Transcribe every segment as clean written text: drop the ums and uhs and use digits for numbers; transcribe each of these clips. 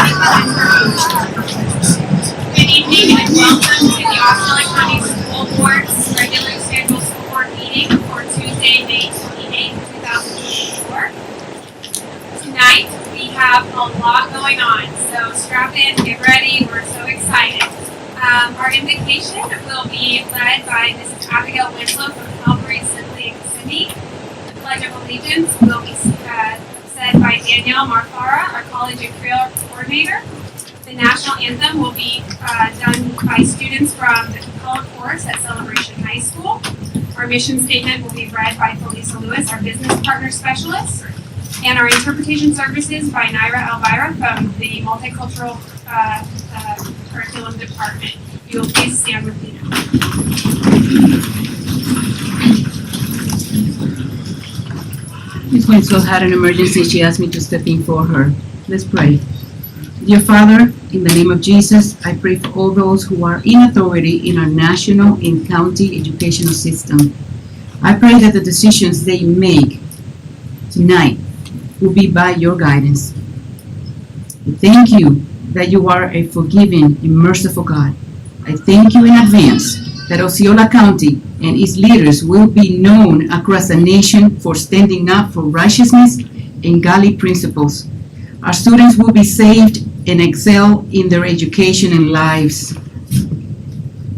Good evening and welcome to the Osceola County School Board's regularly scheduled school board meeting for Tuesday, May 28, 2024. Tonight we have a lot going on, so strap in, get ready, we're so excited. Our invocation will be led by Mrs. Abigail Winslow from Calvary Assembly in Kissimmee. The Pledge of Allegiance will be said by Danielle Marfara, our College and Career Coordinator. The national anthem will be done by students from the color course at Celebration High School. Our mission statement will be read by Felisa Lewis, our business partner specialist. And our interpretation services by Naira Elvira from the Multicultural Curriculum Department. You will please stand with me now. Ms. Winslow had an emergency. She asked me to step in for her. Let's pray. Dear Father, in the name of Jesus, I pray for all those who are in authority in our national and county educational system. I pray that the decisions they make tonight will be by your guidance. Thank you that you are a forgiving and merciful God. I thank you in advance that Osceola County and its leaders will be known across the nation for standing up for righteousness and godly principles. Our students will be saved and excel in their education and lives.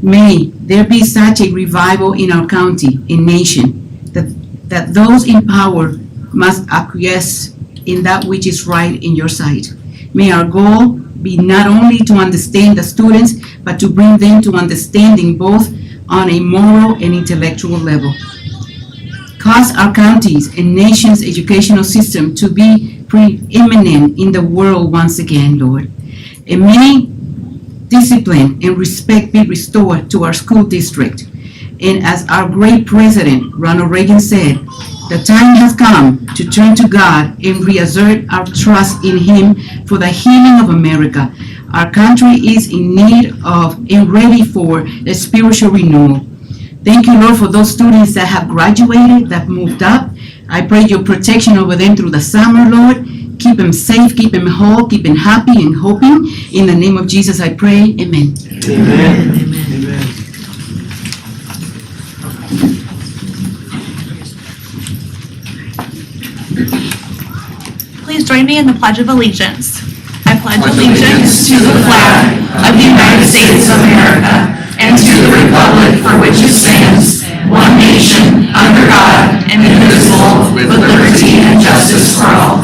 May there be such a revival in our county and nation that those in power must acquiesce in that which is right in your sight. May our goal be not only to understand the students, but to bring them to understanding both on a moral and intellectual level. Cause our counties and nation's educational system to be preeminent in the world once again, Lord. And may discipline and respect be restored to our school district. And as our great president, Ronald Reagan, said, the time has come to turn to God and reassert our trust in Him for the healing of America. Our country is in need of and ready for a spiritual renewal. Thank you, Lord, for those students that have graduated, that moved up. I pray your protection over them through the summer, Lord. Keep them safe, keep them whole, keep them happy and hoping. In the name of Jesus, I pray. Amen. Amen. Amen. Please join me in the Pledge of Allegiance. I pledge allegiance to the flag of the United States of America and to the republic for which it stands, one nation, under God, indivisible, with liberty and justice for all.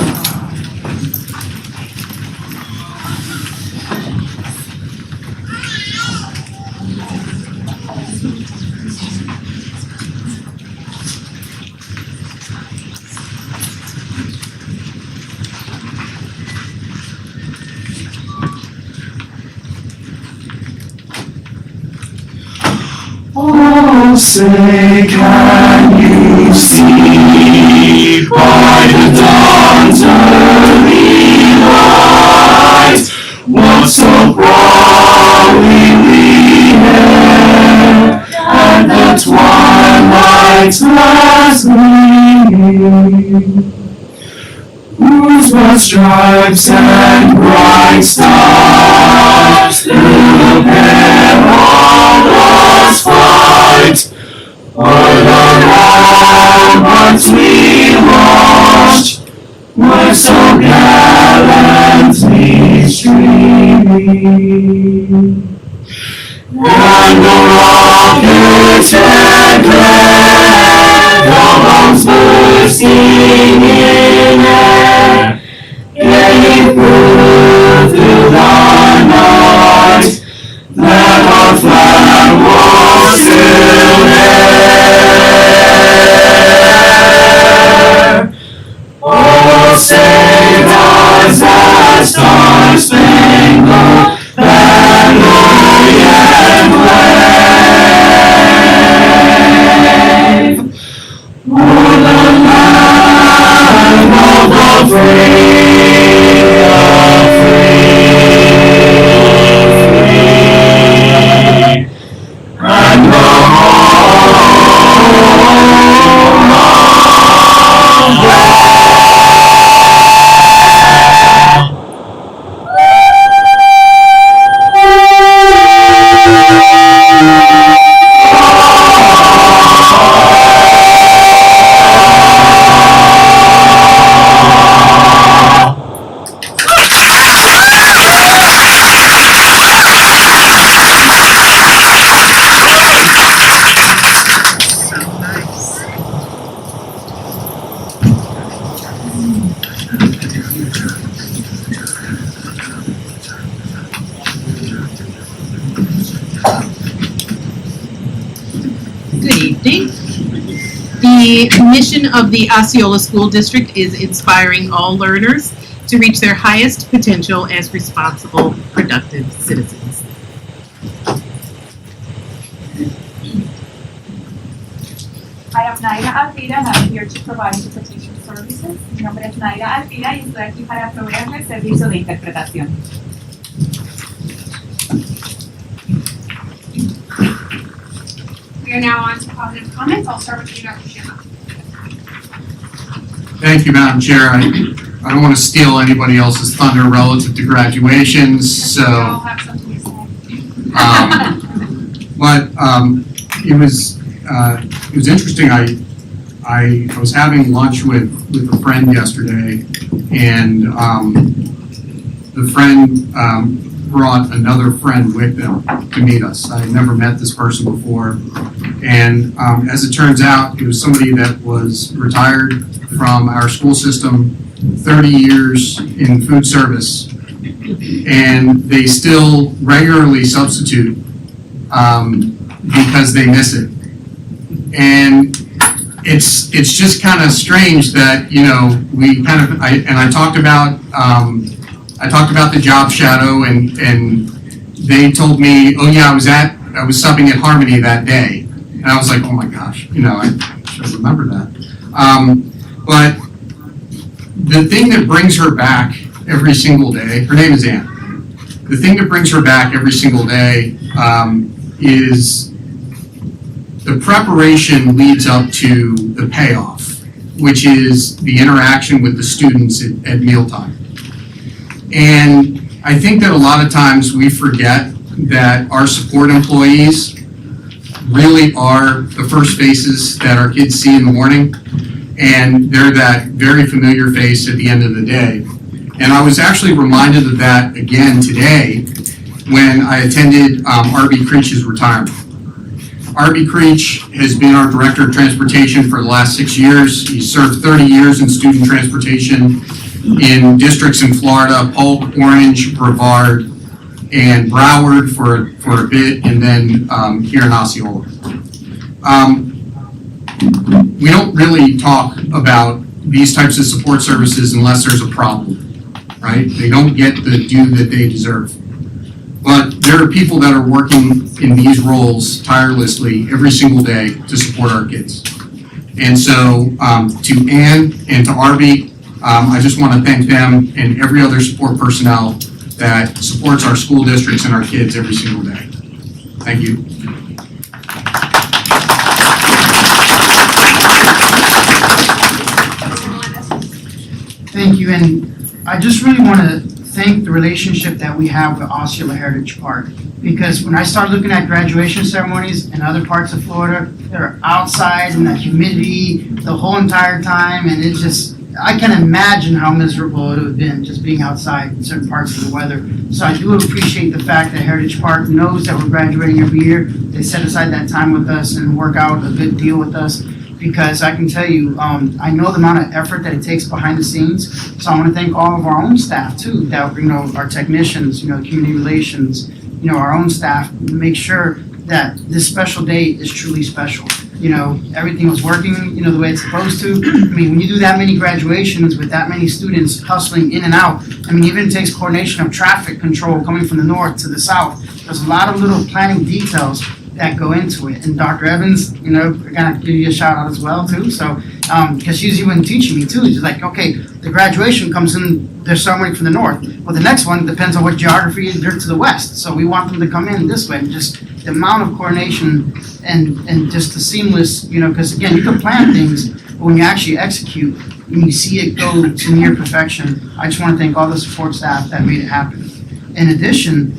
Oh, say, can you see by the dawn's early light what so proudly hailed at the twilight's last gleaming, whose broad stripes and bright stars through the perilous fight o'er the ramparts we watched were so gallantly streaming, and the rockets had led the bombs bursting in air, gave proof through the night that our flag was still there. Oh, save us that star-spangled banner yet wave o'er the land of the free, and the home of Good evening. The mission of the Osceola School District is inspiring all learners to reach their highest potential as responsible, productive citizens. I am Naira Alvira and I'm here to provide interpretation services. Mi nombre es Naira Alvira y estoy aquí para proveerle el servicio de interpretación. We are now on to positive comments. I'll start with you, Dr. Shannon. Thank you, Madam Chair. I don't want to steal anybody else's thunder relative to graduations, We all so, have something to say. but it was interesting. I was having lunch with a friend yesterday, and the friend brought another friend with them to meet us. I had never met this person before, and as it turns out, it was somebody that was retired from our school system, 30 years in food service, and they still regularly substitute because they miss it. And it's just kind of strange that, you know, I talked about the job shadow, and they told me, oh yeah, I was subbing at Harmony that day, and I was like, oh my gosh, you know, I should remember that. But the thing that brings her back every single day, her name is Ann. The thing that brings her back every single day is the preparation leads up to the payoff, which is the interaction with the students at mealtime. And I think that a lot of times we forget that our support employees really are the first faces that our kids see in the morning, and they're that very familiar face at the end of the day. And I was actually reminded of that again today when I attended R.B. Creech's retirement. R.B. Creech has been our Director of Transportation for the last 6 years. He served 30 years in student transportation in districts in Florida, Polk, Orange, Brevard, and Broward for a bit, and then here in Osceola. We don't really talk about these types of support services unless there's a problem, right? They don't get the due that they deserve. But there are people that are working in these roles tirelessly every single day to support our kids. And so to Ann and to Arby, I just want to thank them and every other support personnel that supports our school districts and our kids every single day. Thank you. Thank you, and I just really want to thank the relationship that we have with Osceola Heritage Park, because when I started looking at graduation ceremonies in other parts of Florida, they're outside in the humidity the whole entire time, and it's just, I can imagine how miserable it would have been just being outside in certain parts of the weather. So I do appreciate the fact that Heritage Park knows that we're graduating every year. They set aside that time with us and work out a good deal with us, because I can tell you, I know the amount of effort that it takes behind the scenes. So I want to thank all of our own staff too, that, you know, our technicians, community relations, our own staff, to make sure that this special day is truly special. Everything was working, the way it's supposed to. I mean, when you do that many graduations with that many students hustling in and out, even it takes coordination of traffic control coming from the north to the south. There's a lot of little planning details that go into it. And Dr. Evans, I gotta give you a shout out as well too. So, because she's even teaching me too. She's like, okay, the graduation comes in, there's somebody from the north. Well, the next one depends on what geography is, they're to the west. So we want them to come in this way. And just the amount of coordination and just the seamless, because again, you can plan things, but when you actually execute, when you see it go to near perfection, I just want to thank all the support staff that made it happen. In addition,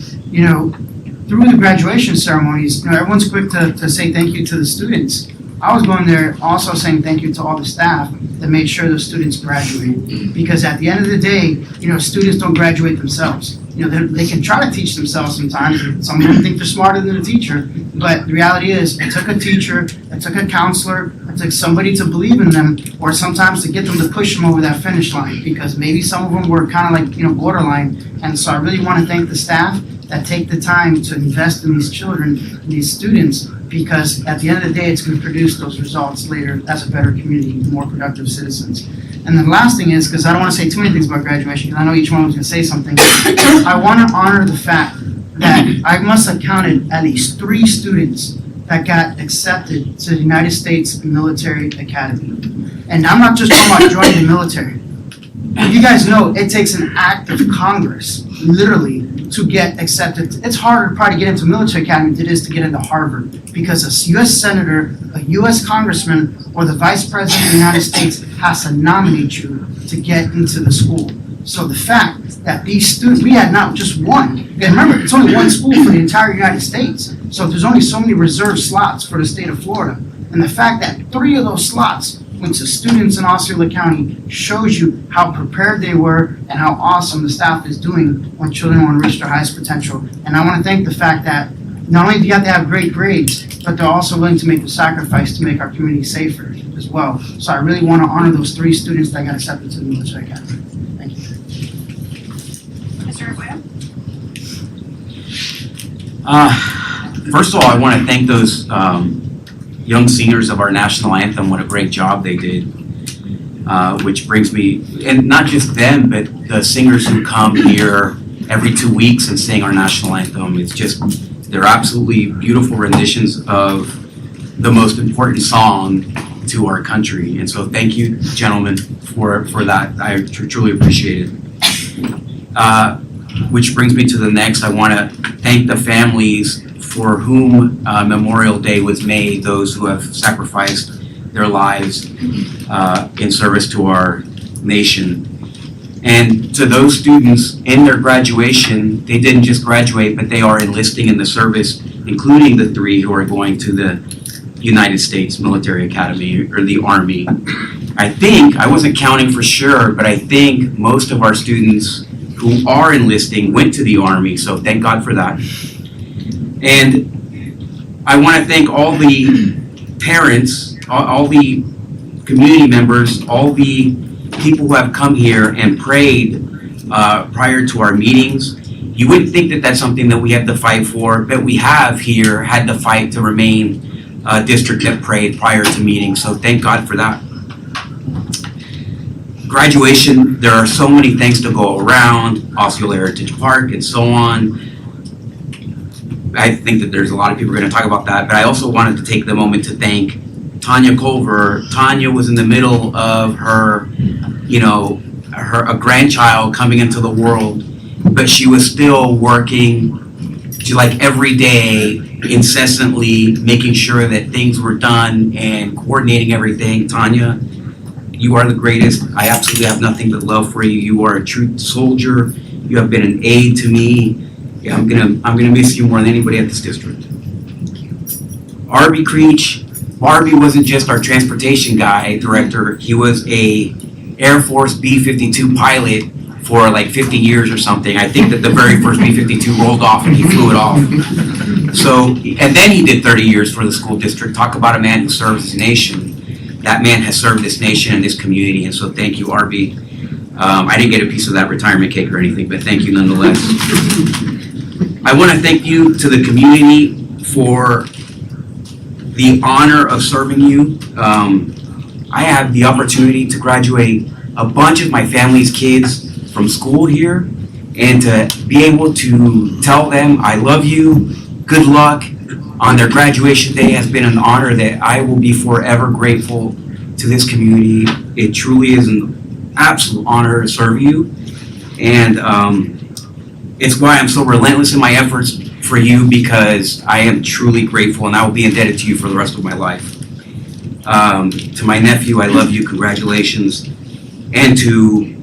through the graduation ceremonies, everyone's quick to say thank you to the students. I was going there also saying thank you to all the staff that made sure the students graduated. Because at the end of the day, students don't graduate themselves. They can try to teach themselves sometimes. Some of them think they're smarter than the teacher. But the reality is, it took a teacher, it took a counselor, it took somebody to believe in them, or sometimes to get them to push them over that finish line. Because maybe some of them were kind of like, borderline. And so I really want to thank the staff that take the time to invest in these children, these students, because at the end of the day, it's going to produce those results later as a better community, more productive citizens. And the last thing is, because I don't want to say too many things about graduation, because I know each one was going to say something, I want to honor the fact that I must have counted at least 3 students that got accepted to the United States Military Academy. And I'm not just talking about joining the military. You guys know it takes an act of Congress, literally, to get accepted. It's harder probably to get into military academy than it is to get into Harvard, because a U.S. senator, a U.S. congressman, or the vice president of the United States has to nominate you to get into the school. So the fact that these students, we had not just one, and remember, it's only one school for the entire United States, so there's only so many reserved slots for the state of Florida. And the fact that 3 of those slots went to students in Osceola County shows you how prepared they were and how awesome the staff is doing when children want to reach their highest potential. And I want to thank the fact that not only do you have to have great grades, but they're also willing to make the sacrifice to make our community safer as well. So I really want to honor those 3 students that got accepted to the military academy. Thank you. Mr. Aguayo? First of all, I want to thank those young singers of our national anthem. What a great job they did. Which brings me, and not just them, but the singers who come here every 2 weeks and sing our national anthem. It's just, they're absolutely beautiful renditions of the most important song to our country. And so thank you, gentlemen, for that. I truly appreciate it. Which brings me to the next. I want to thank the families for whom Memorial Day was made, those who have sacrificed their lives in service to our nation. And to those students in their graduation, they didn't just graduate, but they are enlisting in the service, including the 3 who are going to the United States Military Academy, or the Army. I think, I wasn't counting for sure, but I think most of our students who are enlisting went to the Army, so thank God for that. And I want to thank all the parents, all the community members, all the people who have come here and prayed prior to our meetings. You wouldn't think that that's something that we have to fight for, but we have here had to fight to remain a district that prayed prior to meetings, so thank God for that. Graduation, there are so many things to go around, Osceola Heritage Park and so on. I think that there's a lot of people who are going to talk about that, but I also wanted to take the moment to thank Tanya Culver. Tanya was in the middle of her, a grandchild coming into the world, but she was still working every day, incessantly making sure that things were done and coordinating everything. Tanya, you are the greatest. I absolutely have nothing but love for you. You are a true soldier. You have been an aid to me. Yeah, I'm gonna miss you more than anybody at this district. Arby Creech. Arby wasn't just our transportation director. He was a Air Force B-52 pilot for like 50 years or something. I think that the very first B-52 rolled off and he flew it off. So, and then he did 30 years for the school district. Talk about a man who serves his nation. That man has served this nation and this community, and so thank you, Arby. I didn't get a piece of that retirement cake or anything, but thank you nonetheless. I want to thank you to the community for the honor of serving you. I have the opportunity to graduate a bunch of my family's kids from school here, and to be able to tell them I love you, good luck on their graduation day has been an honor that I will be forever grateful to this community. It truly is an absolute honor to serve you, and it's why I'm so relentless in my efforts for you, because I am truly grateful and I will be indebted to you for the rest of my life. To my nephew, I love you, congratulations. And to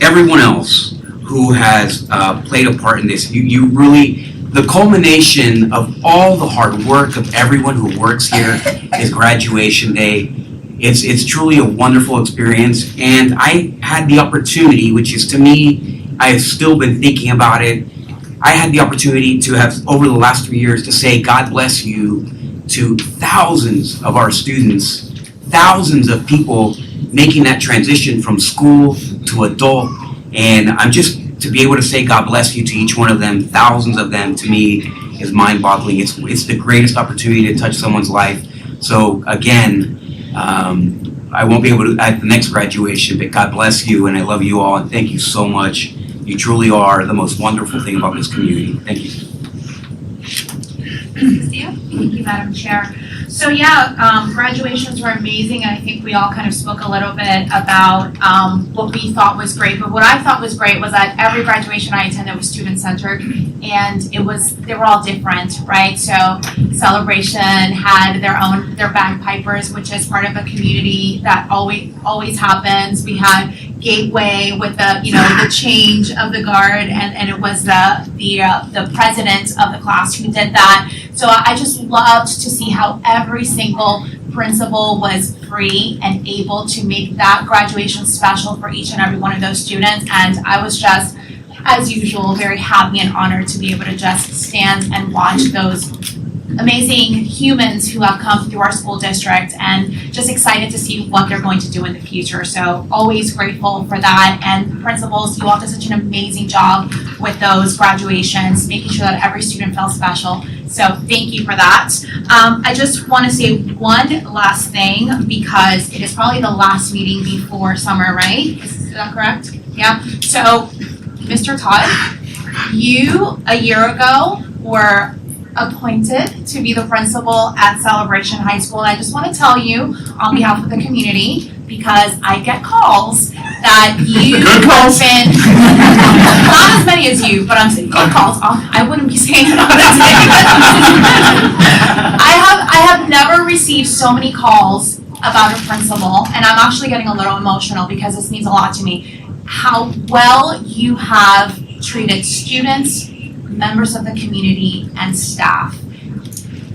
everyone else who has played a part in this, you really, the culmination of all the hard work of everyone who works here is graduation day. It's truly a wonderful experience, and I had the opportunity, which is to me, I have still been thinking about it. I had the opportunity to have, over the last 3 years, to say God bless you to thousands of our students, thousands of people making that transition from school to adult. And I'm just, to be able to say God bless you to each one of them, thousands of them, to me, is mind-boggling. It's the greatest opportunity to touch someone's life. So again, I won't be able to at the next graduation, but God bless you, and I love you all, and thank you so much. You truly are the most wonderful thing about this community. Thank you. Cynthia? Thank you, Madam Chair. So graduations were amazing, and I think we all kind of spoke a little bit about what we thought was great. But what I thought was great was that every graduation I attended was student-centered, and they were all different, right? So Celebration had their bagpipers, which is part of a community that always happens. We had Gateway with the change of the guard, and it was the president of the class who did that. So I just loved to see how every single principal was free and able to make that graduation special for each and every one of those students. And I was just, as usual, very happy and honored to be able to just stand and watch those amazing humans who have come through our school district, and just excited to see what they're going to do in the future. So always grateful for that. And principals, you all did such an amazing job with those graduations, making sure that every student felt special. So thank you for that. I just want to say one last thing, because it is probably the last meeting before summer, right? Is that correct? Yeah. So Mr. Todd, you a year ago were appointed to be the principal at Celebration High School. And I just want to tell you on behalf of the community, because I get calls that you have been, not as many as you, but I'm saying good calls. I wouldn't be saying that. I have never received so many calls about a principal, and I'm actually getting a little emotional because this means a lot to me. How well you have treated students, members of the community, and staff.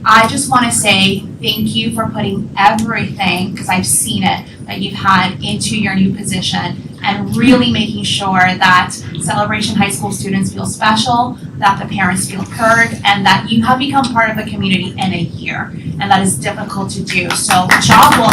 I just want to say thank you for putting everything, because I've seen it, that you've had into your new position, and really making sure that Celebration High School students feel special, that the parents feel heard, and that you have become part of the community in a year. And that is difficult to do. So job well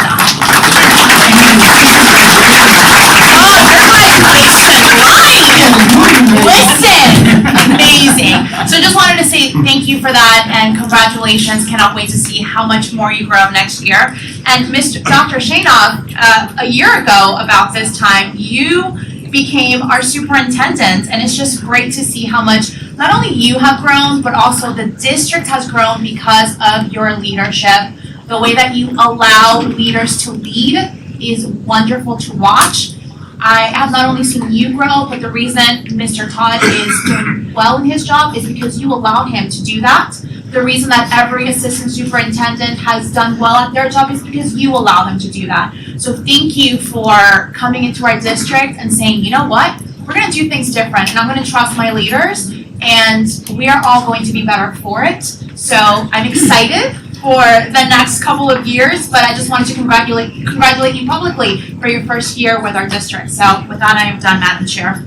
Listen! Amazing. So just wanted to say thank you for that, and congratulations. Cannot wait to see how much more you grow next year. And Dr. Shainoff, a year ago about this time, you became our superintendent, and it's just great to see how much not only you have grown, but also the district has grown because of your leadership. The way that you allow leaders to lead is wonderful to watch. I have not only seen you grow, but the reason Mr. Todd is doing well in his job is because you allowed him to do that. The reason that every assistant superintendent has done well at their job is because you allow them to do that. So thank you for coming into our district and saying, you know what, we're going to do things different, and I'm going to trust my leaders, and we are all going to be better for it. So I'm excited for the next couple of years, but I just wanted to congratulate you publicly for your first year with our district. So with that, I am done, Madam Chair.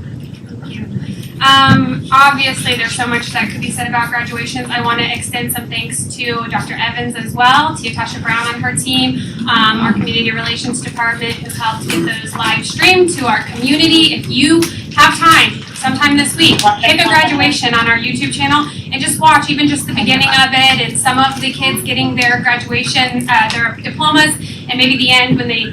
Obviously, there's so much that could be said about graduations. I want to extend some thanks to Dr. Evans as well, to Natasha Brown and her team, our Community Relations Department, who helped get those live streamed to our community. If you have time, sometime this week, pick a graduation on our YouTube channel and just watch even just the beginning of it, and some of the kids getting their graduation, their diplomas, and maybe the end when they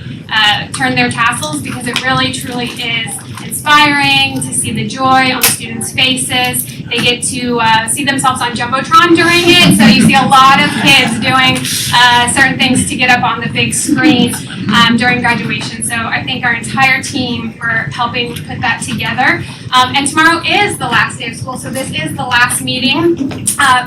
turn their tassels, because it really truly is inspiring to see the joy on the students' faces. They get to see themselves on Jumbotron during it, so you see a lot of kids doing certain things to get up on the big screen during graduation. So I thank our entire team for helping put that together. And tomorrow is the last day of school, so this is the last meeting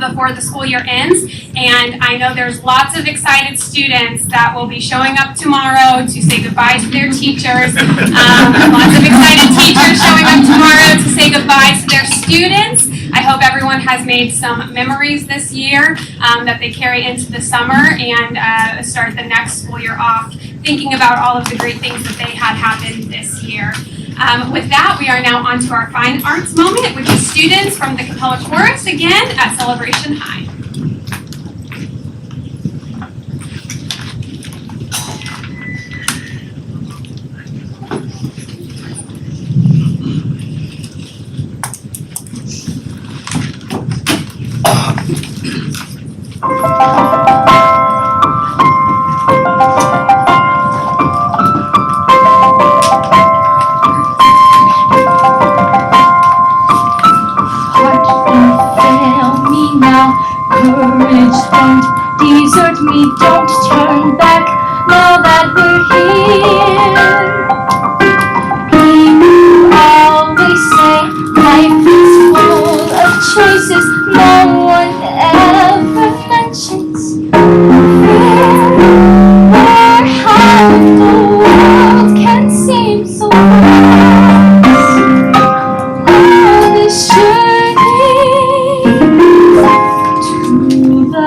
before the school year ends. And I know there's lots of excited students that will be showing up tomorrow to say goodbye to their teachers. Lots of excited teachers showing up tomorrow to say goodbye to their students. I hope everyone has made some memories this year that they carry into the summer, and start the next school year off thinking about all of the great things that they had happen this year. With that, we are now on to our fine arts moment, which is students from the Capella Chorus again at Celebration High. don't turn back now that we're here. People always say life is full of choices, no one ever mentions fear or how the world can seem so vast. On this journey to the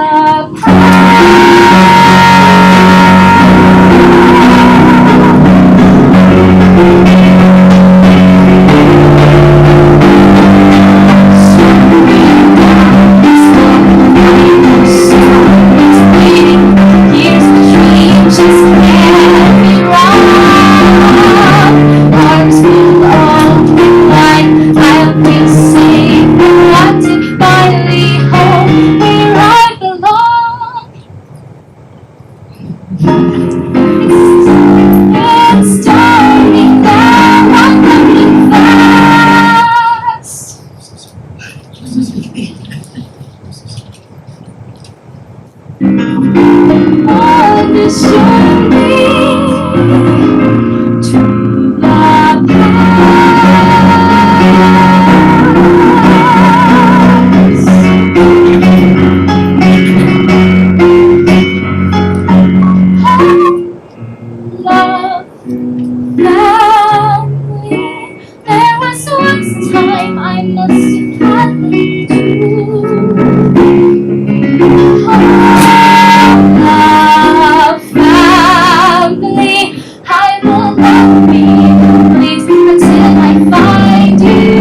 It's starting now, I'm moving fast. On this journey to the love, family. There was once a time I must have had them too. Love, family. I will not be complete until I find you.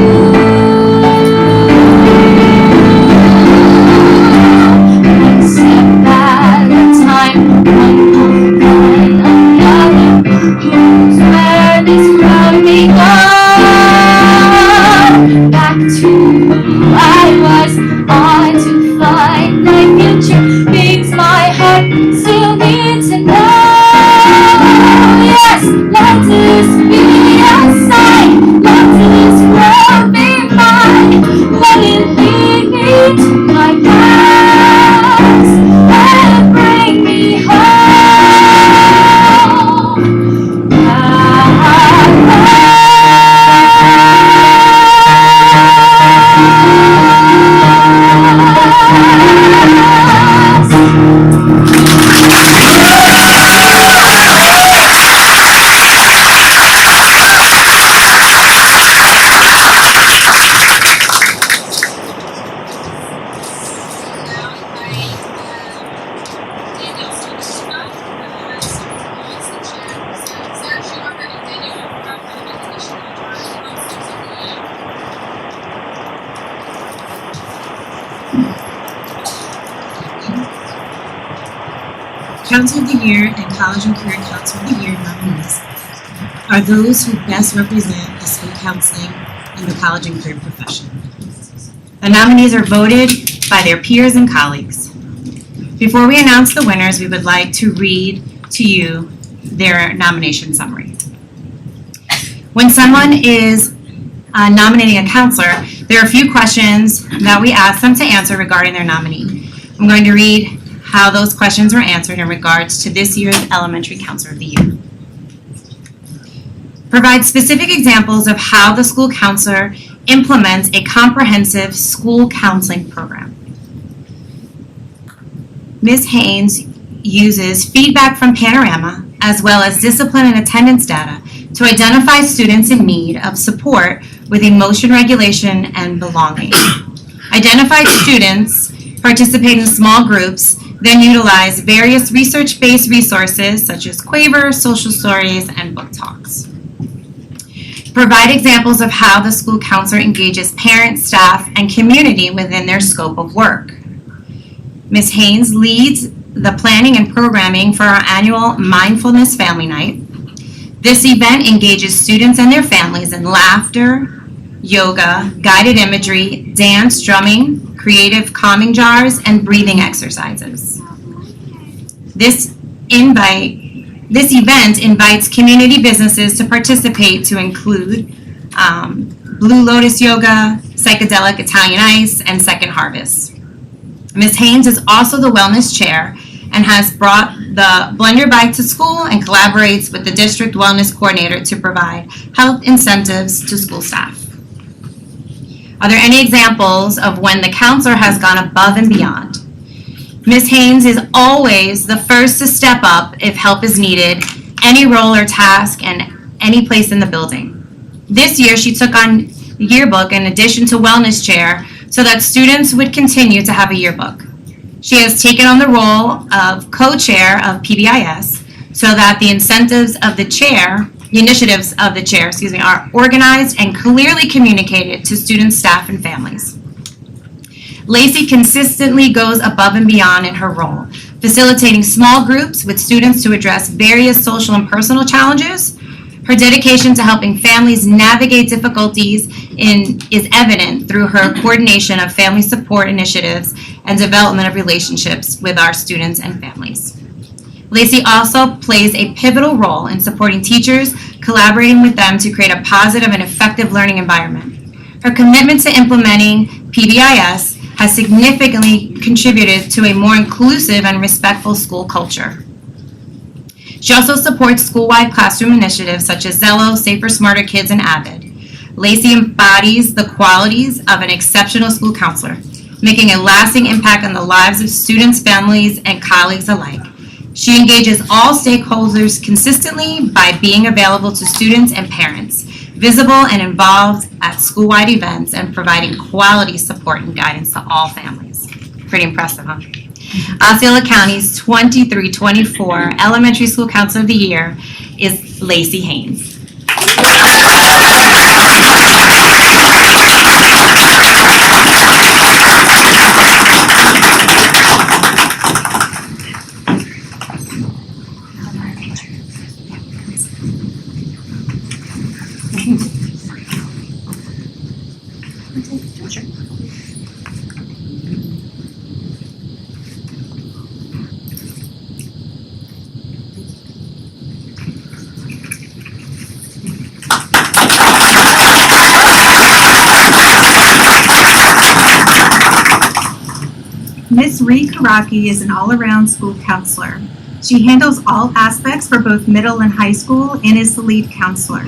One step at a time, one move by another. Who's where this road may go? Back to who I was, on to find my future. Things my heart still needs to know. Yes, let this be a sign. Let this world be mine. Let it lead me to my past and bring me Council of the Year and College and Career Council of the Year nominees are those who best represent the school counseling and the college and career profession. The nominees are voted by their peers and colleagues. Before we announce the winners, we would like to read to you their nomination summary. When someone is nominating a counselor, there are a few questions that we ask them to answer regarding their nominee. I'm going to read how those questions were answered in regards to this year's Elementary Counselor of the Year. Provide specific examples of how the school counselor implements a comprehensive school counseling program. Ms. Haynes uses feedback from Panorama as well as discipline and attendance data to identify students in need of support with emotion regulation and belonging. Identified students participate in small groups, then utilize various research-based resources such as Quaver, social stories, and book talks. Provide examples of how the school counselor engages parents, staff, and community within their scope of work. Ms. Haynes leads the planning and programming for our annual Mindfulness Family Night. This event engages students and their families in laughter, yoga, guided imagery, dance, drumming, creative calming jars, and breathing exercises. This event invites community businesses to participate to include Blue Lotus Yoga, Psychedelic Italian Ice, and Second Harvest. Ms. Haynes is also the Wellness Chair and has brought the Blend Your Bike to school and collaborates with the district wellness coordinator to provide health incentives to school staff. Are there any examples of when the counselor has gone above and beyond? Ms. Haynes is always the first to step up if help is needed, any role or task, and any place in the building. This year, she took on the yearbook in addition to wellness chair so that students would continue to have a yearbook. She has taken on the role of co-chair of PBIS so that the initiatives of the chair, are organized and clearly communicated to students, staff, and families. Lacey consistently goes above and beyond in her role, facilitating small groups with students to address various social and personal challenges. Her dedication to helping families navigate difficulties is evident through her coordination of family support initiatives and development of relationships with our students and families. Lacey also plays a pivotal role in supporting teachers, collaborating with them to create a positive and effective learning environment. Her commitment to implementing PBIS has significantly contributed to a more inclusive and respectful school culture. She also supports school-wide classroom initiatives such as Zello, Safer, Smarter Kids, and AVID. Lacey embodies the qualities of an exceptional school counselor, making a lasting impact on the lives of students, families, and colleagues alike. She engages all stakeholders consistently by being available to students and parents, visible and involved at school-wide events, and providing quality support and guidance to all families. Pretty impressive, huh? Osceola County's 23-24 Elementary School Counselor of the Year is Lacey Haynes. Ms. Ree Karaki is an all-around school counselor. She handles all aspects for both middle and high school and is the lead counselor.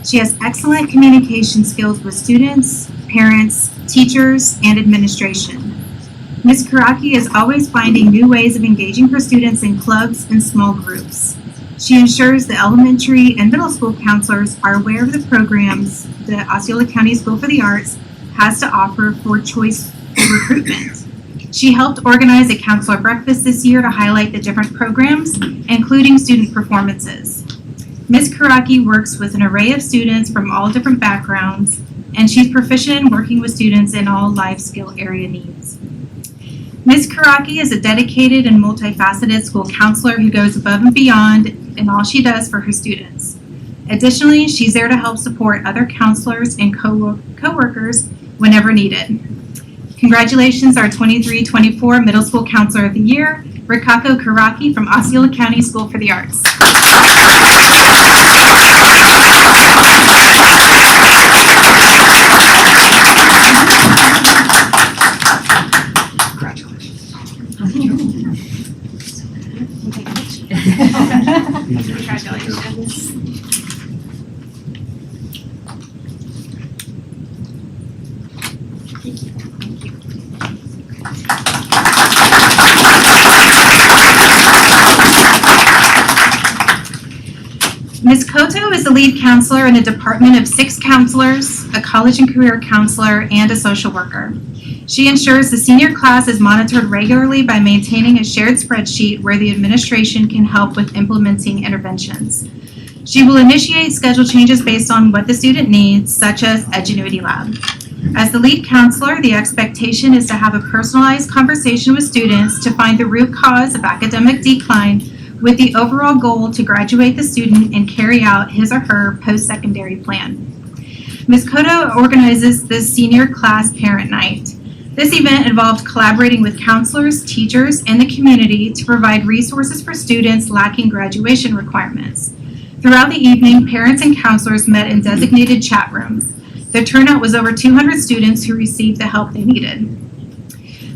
She has excellent communication skills with students, parents, teachers, and administration. Ms. Karaki is always finding new ways of engaging her students in clubs and small groups. She ensures the elementary and middle school counselors are aware of the programs the Osceola County School for the Arts has to offer for choice recruitment. She helped organize a counselor breakfast this year to highlight the different programs, including student performances. Ms. Karaki works with an array of students from all different backgrounds, and she's proficient in working with students in all life skill area needs. Ms. Karaki is a dedicated and multifaceted school counselor who goes above and beyond in all she does for her students. Additionally, she's there to help support other counselors and co-workers whenever needed. Congratulations, our 23-24 Middle School Counselor of the Year, Rikako Karaki from Osceola County School for the Arts. Congratulations. Ms. Koto is the lead counselor in a department of 6 counselors, a college and career counselor, and a social worker. She ensures the senior class is monitored regularly by maintaining a shared spreadsheet where the administration can help with implementing interventions. She will initiate schedule changes based on what the student needs, such as Edgenuity Lab. As the lead counselor, the expectation is to have a personalized conversation with students to find the root cause of academic decline, with the overall goal to graduate the student and carry out his or her post-secondary plan. Ms. Koto organizes the senior class parent night. This event involved collaborating with counselors, teachers, and the community to provide resources for students lacking graduation requirements. Throughout the evening, parents and counselors met in designated chat rooms. The turnout was over 200 students who received the help they needed.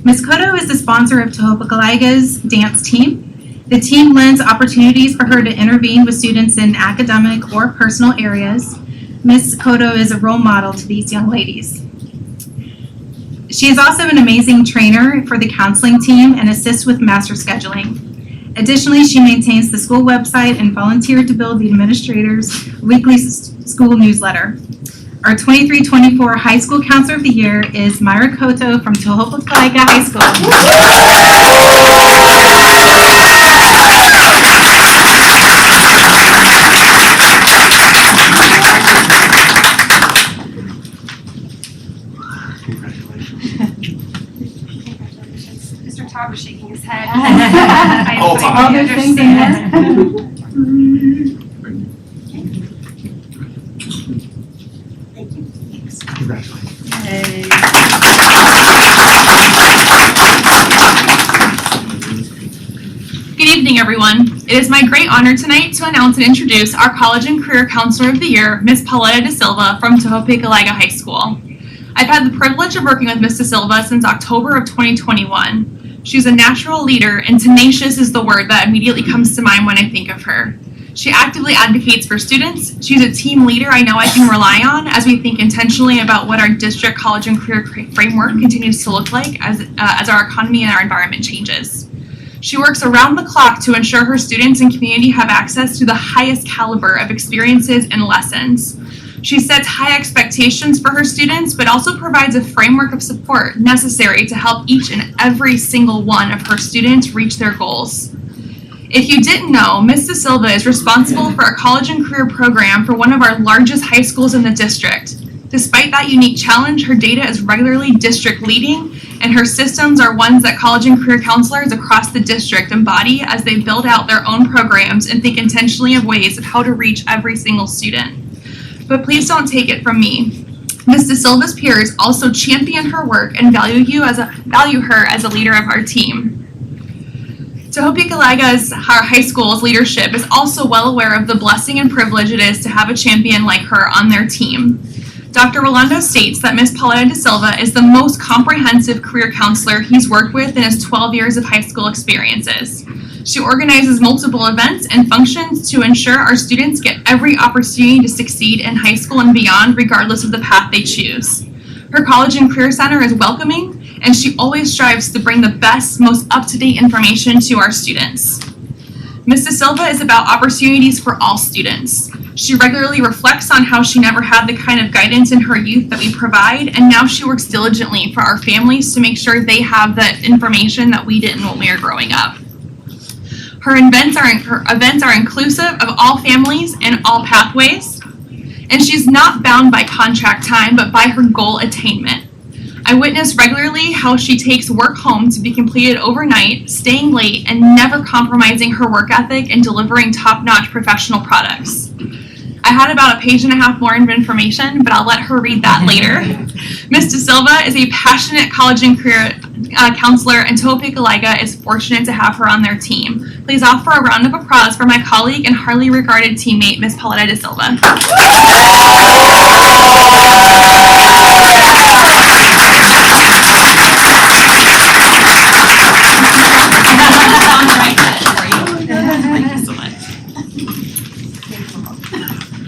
Ms. Cotto is the sponsor of Tohopokalaiga's dance team. The team lends opportunities for her to intervene with students in academic or personal areas. Ms. Cotto is a role model to these young ladies. She is also an amazing trainer for the counseling team and assists with master scheduling. Additionally, she maintains the school website and volunteered to build the administrator's weekly school newsletter. Our 23-24 High School Counselor of the Year is Myra Cotto from Tohopokalaiga High School. Mr. Todd was shaking his head. Whole time. I understand. Good evening, everyone. It is my great honor tonight to announce and introduce our College and Career Counselor of the Year, Ms. Pauletta De Silva from Tohopokalaiga High School. I've had the privilege of working with Ms. De Silva since October of 2021. She's a natural leader, and tenacious is the word that immediately comes to mind when I think of her. She actively advocates for students. She's a team leader I know I can rely on as we think intentionally about what our district college and career framework continues to look like as our economy and our environment changes. She works around the clock to ensure her students and community have access to the highest caliber of experiences and lessons. She sets high expectations for her students, but also provides a framework of support necessary to help each and every single one of her students reach their goals. If you didn't know, Ms. De Silva is responsible for a college and career program for one of our largest high schools in the district. Despite that unique challenge, her data is regularly district leading, and her systems are ones that college and career counselors across the district embody as they build out their own programs and think intentionally of ways of how to reach every single student. But please don't take it from me. Ms. De Silva's peers also champion her work and value her as a leader of our team. Tohopokalaiga's our high school's leadership is also well aware of the blessing and privilege it is to have a champion like her on their team. Dr. Rolando states that Ms. Pauletta De Silva is the most comprehensive career counselor he's worked with in his 12 years of high school experiences. She organizes multiple events and functions to ensure our students get every opportunity to succeed in high school and beyond, regardless of the path they choose. Her College and Career Center is welcoming, and she always strives to bring the best, most up-to-date information to our students. Ms. De Silva is about opportunities for all students. She regularly reflects on how she never had the kind of guidance in her youth that we provide, and now she works diligently for our families to make sure they have the information that we didn't when we were growing up. Her events are inclusive of all families and all pathways, and she's not bound by contract time, but by her goal attainment. I witness regularly how she takes work home to be completed overnight, staying late, and never compromising her work ethic and delivering top-notch professional products. I had about a page and a half more of information, but I'll let her read that later. Ms. De Silva is a passionate college and career counselor, and Tohopokalaiga is fortunate to have her on their team. Please offer a round of applause for my colleague and highly regarded teammate, Ms. Pauletta De Silva. Thank you so much.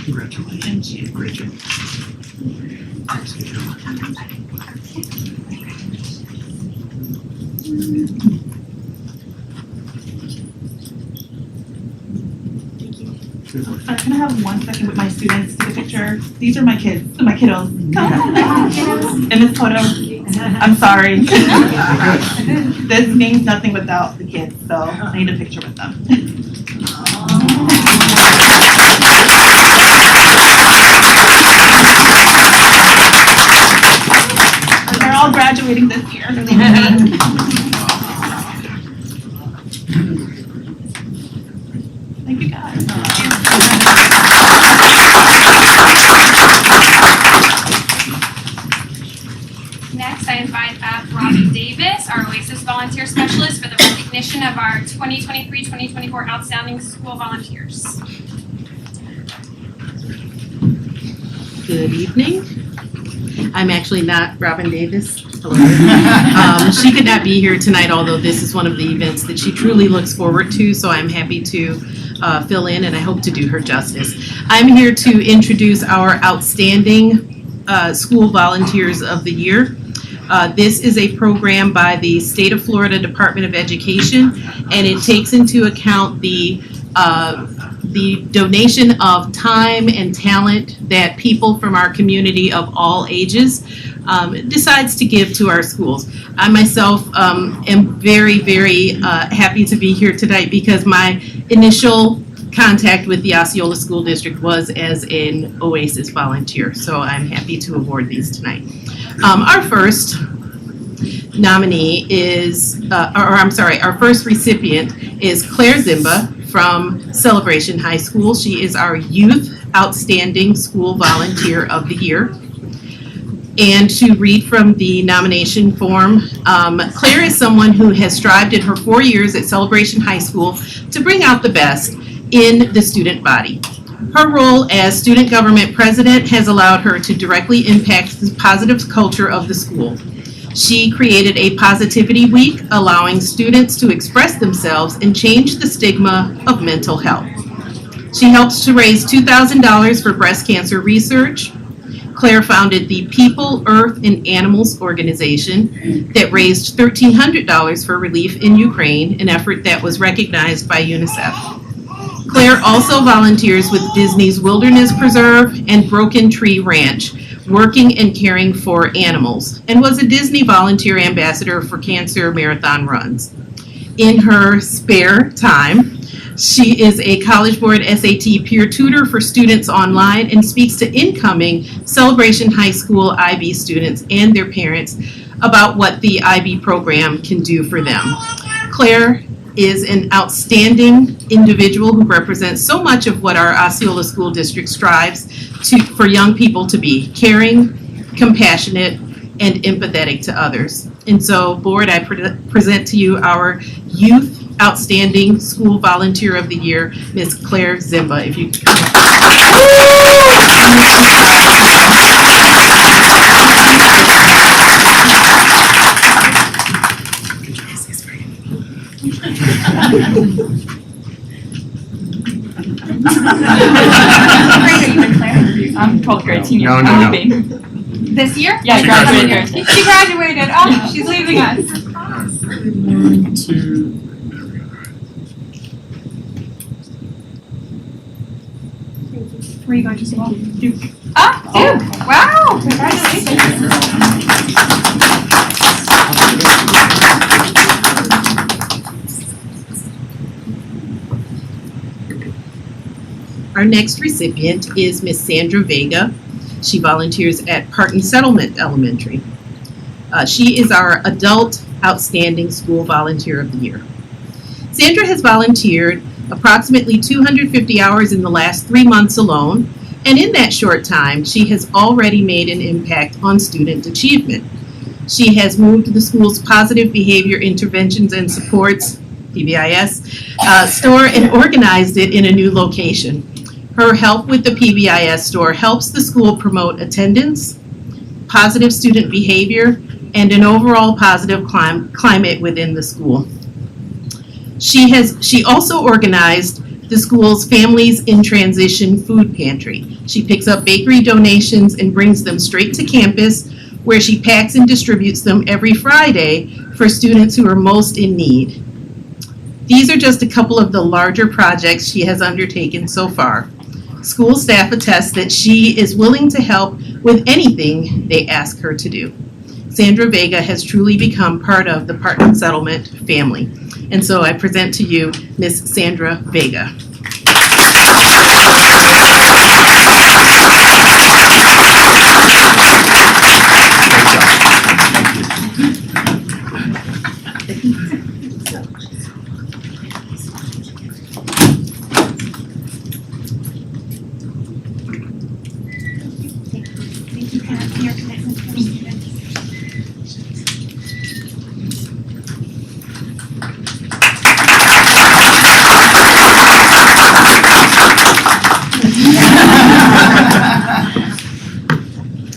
Congratulations. Great job. Can I have 1 second with my students to the picture? These are my kids, my kiddos. And this photo, I'm sorry. This means nothing without the kids, so I need a picture with them. They're all graduating this year. Thank you, guys. Next, I invite up Robbie Davis, our OASIS volunteer specialist, for the recognition of our 2023-2024 outstanding school volunteers. Good evening. I'm actually not Robin Davis. She could not be here tonight, although this is one of the events that she truly looks forward to, so I'm happy to fill in, and I hope to do her justice. I'm here to introduce our outstanding School Volunteers of the Year. This is a program by the State of Florida Department of Education, and it takes into account the donation of time and talent that people from our community of all ages decides to give to our schools. I myself am very, very happy to be here tonight because my initial contact with the Osceola School District was as an OASIS volunteer, so I'm happy to award these tonight. Our first nominee is, our first recipient is Claire Zimba from Celebration High School. She is our Youth Outstanding School Volunteer of the Year. And to read from the nomination form, Claire is someone who has strived in her 4 years at Celebration High School to bring out the best in the student body. Her role as student government president has allowed her to directly impact the positive culture of the school. She created a positivity week, allowing students to express themselves and change the stigma of mental health. She helps to raise $2,000 for breast cancer research. Claire founded the People, Earth, and Animals organization that raised $1,300 for relief in Ukraine, an effort that was recognized by UNICEF. Claire also volunteers with Disney's Wilderness Preserve and Broken Tree Ranch, working and caring for animals, and was a Disney volunteer ambassador for cancer marathon runs. In her spare time, she is a College Board SAT peer tutor for students online and speaks to incoming Celebration High School IB students and their parents about what the IB program can do for them. Claire is an outstanding individual who represents so much of what our Osceola School District strives for young people to be: caring, compassionate, and empathetic to others. And so, Board, I present to you our Youth Outstanding School Volunteer of the Year, Ms. Claire Zimba. If you I'm 12th grade senior. No. I'm leaving. This year? Yeah, I graduated. She graduated. Oh, she's leaving us. 1, 2. Where are you going to school? Duke. Ah, Duke. Wow. Congratulations. Our next recipient is Miss Sandra Vega. She volunteers at Parton Settlement Elementary. She is our Adult Outstanding School Volunteer of the Year. Sandra has volunteered approximately 250 hours in the last 3 months alone, and in that short time, she has already made an impact on student achievement. She has moved the school's Positive Behavior Interventions and Supports, PBIS, store and organized it in a new location. Her help with the PBIS store helps the school promote attendance, positive student behavior, and an overall positive climate within the school. She also organized the school's Families in Transition food pantry. She picks up bakery donations and brings them straight to campus, where she packs and distributes them every Friday for students who are most in need. These are just a couple of the larger projects she has undertaken so far. School staff attest that she is willing to help with anything they ask her to do. Sandra Vega has truly become part of the Parton Settlement family. And so I present to you Miss Sandra Vega.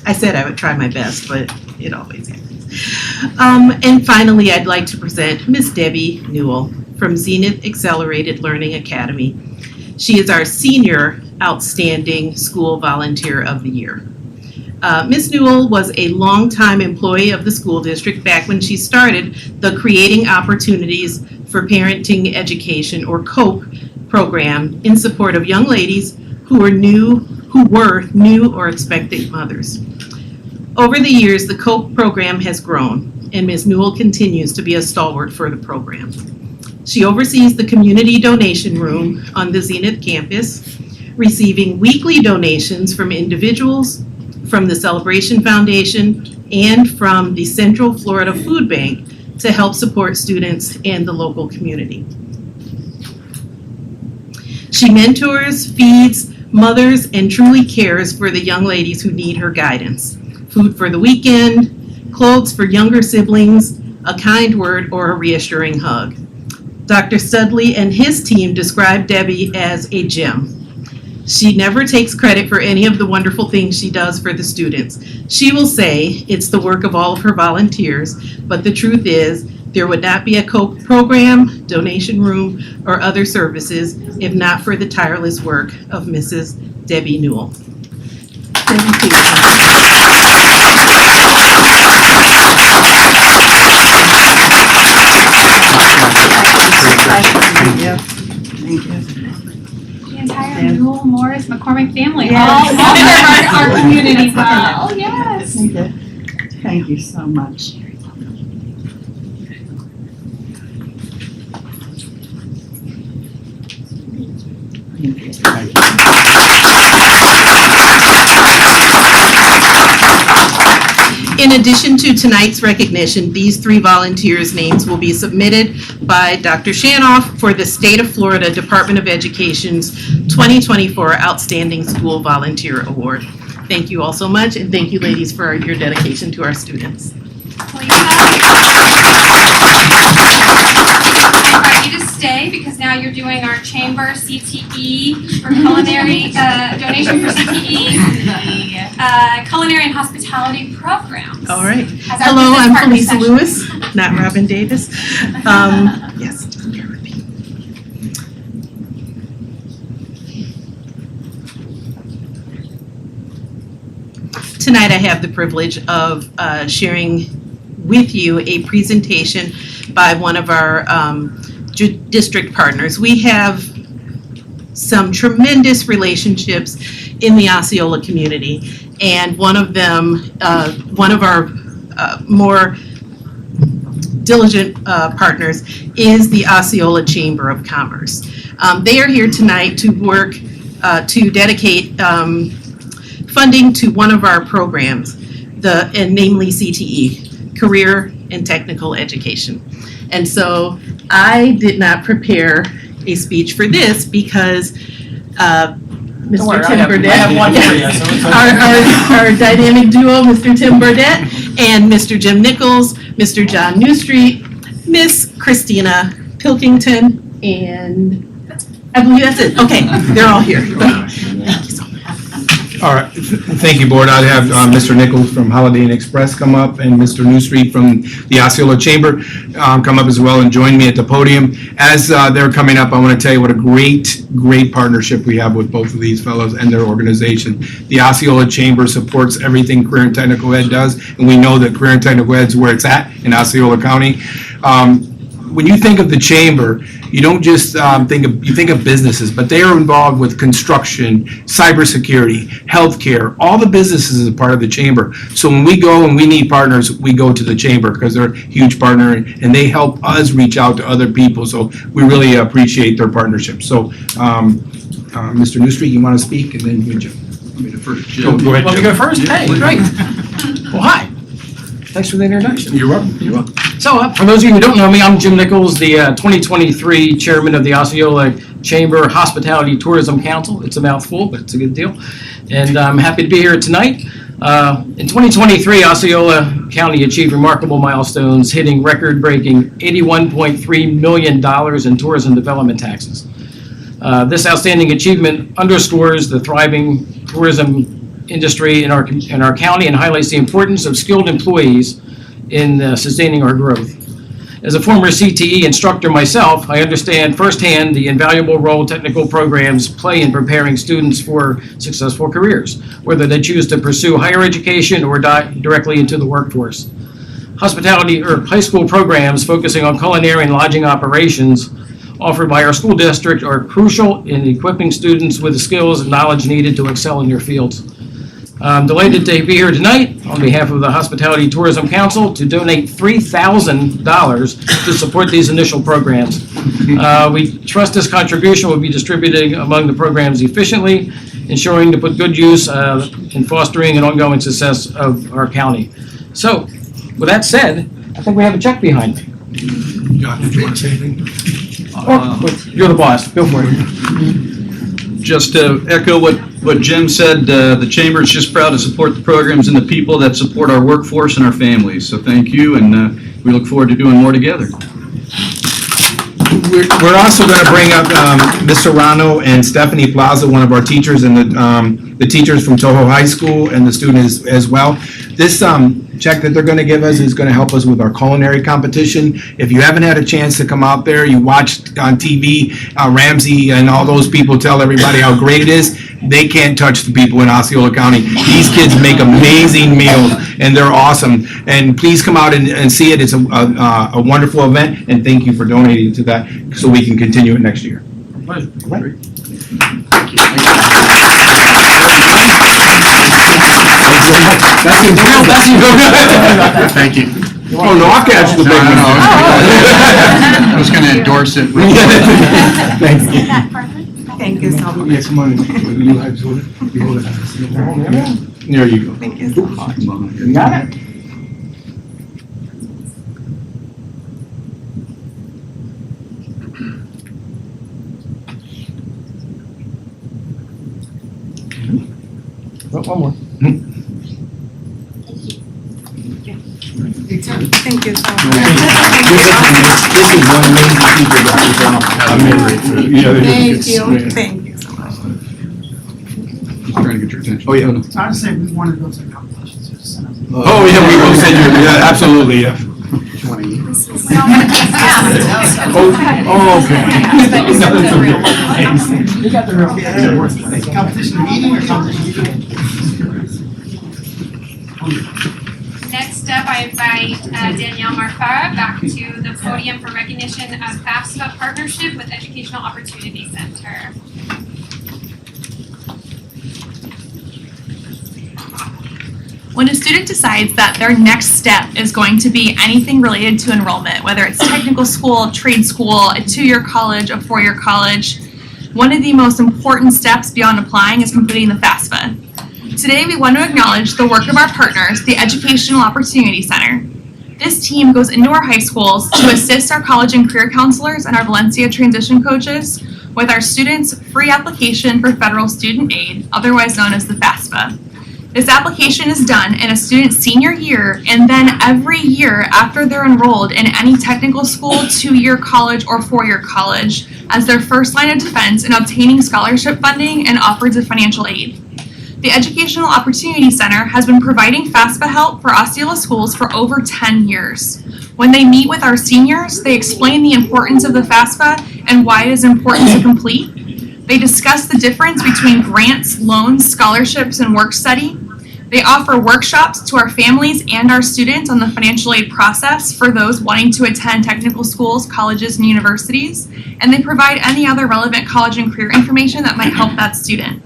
I said I would try my best, but it always happens. And finally, I'd like to present Miss Debbie Newell from Zenith Accelerated Learning Academy. She is our Senior Outstanding School Volunteer of the Year. Ms. Newell was a longtime employee of the school district back when she started the Creating Opportunities for Parenting Education, or COPE, program in support of young ladies who were new or expectant mothers. Over the years, the COPE program has grown, and Ms. Newell continues to be a stalwart for the program. She oversees the community donation room on the Zenith campus, receiving weekly donations from individuals, from the Celebration Foundation, and from the Central Florida Food Bank to help support students and the local community. She mentors, feeds mothers, and truly cares for the young ladies who need her guidance. Food for the weekend, clothes for younger siblings, a kind word, or a reassuring hug. Dr. Studley and his team describe Debbie as a gem. She never takes credit for any of the wonderful things she does for the students. She will say it's the work of all of her volunteers, but the truth is there would not be a COPE program, donation room, or other services if not for the tireless work of Mrs. Debbie Newell. Debbie, please. The entire Newell, Morris, McCormick family, all serve our community well. Yes. Thank you so much. In addition to tonight's recognition, these three volunteers' names will be submitted by Dr. Shanoff for the State of Florida Department of Education's 2024 Outstanding School Volunteer Award. Thank you all so much, and thank you, ladies, for your dedication to our students. I invite you to stay because now you're doing our chamber CTE for culinary donation for CTE culinary and hospitality programs. All right. As our Hello, business I'm partner Felisa session. Lewis, not Robin Davis. Yes, bear with me. Tonight I have the privilege of sharing with you a presentation by one of our district partners. We have some tremendous relationships in the Osceola community, and one of them, one of our more diligent partners is the Osceola Chamber of Commerce. They are here tonight to work to dedicate funding to one of our programs, namely CTE, Career and Technical Education. And so I did not prepare a speech for this because Mr. Tim Burdett, I have one for you, so it's okay. our dynamic duo, Mr. Tim Burdett and Mr. Jim Nichols, Mr. John Newstreet, Miss Christina Pilkington, and I believe that's it. Okay, they're all here. Thank you so much. All right, thank you, Board. I'd have Mr. Nichols from Holiday Inn Express come up and Mr. Newstreet from the Osceola Chamber come up as well and join me at the podium. As they're coming up, I want to tell you what a great partnership we have with both of these fellows and their organization. The Osceola Chamber supports everything Career and Technical Ed does, and we know that Career and Technical Ed is where it's at in Osceola County. When you think of the chamber, you don't just think of businesses, but they are involved with construction, cybersecurity, healthcare. All the businesses is a part of the chamber. So when we go and we need partners, we go to the chamber because they're a huge partner and they help us reach out to other people. So we really appreciate their partnership. So Mr. Newstreet, you want to speak, and then we jump. Go ahead. Want me to go first? Hey, great. Well, hi. Thanks for the introduction. You're welcome. You're welcome. So, for those of you who don't know me, I'm Jim Nichols, the 2023 chairman of the Osceola Chamber Hospitality Tourism Council. It's a mouthful, but it's a good deal. And I'm happy to be here tonight. In 2023, Osceola County achieved remarkable milestones, hitting record-breaking $81.3 million in tourism development taxes. This outstanding achievement underscores the thriving tourism industry in our county and highlights the importance of skilled employees in sustaining our growth. As a former CTE instructor myself, I understand firsthand the invaluable role technical programs play in preparing students for successful careers, whether they choose to pursue higher education or directly into the workforce. Hospitality or high school programs focusing on culinary and lodging operations offered by our school district are crucial in equipping students with the skills and knowledge needed to excel in their fields. I'm delighted to be here tonight on behalf of the Hospitality Tourism Council to donate $3,000 to support these initial programs. We trust this contribution will be distributed among the programs efficiently, ensuring to put good use in fostering an ongoing success of our county. So, with that said, I think we have a check behind me. John, did you want to say anything? You're the boss. Go for it. Just to echo what Jim said, the Chamber is just proud to support the programs and the people that support our workforce and our families. So thank you, and we look forward to doing more together. We're also going to bring up Ms. Serrano and Stephanie Plaza, one of our teachers, and the teachers from Toho High School and the students as well. This check that they're going to give us is going to help us with our culinary competition. If you haven't had a chance to come out there, you watched on TV, Ramsey and all those people tell everybody how great it is. They can't touch the people in Osceola County. These kids make amazing meals, and they're awesome. And please come out and see it. It's a wonderful event, and thank you for donating to that so we can continue it next year. Pleasure. Thank you. Oh, no, I'll catch the big one. I was going to endorse it. Thank you. Thank you so much. Yeah, come on. You have to hold it. There you go. Thank you so much. You got it. One more. Thank you so much. This is one amazing teacher that Thank you. Thank you so much. Just trying to get your attention. Oh, yeah. I would say we want to go to the competition, so just send them. Oh, yeah, we will send you, yeah, absolutely, yeah. Oh, okay. You got the real. Competition meeting or competition? Next up, I invite Danielle Marfara back to the podium for recognition of FAFSA partnership with Educational Opportunity Center. When a student decides that their next step is going to be anything related to enrollment, whether it's technical school, trade school, a 2-year college, a 4-year college, one of the most important steps beyond applying is completing the FAFSA. Today, we want to acknowledge the work of our partners, the Educational Opportunity Center. This team goes into our high schools to assist our college and career counselors and our Valencia transition coaches with our students' free application for federal student aid, otherwise known as the FAFSA. This application is done in a student's senior year and then every year after they're enrolled in any technical school, 2-year college, or 4-year college as their first line of defense in obtaining scholarship funding and offers of financial aid. The Educational Opportunity Center has been providing FAFSA help for Osceola schools for over 10 years. When they meet with our seniors, they explain the importance of the FAFSA and why it is important to complete. They discuss the difference between grants, loans, scholarships, and work study. They offer workshops to our families and our students on the financial aid process for those wanting to attend technical schools, colleges, and universities. And they provide any other relevant college and career information that might help that student.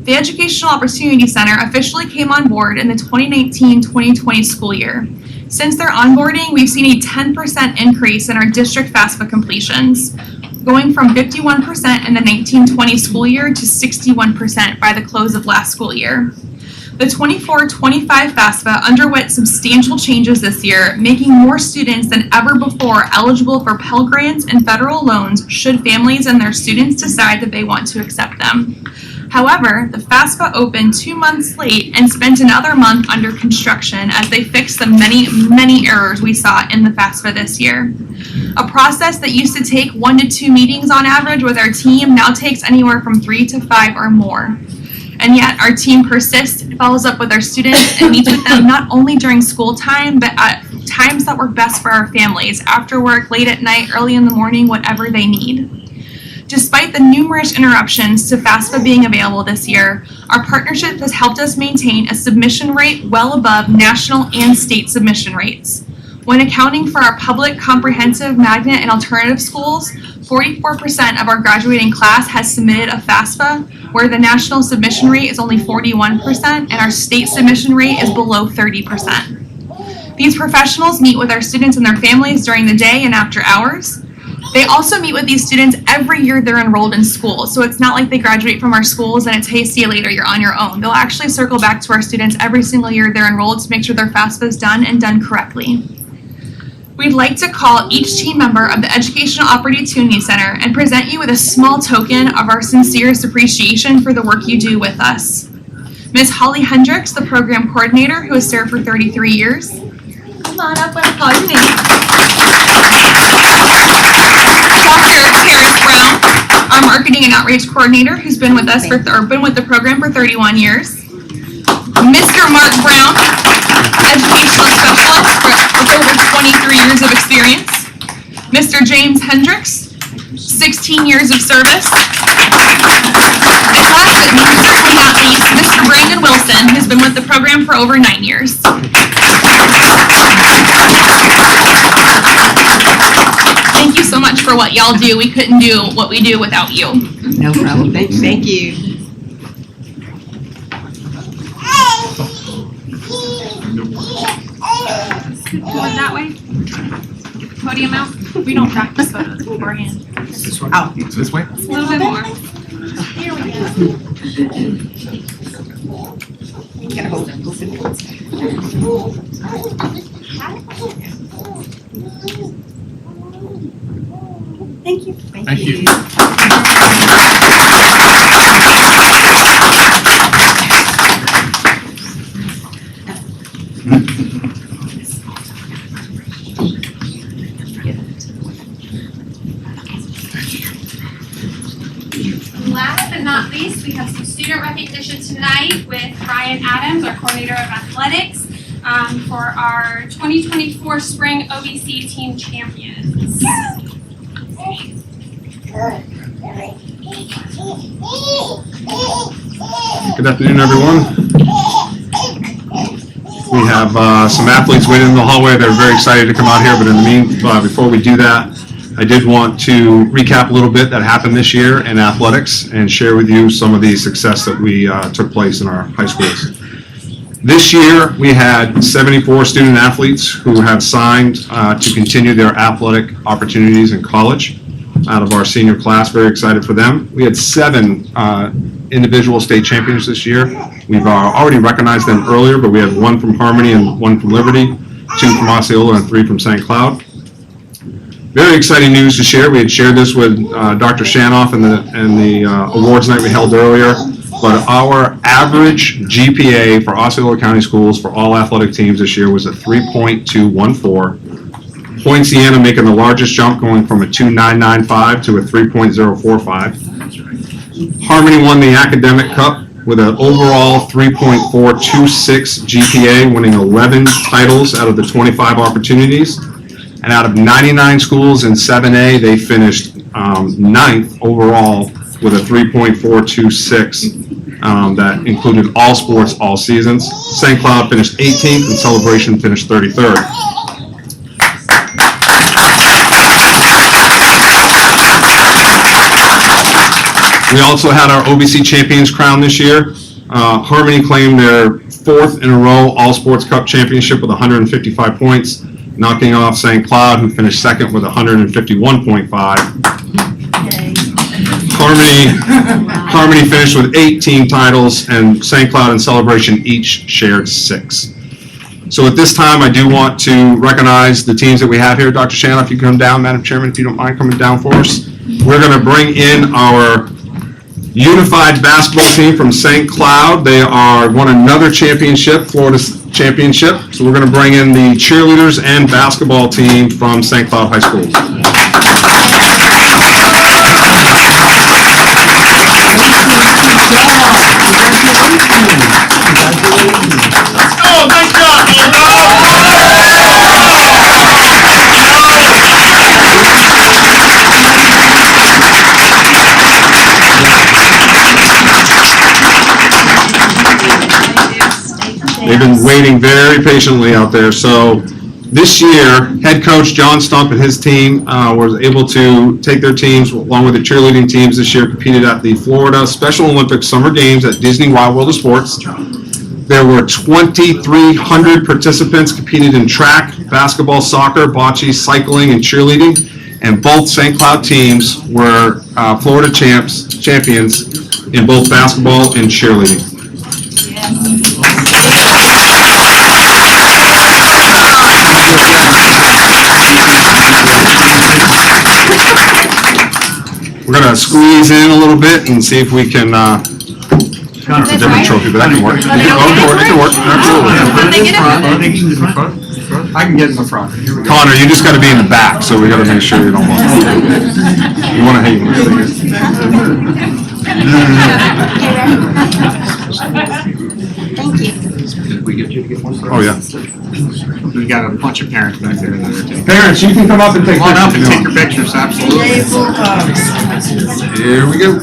The Educational Opportunity Center officially came on board in the 2019-2020 school year. Since their onboarding, we've seen a 10% increase in our district FAFSA completions, going from 51% in the 19-20 school year to 61% by the close of last school year. The 24-25 FAFSA underwent substantial changes this year, making more students than ever before eligible for Pell Grants and federal loans should families and their students decide that they want to accept them. However, the FAFSA opened 2 months late and spent another month under construction as they fixed the many errors we saw in the FAFSA this year. A process that used to take 1 to 2 meetings on average with our team now takes anywhere from 3 to 5 or more. And yet our team persists, follows up with our students, and meets with them not only during school time, but at times that work best for our families, after work, late at night, early in the morning, whatever they need. Despite the numerous interruptions to FAFSA being available this year, our partnership has helped us maintain a submission rate well above national and state submission rates. When accounting for our public, comprehensive, magnet, and alternative schools, 44% of our graduating class has submitted a FAFSA, where the national submission rate is only 41% and our state submission rate is below 30%. These professionals meet with our students and their families during the day and after hours. They also meet with these students every year they're enrolled in school, so it's not like they graduate from our schools and it's, hey, see you later, you're on your own. They'll actually circle back to our students every single year they're enrolled to make sure their FAFSA is done and done correctly. We'd like to call each team member of the Educational Opportunity Center and present you with a small token of our sincerest appreciation for the work you do with us. Ms. Holly Hendricks, the program coordinator who has served for 33 years. Come on up when I call your name. Dr. Terrence Brown, our marketing and outreach coordinator who's been with us been with the program for 31 years. Mr. Mark Brown, educational specialist with over 23 years of experience. Mr. James Hendricks, 16 years of service. And last but certainly not least, Mr. Brandon Wilson, who's been with the program for over 9 years. Thank you so much for what y'all do. We couldn't do what we do without you. No problem. Thank you. Going that way? Podium out? We don't practice photos beforehand. This way? Oh. It's this way? A little bit more. Here we go. Gotta hold them. Thank you. Thank you. Last but not least, we have some student recognition tonight with Ryan Adams, our coordinator of athletics, for our 2024 Spring OVC Team Champions. Good afternoon, everyone. We have some athletes waiting in the hallway. They're very excited to come out here, but in the meantime, before we do that, I did want to recap a little bit that happened this year in athletics and share with you some of the success that we took place in our high schools. This year, we had 74 student athletes who have signed to continue their athletic opportunities in college out of our senior class. Very excited for them. We had 7 individual state champions this year. We've already recognized them earlier, but we had 1 from Harmony and 1 from Liberty, 2 from Osceola, and 3 from St. Cloud. Very exciting news to share. We had shared this with Dr. Shanoff in the awards night we held earlier, but our average GPA for Osceola County Schools for all athletic teams this year was a 3.214. Poinciana making the largest jump, going from a 2.995 to a 3.045. Harmony won the Academic Cup with an overall 3.426 GPA, winning 11 titles out of the 25 opportunities. And out of 99 schools in 7A, they finished 9th overall with a 3.426 that included all sports, all seasons. St. Cloud finished 18th and Celebration finished 33rd. We also had our OVC Champions crown this year. Harmony claimed their 4th in a row All Sports Cup championship with 155 points, knocking off St. Cloud, who finished 2nd with 151.5. Harmony finished with 18 titles, and St. Cloud and Celebration each shared 6. So at this time, I do want to recognize the teams that we have here. Dr. Shannon, if you come down, Madam Chairman, if you don't mind coming down for us. We're going to bring in our unified basketball team from St. Cloud. They won another championship, Florida championship. So we're going to bring in the cheerleaders and basketball team from St. Cloud High School. Oh, nice job, They've been waiting very patiently out there. So this year, head coach John Stump and his team was able to take their teams, along with the cheerleading teams this year, competed at the Florida Special Olympics Summer Games at Disney Wild World of Sports. There were 2,300 participants competed in track, basketball, soccer, bocce, cycling, and cheerleading. And both St. Cloud teams were Florida champions in both basketball and cheerleading. We're going to squeeze in a little bit and see if we can, it's a different trophy, but that can work. It can work, absolutely. I can get in the front. Here we go. Connor, you just got to be in the back, so we got to make sure you don't want to. You want to hang with Thank you. Did we get you to get one? Oh, yeah. We got a bunch of parents back there that are taking. Parents, you can come up and take Come on up and pictures. take your pictures, absolutely. Here we go.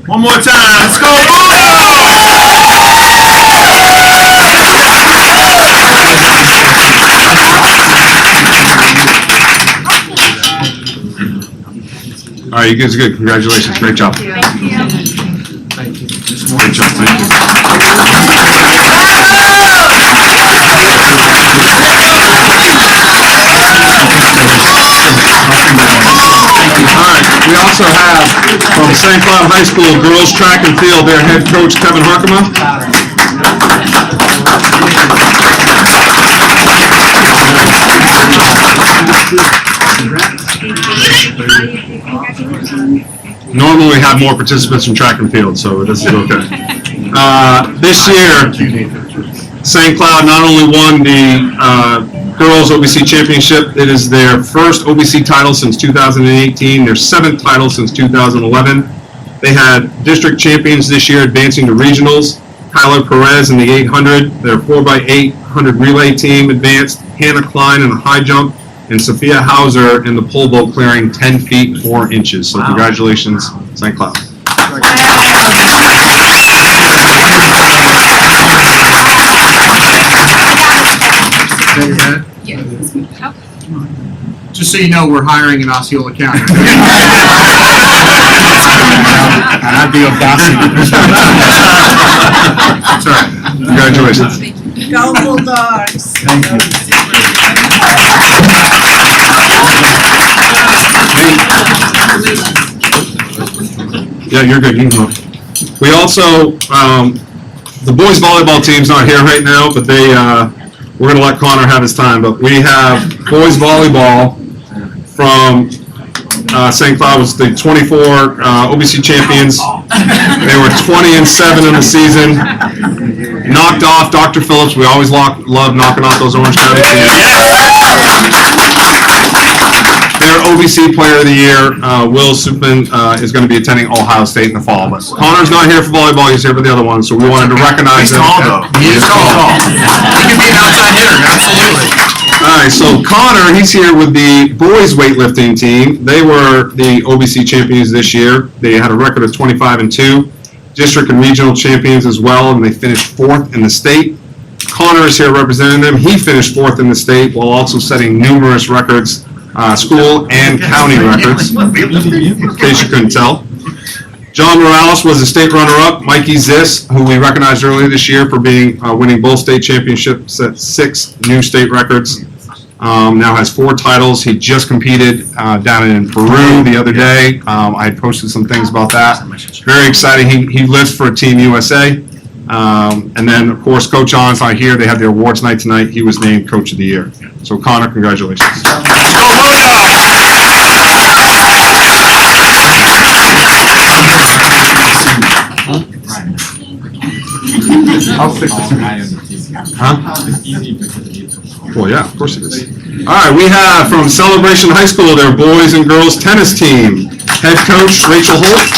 One more time, let's go All right, you guys are good. Congratulations. Great job. Thank you. Thank you. Great job. Thank you. All right, we also have from St. Cloud High School girls track and field, their head coach Kevin Harkema. Normally we have more participants in track and field, so this is okay. This year, St. Cloud not only won the girls OBC championship, it is their first OBC title since 2018, their seventh title since 2011. They had district champions this year advancing to regionals. Kyler Perez in the 800, their 4x800 relay team advanced. Hannah Klein in the high jump, and Sophia Hauser in the pole vault clearing 10 feet 4 inches. So congratulations, St. Cloud. Just so you know, we're hiring in Osceola County. I'd be audacity. That's right. Congratulations. Go Bulldogs. Thank you. Yeah, you're good. You can go. We also, the boys volleyball team's not here right now, but they, we're going to let Connor have his time. But we have boys volleyball from St. Cloud was the 24 OBC champions. They were 20-7 in the season. Knocked off Dr. Phillips. We always love knocking off those Orange County teams. Their OBC Player of the Year, Will Supin, is going to be attending Ohio State in the fall. But Connor's not here for volleyball; he's here for the other one. So we wanted to recognize him. He's tall, though. He is tall. He can be an outside hitter, absolutely. All right, so Connor, he's here with the boys weightlifting team. They were the OBC champions this year. They had a record of 25-2, district and regional champions as well, and they finished 4th in the state. Connor is here representing them. He finished 4th in the state while also setting numerous records, school and county records, in case you couldn't tell. John Morales was the state runner-up. Mikey Ziss, who we recognized earlier this year for being winning both state championships, set 6 new state records. Now has 4 titles. He just competed down in Peru the other day. I had posted some things about that. Very exciting. He lives for Team USA. And then, of course, Coach On's not here. They have their awards night tonight. He was named Coach of the Year. So, Connor, congratulations. I'll fix this. Huh? Well, yeah, of course it is. All right, we have from Celebration High School their boys and girls tennis team. Head coach Rachel Holt.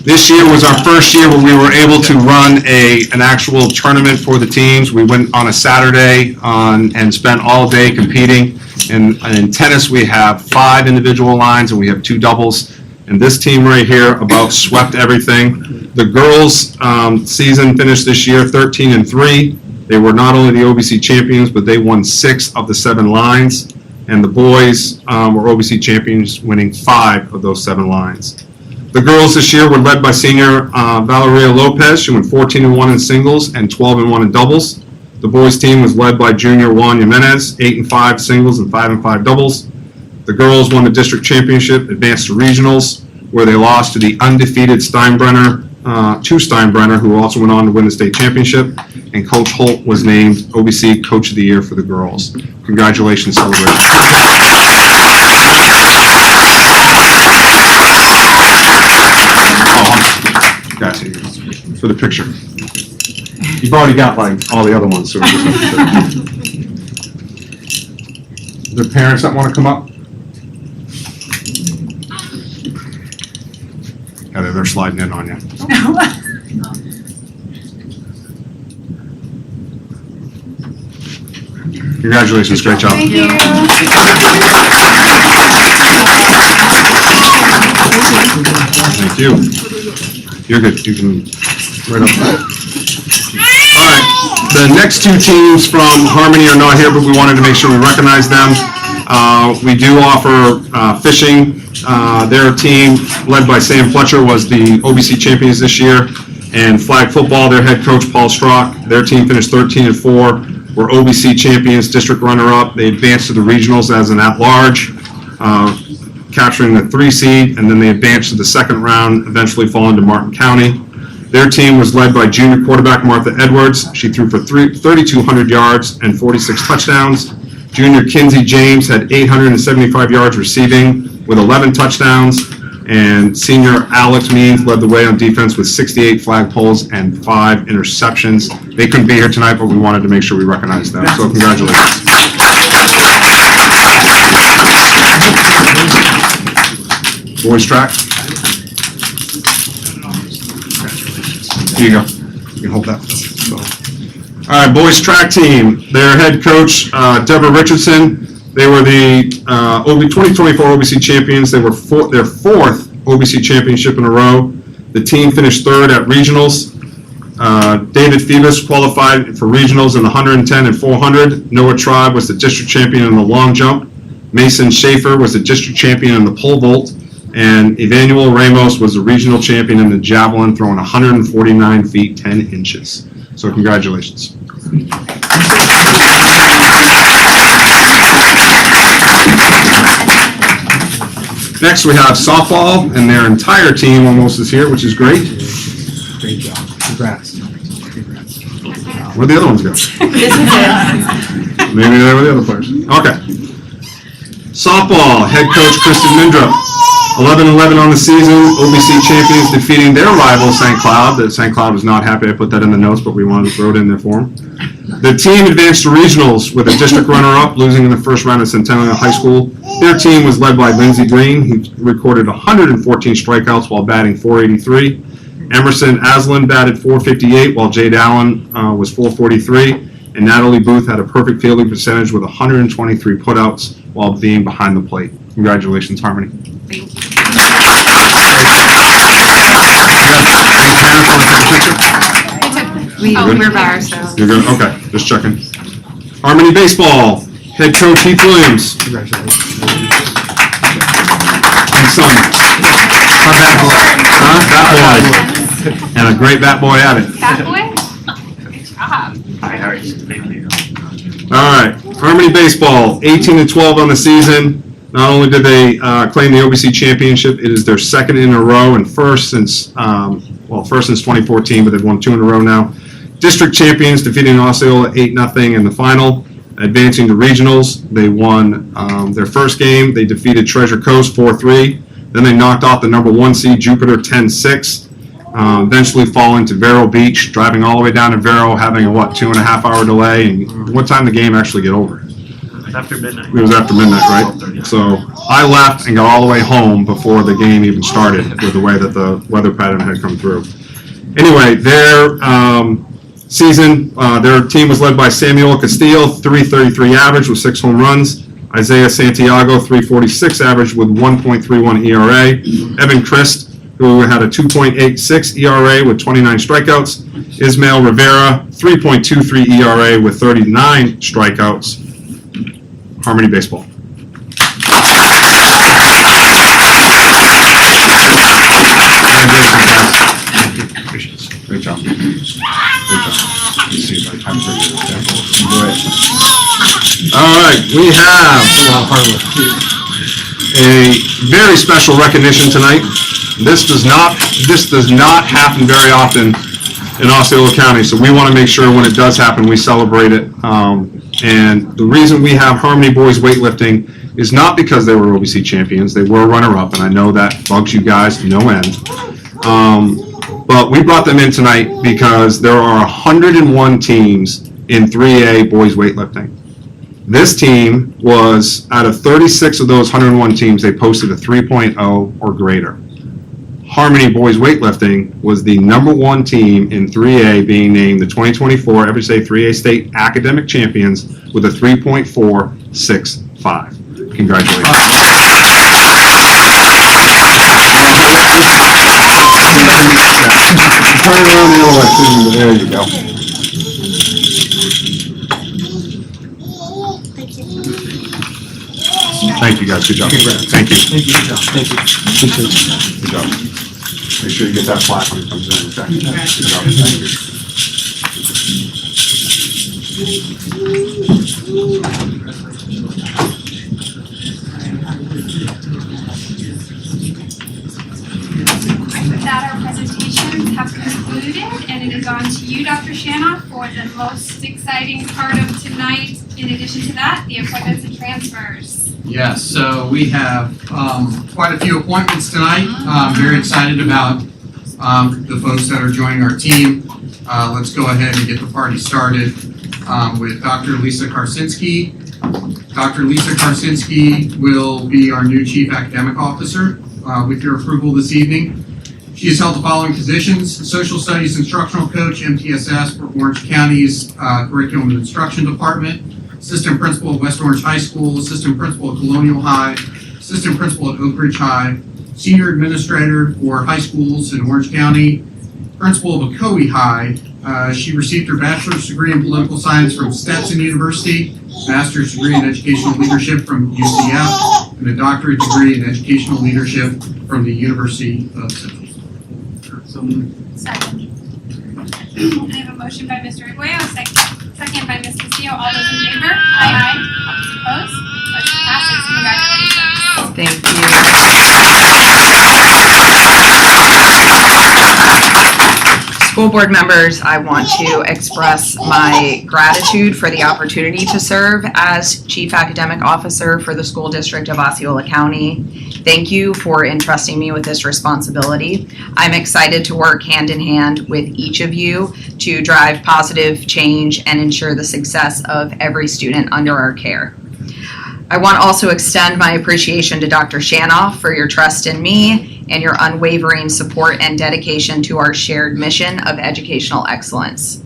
This year was our first year where we were able to run an actual tournament for the teams. We went on a Saturday and spent all day competing. In tennis, we have 5 individual lines and we have 2 doubles. And this team right here about swept everything. The girls' season finished this year 13-3. They were not only the OBC champions, but they won 6 of the 7 lines. And the boys were OBC champions, winning 5 of those 7 lines. The girls this year were led by senior Valeria Lopez. She went 14-1 in singles and 12-1 in doubles. The boys team was led by junior Juan Jimenez, 8-5 singles and 5-5 doubles. The girls won the district championship, advanced to regionals, where they lost to the undefeated Steinbrenner, who also went on to win the state championship. And Coach Holt was named OBC Coach of the Year for the girls. Congratulations, celebrate. Got you. For the picture. You've already got like all the other ones, so we're just the parents that want to come up? Yeah, they're sliding in on you. Congratulations, great job. Thank you. Thank you. You're good. You can right up there. All right. The next 2 teams from Harmony are not here, but we wanted to make sure we recognize them. We do offer fishing. Their team, led by Sam Fletcher, was the OBC champions this year. And flag football, their head coach, Paul Strock, their team finished 13-4, were OBC champions, district runner-up. They advanced to the regionals as an at-large, capturing the 3 seed, and then they advanced to the second round, eventually falling to Martin County. Their team was led by junior quarterback Martha Edwards. She threw for 3,200 yards and 46 touchdowns. Junior Kinsey James had 875 yards receiving with 11 touchdowns. And senior Alex Means led the way on defense with 68 flag poles and 5 interceptions. They couldn't be here tonight, but we wanted to make sure we recognized them. So congratulations. Boys track. Here you go. You can hold that. So. All right, boys track team. Their head coach, Deborah Richardson. They were the 2024 OBC champions. They were their 4th OBC championship in a row. The team finished 3rd at regionals. David Phoebus qualified for regionals in the 110 and 400. Noah Tribe was the district champion in the long jump. Mason Schaefer was the district champion in the pole vault. And Emmanuel Ramos was the regional champion in the javelin, throwing 149 feet 10 inches. So congratulations. Next, we have softball, and their entire team almost is here, which is great. Great job. Congrats. Where'd the other ones go? Maybe they were the other players. Okay. Softball, head coach Kristen Mindrup. 11-11 on the season. OBC champions defeating their rival, St. Cloud. St. Cloud was not happy I put that in the notes, but we wanted to throw it in there for them. The team advanced to regionals with a district runner-up, losing in the first round at Centennial High School. Their team was led by Lindsey Green, who recorded 114 strikeouts while batting .483. Emerson Aslan batted .458, while Jade Allen was .443. And Natalie Booth had a perfect fielding percentage with 123 putouts while being behind the plate. Congratulations, Harmony. Thank you. We're by ourselves. You're good? Okay, just checking. Harmony Baseball, head coach Heath Williams. Congratulations. And son. Bat boy. And a great bat boy at it. Bat boy? Good job. All right, Harmony Baseball, 18-12 on the season. Not only did they claim the OBC championship, it is their 2nd in a row and first since 2014, but they've won 2 in a row now. District champions defeating Osceola 8-0 in the final, advancing to regionals. They won their first game. They defeated Treasure Coast 4-3. Then they knocked off the number 1 seed Jupiter 10-6. eventually falling to Vero Beach, driving all the way down to Vero, having a 2.5 hour delay. And what time did the game actually get over? After midnight. It was after midnight, right? So I left and got all the way home before the game even started with the way that the weather pattern had come through. Anyway, their season, their team was led by Samuel Castillo, 333 average with 6 home runs. Isaiah Santiago, 346 average with 1.31 ERA. Evan Christ, who had a 2.86 ERA with 29 strikeouts. Ismael Rivera, 3.23 ERA with 39 strikeouts. Harmony Baseball. Great job. Great job. Let's see if I time all right, we have a very special recognition tonight. This does not happen very often in Osceola County, so we want to make sure when it does happen, we celebrate it. And the reason we have Harmony Boys Weightlifting is not because they were OBC champions. They were runner-up, and I know that bugs you guys no end. But we brought them in tonight because there are 101 teams in 3A boys weightlifting. This team was, out of 36 of those 101 teams, they posted a 3.0 or greater. Harmony Boys Weightlifting was the #1 team in 3A, being named the 2024 Everstate 3A State Academic Champions with a 3.465. Congratulations. Turn it around the other way. There you go. Thank you guys. Good job. Congrats. Thank you. Thank you. Good job. Thank you. Good job. Make sure you get that plaque when it comes in. Okay? Good job. Thank you. With that, our presentations have concluded, and it is on to you, Dr. Shanoff, for the most exciting part of tonight. In addition to that, the appointments and transfers. Yes, so we have quite a few appointments tonight. Very excited about the folks that are joining our team. Let's go ahead and get the party started with Dr. Lisa Karsinski. Dr. Lisa Karsinski will be our new Chief Academic Officer with your approval this evening. She has held the following positions: Social Studies Instructional Coach, MTSS, for Orange County's Curriculum and Instruction Department, Assistant Principal at West Orange High School, Assistant Principal at Colonial High, Assistant Principal at Oak Ridge High, Senior Administrator for High Schools in Orange County, Principal of Ocoee High. She received her bachelor's degree in political science from Stetson University, master's degree in educational leadership from UCF, and a doctorate degree in educational leadership from the University of Central. Second. I have a motion by Mr. Arguello, second by Ms. Castillo. All those in favor? Aye. All those opposed? Motion passes. Congratulations. Thank you. School board members, I want to express my gratitude for the opportunity to serve as Chief Academic Officer for the School District of Osceola County. Thank you for entrusting me with this responsibility. I'm excited to work hand in hand with each of you to drive positive change and ensure the success of every student under our care. I want to also extend my appreciation to Dr. Shanoff for your trust in me and your unwavering support and dedication to our shared mission of educational excellence.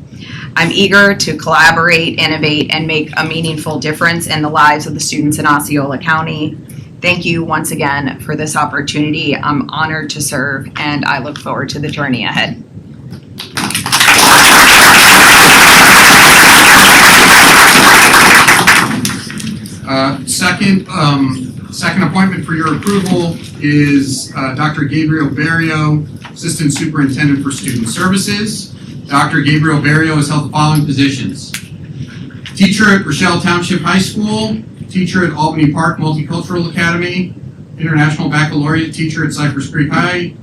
I'm eager to collaborate, innovate, and make a meaningful difference in the lives of the students in Osceola County. Thank you once again for this opportunity. I'm honored to serve, and I look forward to the journey ahead. Second appointment for your approval is Dr. Gabriel Barrio, Assistant Superintendent for Student Services. Dr. Gabriel Barrio has held the following positions: teacher at Rochelle Township High School, teacher at Albany Park Multicultural Academy, International Baccalaureate teacher at Cypress Creek High,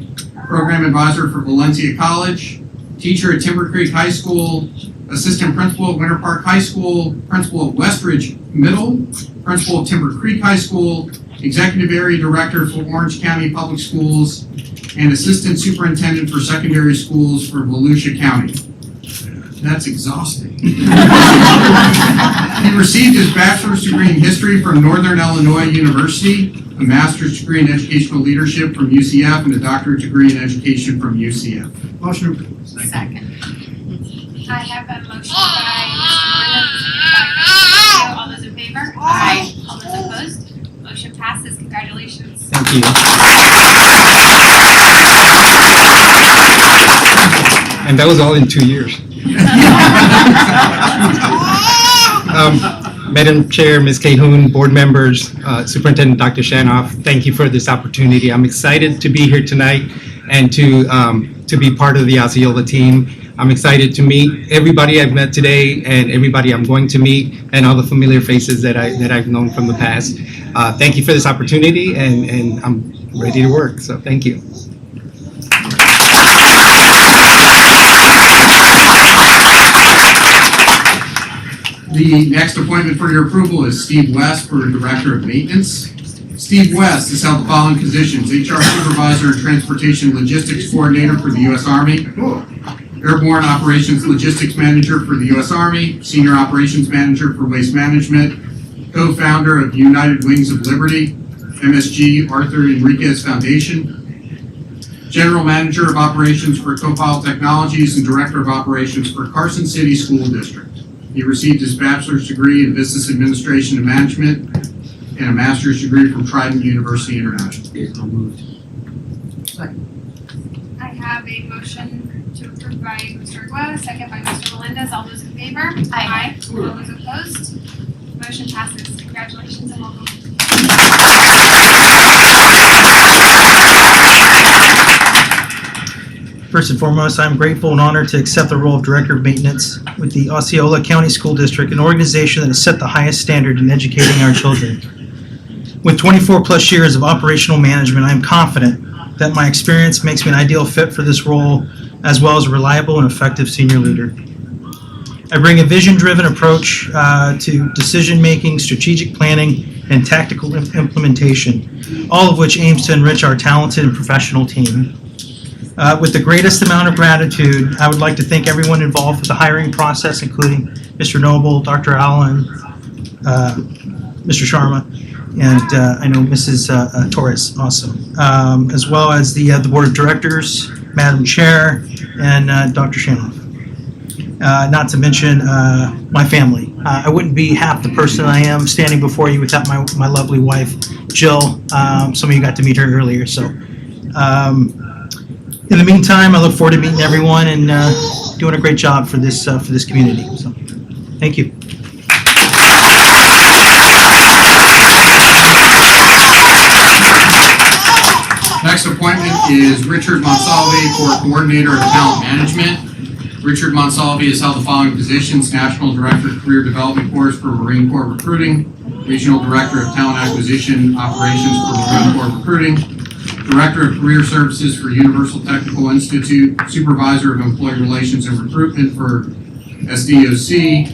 program advisor for Valencia College, teacher at Timber Creek High School, assistant principal at Winter Park High School, principal at Westridge Middle, principal of Timber Creek High School, Executive Area Director for Orange County Public Schools, and Assistant Superintendent for Secondary Schools for Volusia County. That's exhausting. He received his bachelor's degree in history from Northern Illinois University, a master's degree in educational leadership from UCF, and a doctorate degree in education from UCF. Motion approved. Second. I have a motion by Mr. Melinda, second by Mr. Castillo. All those in favor? Aye. All those opposed? Motion passes. Congratulations. Thank you. And that was all in 2 years. Madam Chair, Ms. Cahoon, board members, Superintendent Dr. Shanoff, thank you for this opportunity. I'm excited to be here tonight and to be part of the Osceola team. I'm excited to meet everybody I've met today and everybody I'm going to meet and all the familiar faces that I've known from the past. Thank you for this opportunity, and I'm ready to work, so thank you. The next appointment for your approval is Steve West for Director of Maintenance. Steve West has held the following positions: HR Supervisor and Transportation Logistics Coordinator for the U.S. Army, Airborne Operations Logistics Manager for the U.S. Army, Senior Operations Manager for Waste Management, co-founder of United Wings of Liberty, MSG Arthur Enriquez Foundation, General Manager of Operations for Copal Technologies, and Director of Operations for Carson City School District. He received his bachelor's degree in Business Administration and Management and a master's degree from Trident University International. I have a motion to approve by Mr. Aguirre, second by Mr. Melendez. All those in favor? Aye. All those opposed? Motion passes. Congratulations and welcome. First and foremost, I'm grateful and honored to accept the role of Director of Maintenance with the Osceola County School District, an organization that has set the highest standard in educating our children. With 24 plus years of operational management, I am confident that my experience makes me an ideal fit for this role, as well as a reliable and effective senior leader. I bring a vision-driven approach to decision-making, strategic planning, and tactical implementation, all of which aims to enrich our talented and professional team. With the greatest amount of gratitude, I would like to thank everyone involved with the hiring process, including Mr. Noble, Dr. Allen, Mr. Sharma, and I know Mrs. Torres also, as well as the Board of Directors, Madam Chair, and Dr. Shannon. Not to mention my family. I wouldn't be half the person I am standing before you without my lovely wife, Jill. Some of you got to meet her earlier, so. In the meantime, I look forward to meeting everyone and doing a great job for this community. So, thank you. Next appointment is Richard Monsalve for Coordinator of Talent Management. Richard Monsalve has held the following positions: National Director of Career Development Course for Marine Corps Recruiting, Regional Director of Talent Acquisition Operations for Marine Corps Recruiting, Director of Career Services for Universal Technical Institute, Supervisor of Employee Relations and Recruitment for SDOC,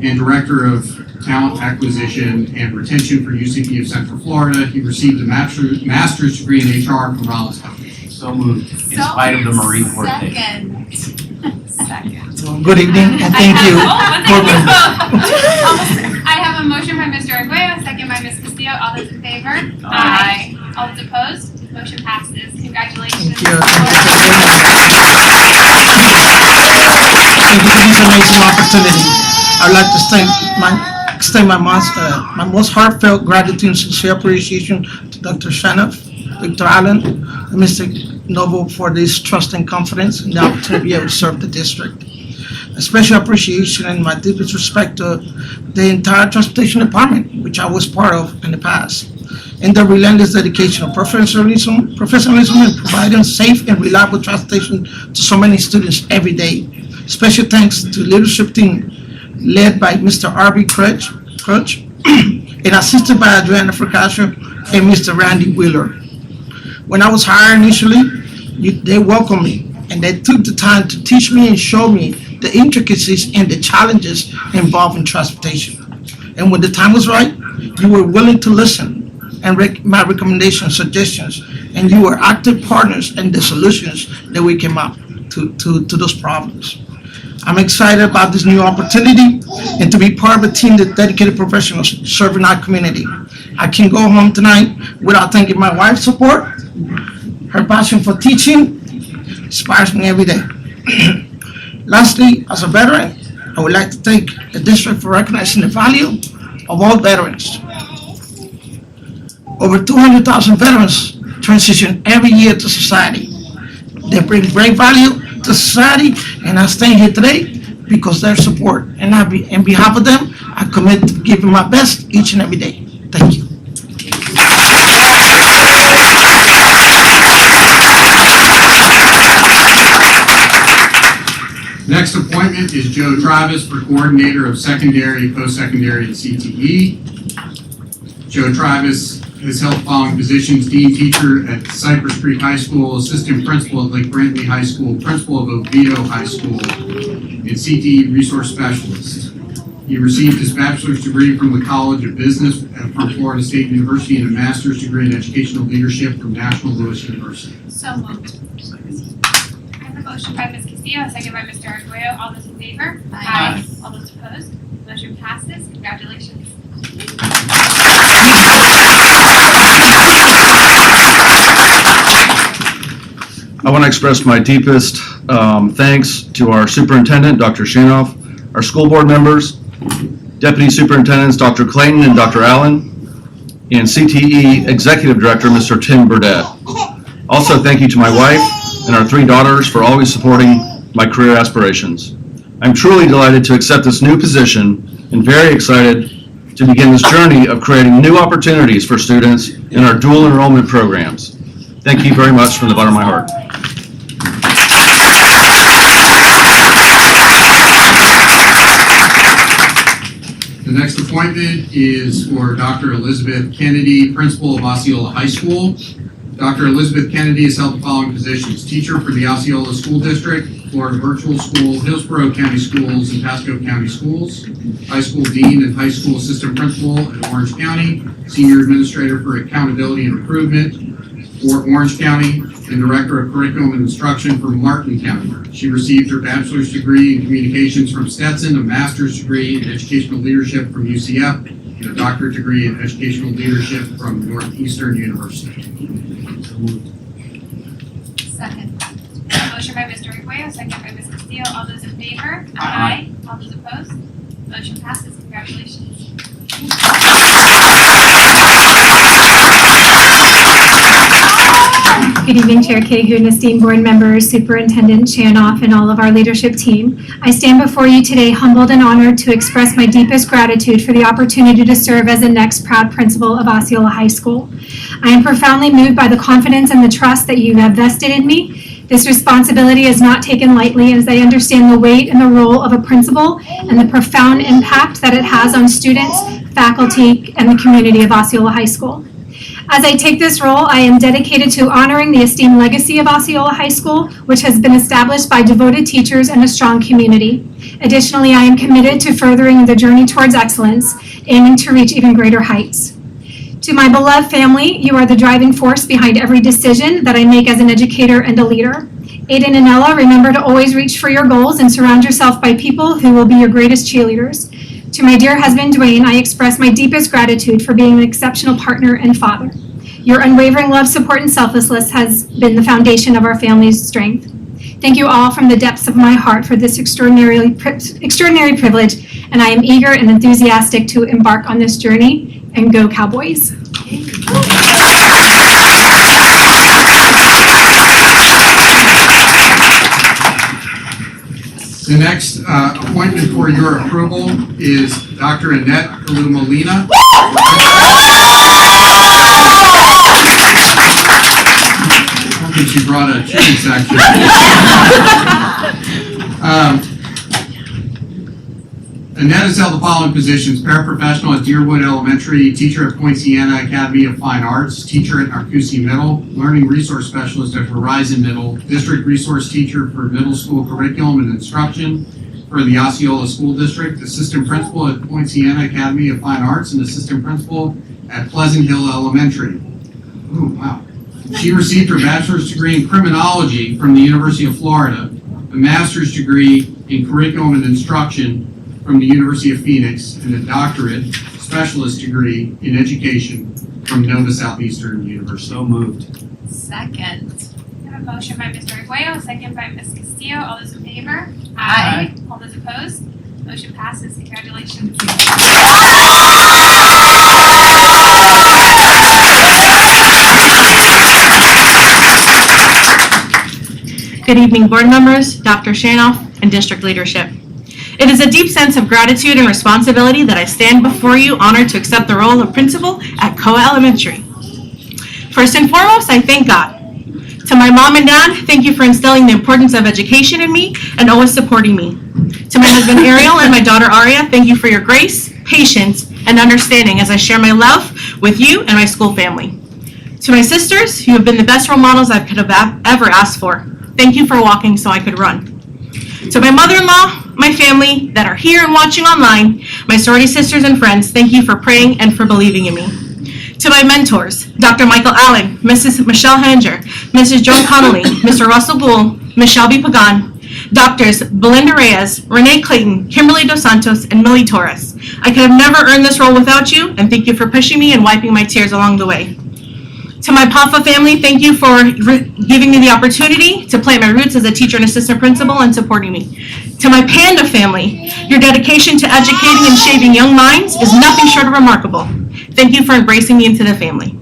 and Director of Talent Acquisition and Retention for UCP of Central Florida. He received a master's degree in HR from Rollins Company. So moved, in spite of the Marine Corps thing. Second. Good evening, and thank you. I have a motion by Mr. Arguello, second by Ms. Castillo. All those in favor? Aye. All those opposed? Motion passes. Congratulations. Thank you for this amazing opportunity. I'd like to extend my most heartfelt gratitude and sincere appreciation to Dr. Shanoff, Dr. Allen, and Mr. Noble for this trust and confidence and the opportunity to be able to serve the district. A special appreciation and my deepest respect to the entire transportation department, which I was part of in the past, and the relentless dedication of professionalism in providing safe and reliable transportation to so many students every day. Special thanks to leadership team led by Mr. R.B. Crutch and assisted by Adriana Fracasio and Mr. Randy Wheeler. When I was hired initially, they welcomed me and they took the time to teach me and show me the intricacies and the challenges involved in transportation. And when the time was right, You were willing to listen and my recommendations, suggestions, and you were active partners in the solutions that we came up to those problems. I'm excited about this new opportunity and to be part of a team of dedicated professionals serving our community. I can go home tonight without thanking my wife's support. Her passion for teaching inspires me every day. Lastly, as a veteran, I would like to thank the district for recognizing the value of all veterans. Over 200,000 veterans transition every year to society. They bring great value to society, and I stand here today because of their support. And on behalf of them, I commit to giving my best each and every day. Thank you. Next appointment is Joe Travis for Coordinator of Secondary, Post-Secondary, and CTE. Joe Travis has held the following positions: Dean Teacher at Cypress Creek High School, Assistant Principal at Lake Brantley High School, Principal of Oviedo High School, and CTE Resource Specialist. He received his bachelor's degree from the College of Business from Florida State University and a master's degree in Educational Leadership from National Louis University. So moved. I have a motion by Ms. Castillo, a second by Mr. Arguello. All those in favor? Aye. All those opposed? Motion passes. Congratulations. I want to express my deepest thanks to our superintendent, Dr. Shanoff, our school board members, deputy superintendents, Dr. Clayton and Dr. Allen, and CTE Executive Director, Mr. Tim Burdett. Also, thank you to my wife and our 3 daughters for always supporting my career aspirations. I'm truly delighted to accept this new position and very excited to begin this journey of creating new opportunities for students in our dual enrollment programs. Thank you very much from the bottom of my heart. The next appointment is for Dr. Elizabeth Kennedy, Principal of Osceola High School. Dr. Elizabeth Kennedy has held the following positions: Teacher for the Osceola School District, Florida Virtual School, Hillsborough County Schools, and Pasco County Schools, High School Dean and High School Assistant Principal in Orange County, Senior Administrator for Accountability and Improvement for Orange County, and Director of Curriculum and Instruction for Martin County. She received her bachelor's degree in communications from Stetson, a master's degree in educational leadership from UCF, and a doctorate degree in educational leadership from Northeastern University. Second. Motion by Mr. Arguello, second by Ms. Castillo. All those in favor? Aye. All those opposed? Motion passes. Congratulations. Good evening, Chair Cahoon, and esteemed board members, Superintendent Shanoff, and all of our leadership team. I stand before you today humbled and honored to express my deepest gratitude for the opportunity to serve as the next proud principal of Osceola High School. I am profoundly moved by the confidence and the trust that you have vested in me. This responsibility is not taken lightly, as I understand the weight and the role of a principal and the profound impact that it has on students, faculty, and the community of Osceola High School. As I take this role, I am dedicated to honoring the esteemed legacy of Osceola High School, which has been established by devoted teachers and a strong community. Additionally, I am committed to furthering the journey towards excellence, aiming to reach even greater heights. To my beloved family, you are the driving force behind every decision that I make as an educator and a leader. Aiden and Ella, remember to always reach for your goals and surround yourself by people who will be your greatest cheerleaders. To my dear husband, Dwayne, I express my deepest gratitude for being an exceptional partner and father. Your unwavering love, support, and selflessness has been the foundation of our family's strength. Thank you all from the depths of my heart for this extraordinary privilege, and I am eager and enthusiastic to embark on this journey. And go Cowboys! The next appointment for your approval is Dr. Annette Molina. I think she brought a cheating section. Annette has held the following positions: paraprofessional at Deerwood Elementary, teacher at Poinciana Academy of Fine Arts, teacher at Narcoossee Middle, learning resource specialist at Horizon Middle, district resource teacher for middle school curriculum and instruction, for the Osceola School District, assistant principal at Poinciana Academy of Fine Arts, and assistant principal at Pleasant Hill Elementary. Ooh, wow. She received her bachelor's degree in criminology from the University of Florida, a master's degree in curriculum and instruction from the University of Phoenix, and a doctorate specialist degree in education from Nova Southeastern University. So moved. Second. I have a motion by Mr. Arguello, a second by Ms. Castillo. All those in favor? Aye. All those opposed? Motion passes. Congratulations. Good evening, board members, Dr. Shanoff, and district leadership. It is a deep sense of gratitude and responsibility that I stand before you honored to accept the role of principal at Koa Elementary. First and foremost, I thank God. To my mom and dad, thank you for instilling the importance of education in me and always supporting me. To my husband Ariel and my daughter Aria, thank you for your grace, patience, and understanding as I share my love with you and my school family. To my sisters, you have been the best role models I could have ever asked for. Thank you for walking so I could run. To my mother-in-law, my family that are here and watching online, my sorority sisters and friends, thank you for praying and for believing in me. To my mentors, Dr. Michael Allen, Mrs. Michelle Hanger, Mrs. Joan Connolly, Mr. Russell Gould, Ms. Shelby Pagan, Doctors Belinda Reyes, Renee Clayton, Kimberly Dos Santos, and Millie Torres. I could have never earned this role without you, and thank you for pushing me and wiping my tears along the way. To my PAFA family, thank you for giving me the opportunity to plant my roots as a teacher and assistant principal and supporting me. To my Panda family, your dedication to educating and shaping young minds is nothing short of remarkable. Thank you for embracing me into the family.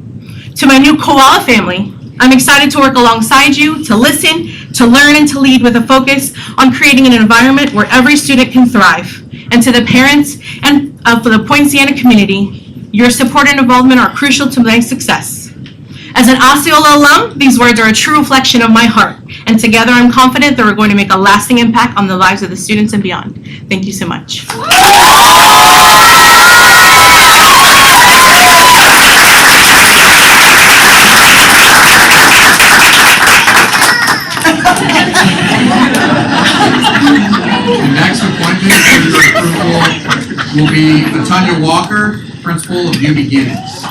To my new Koala family, I'm excited to work alongside you, to listen, to learn, and to lead with a focus on creating an environment where every student can thrive. And to the parents and for the Poinciana community, your support and involvement are crucial to my success. As an Osceola alum, these words are a true reflection of my heart, and together I'm confident that we're going to make a lasting impact on the lives of the students and beyond. Thank you so much. The next appointment for your approval will be Tanya Walker, principal of New Beginnings.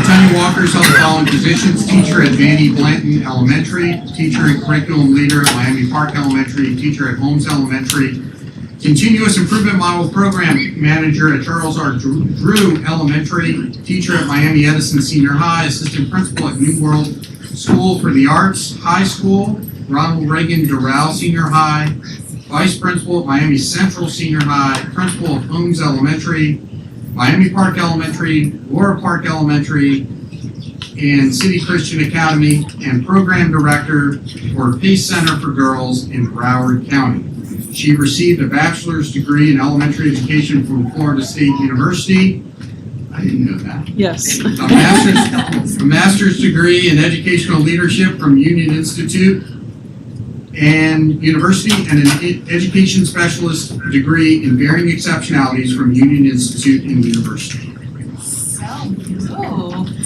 Tanya Walker held the following positions: teacher at Manny Blanton Elementary, teacher and curriculum leader at Miami Park Elementary, teacher at Holmes Elementary, continuous improvement model program manager at Charles R. Drew Elementary, teacher at Miami Edison Senior High, assistant principal at New World School for the Arts High School, Ronald Reagan Doral Senior High, vice principal at Miami Central Senior High, principal of Holmes Elementary, Miami Park Elementary, Laura Park Elementary, and City Christian Academy, and program director for Peace Center for Girls in Broward County. She received a bachelor's degree in elementary education from Florida State University. I didn't know that. Yes. A master's degree in educational leadership from Union Institute and University, and an education specialist degree in varying exceptionalities from Union Institute and University. So moved.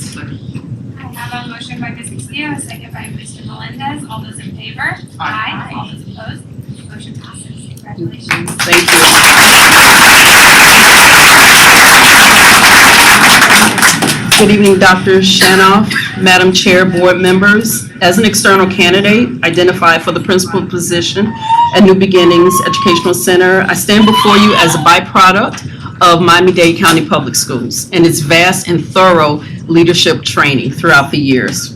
I have a motion by Ms. Castillo, a second by Mr. Melendez. All those in favor? Aye. All those opposed? Motion passes. Congratulations. Thank you. Good evening, Dr. Shanoff, Madam Chair, board members. As an external candidate identified for the principal position at New Beginnings Educational Center, I stand before you as a byproduct of Miami-Dade County Public Schools and its vast and thorough leadership training throughout the years.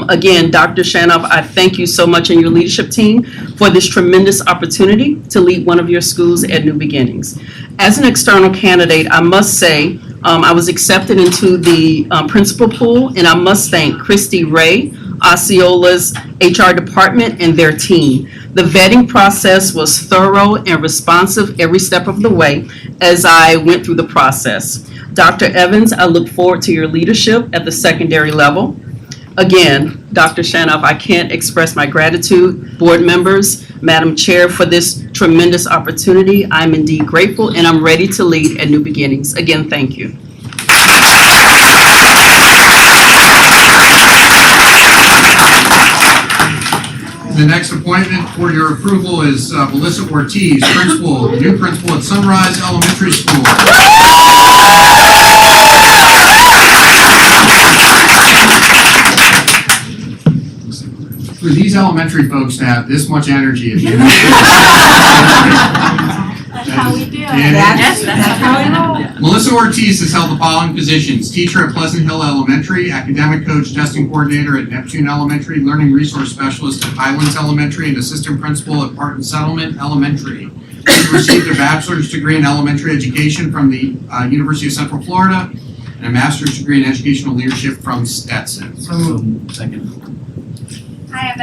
Again, Dr. Shanoff, I thank you so much and your leadership team for this tremendous opportunity to lead one of your schools at New Beginnings. As an external candidate, I must say I was accepted into the principal pool, and I must thank Christy Ray, Osceola's HR department, and their team. The vetting process was thorough and responsive every step of the way as I went through the process. Dr. Evans, I look forward to your leadership at the secondary level. Again, Dr. Shanoff, I can't express my gratitude, board members, Madam Chair, for this tremendous opportunity. I'm indeed grateful, and I'm ready to lead at New Beginnings. Again, thank you. The next appointment for your approval is Melissa Ortiz, new principal at Sunrise Elementary School. For these elementary folks to have this much energy at the end of the year. That's how we do it. That's how we roll. Melissa Ortiz has held the following positions: teacher at Pleasant Hill Elementary, academic coach, testing coordinator at Neptune Elementary, learning resource specialist at Highlands Elementary, and assistant principal at Parton Settlement Elementary. She received a bachelor's degree in elementary education from the University of Central Florida and a master's degree in educational leadership from Stetson. Second. I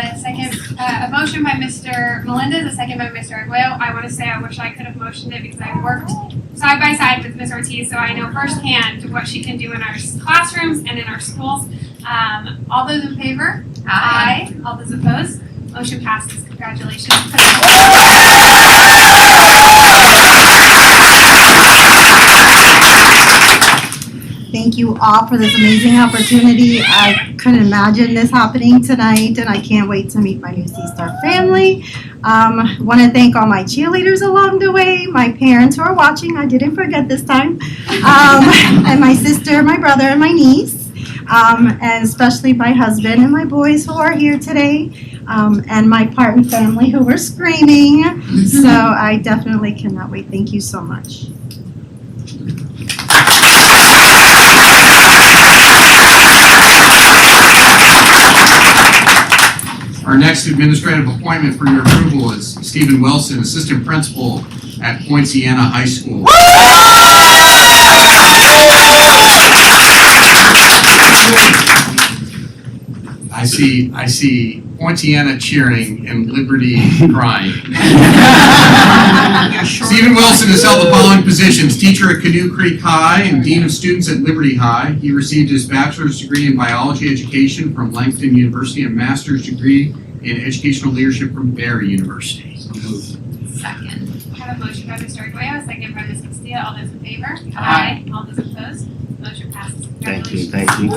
have a motion by Mr. Melendez, a second by Mr. Arguello. I want to say I wish I could have motioned it because I worked side by side with Ms. Ortiz, so I know firsthand what she can do in our classrooms and in our schools. All those in favor? Aye. All those opposed? Motion passes. Congratulations. Thank you all for this amazing opportunity. I couldn't imagine this happening tonight, and I can't wait to meet my new C-Star family. Want to thank all my cheerleaders along the way, my parents who are watching, I didn't forget this time, and my sister, my brother, and my niece, and especially my husband and my boys who are here today, and my Parton family who were screaming. So I definitely cannot wait. Thank you so much. Our next administrative appointment for your approval is Stephen Wilson, assistant principal at Poinciana High School. I see Poinciana cheering and Liberty crying. Stephen Wilson has held the following positions: teacher at Canoe Creek High and dean of students at Liberty High. He received his bachelor's degree in biology education from Langston University and master's degree in educational leadership from Barry University. Second. I have a motion by Mr. Arguello, second by Ms. Castillo. All those in favor? Aye. All those opposed? Motion passes. Thank you, thank you.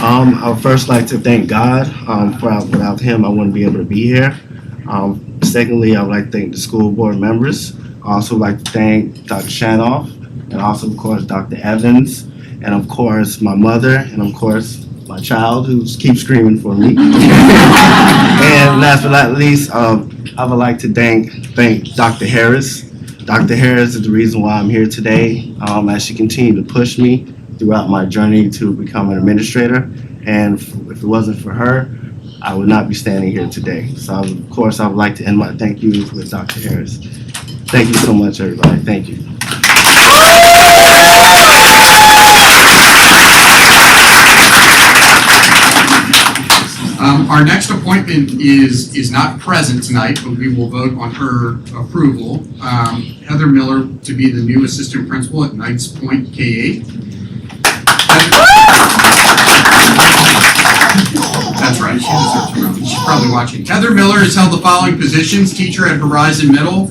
I would first like to thank God. Without him, I wouldn't be able to be here. Secondly, I would like to thank the school board members. I also like to thank Dr. Shanoff, and also, of course, Dr. Evans, and of course, my mother, and of course, my child who keeps screaming for me. And last but not least, I would like to thank Dr. Harris. Dr. Harris is the reason why I'm here today, as she continued to push me throughout my journey to become an administrator. And if it wasn't for her, I would not be standing here today. So, of course, I would like to end my thank yous with Dr. Harris. Thank you so much, everybody. Thank you. Our next appointment is not present tonight, but we will vote on her approval. Heather Miller to be the new assistant principal at Knights Point K-8. That's right, she deserves a round. She's probably watching. Heather Miller has held the following positions: teacher at Horizon Middle,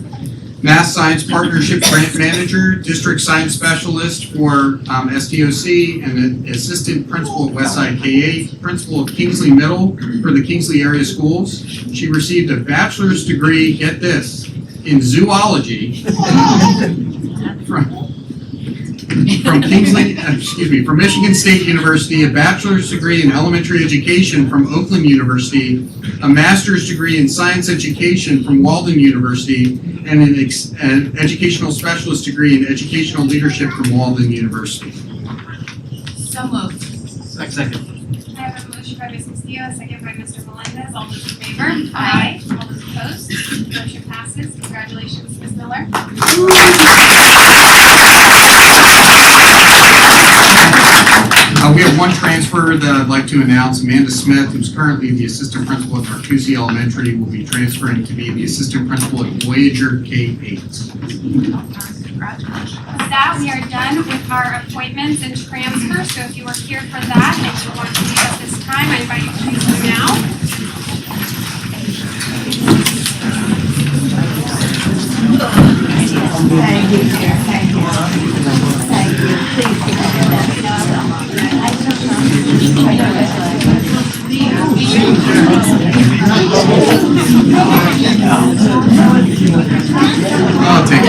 Math Science Partnership Grant Manager, District Science Specialist for STOC, and an Assistant Principal at Westside K-8, Principal of Kingsley Middle for the Kingsley area schools. She received a bachelor's degree, get this, in zoology from Michigan State University, a bachelor's degree in elementary education from Oakland University, a master's degree in science education from Walden University, and an educational specialist degree in educational leadership from Walden University. So moved. Second. I have a motion by Ms. Castillo, a second by Mr. Melendez. All those in favor? Aye. All those opposed? Motion passes. Congratulations, Ms. Miller. We have one transfer that I'd like to announce. Amanda Smith, who's currently the assistant principal at Martusi Elementary, will be transferring to be the assistant principal at Voyager K-8. With that, we are done with our appointments and transfers. So if you are here for that and you want to leave at this time, I invite you to do so now. Thank you, dear. Thank you. Thank you. Please. I'll take it.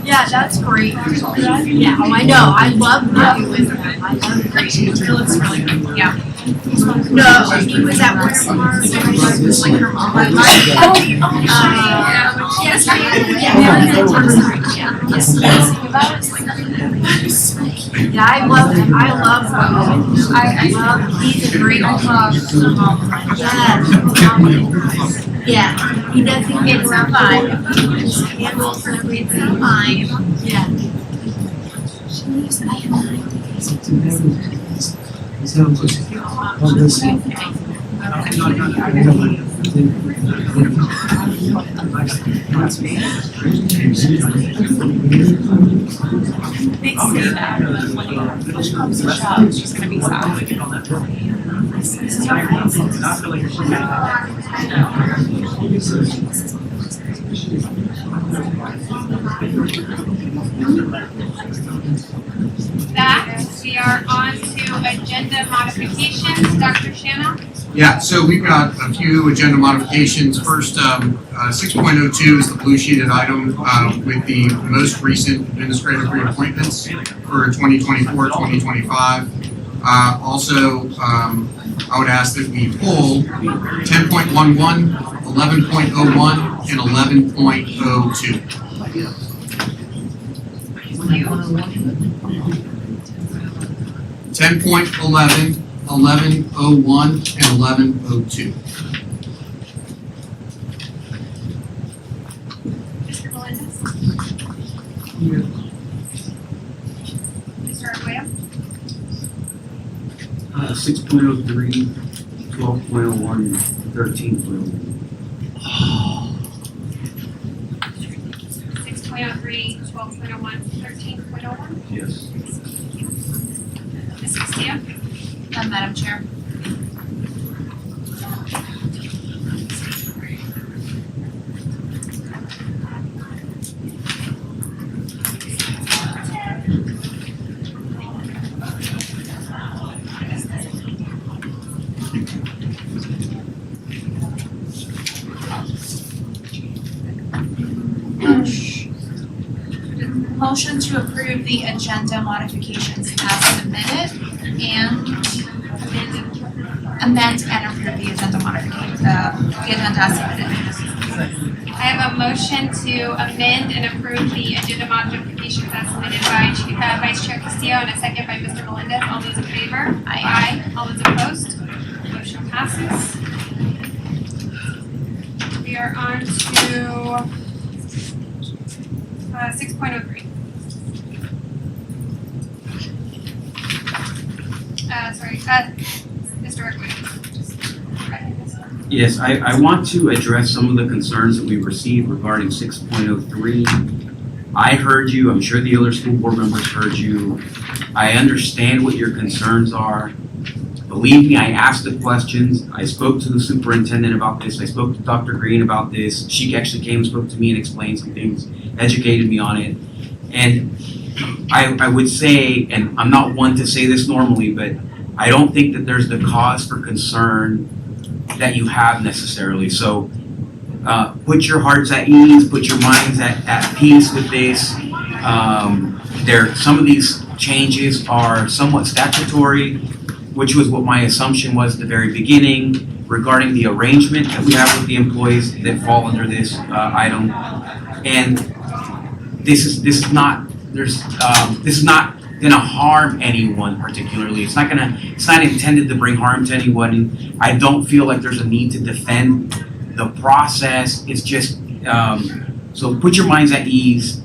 Yeah, that's great. Yeah, oh, I know, I love working with him, I love it. It looks really good, yeah. No, he was at Winter Farm, was like her mom. Yes, yeah, I love him, I love him. I love, he's a great cook. Yes. Yeah, he doesn't get around five. He handles everything fine. Yeah. She's gonna be sad. That, we are on to agenda modifications. Dr. Shanna? Yeah, so we've got a few agenda modifications. First, 6.02 is the blue sheeted item with the most recent administrative reappointments for 2024, 2025. Also, I would ask that we pull 10.11, 11.01, and 11.02. 10.11, 11.01, and 11.02. Mr. Melendez? Mr. Arguello? 6.03, 12.01, 13.01. 6.03, 12.01, 13.01. Yes. Ms. Castillo? Madam Chair. Motion to approve the agenda modifications as submitted and amend and approve the agenda modification, the agenda as submitted. I have a motion to amend and approve the agenda modifications as submitted by Vice Chair Castillo and a second by Mr. Melendez. All those in favor? Aye. All those opposed? Motion passes. We are on to 6.03. Mr. Arguello. Yes, I want to address some of the concerns that we received regarding 6.03. I heard you, I'm sure the other school board members heard you. I understand what your concerns are. Believe me, I asked the questions. I spoke to the superintendent about this. I spoke to Dr. Green about this. She actually came and spoke to me and explained some things, educated me on it. And I would say, and I'm not one to say this normally, but I don't think that there's the cause for concern that you have necessarily. So put your hearts at ease, put your minds at peace with this. Some of these changes are somewhat statutory, which was what my assumption was at the very beginning regarding the arrangement that we have with the employees that fall under this item. And this is not gonna harm anyone particularly. It's not intended to bring harm to anyone. I don't feel like there's a need to defend the process, it's just, so put your minds at ease.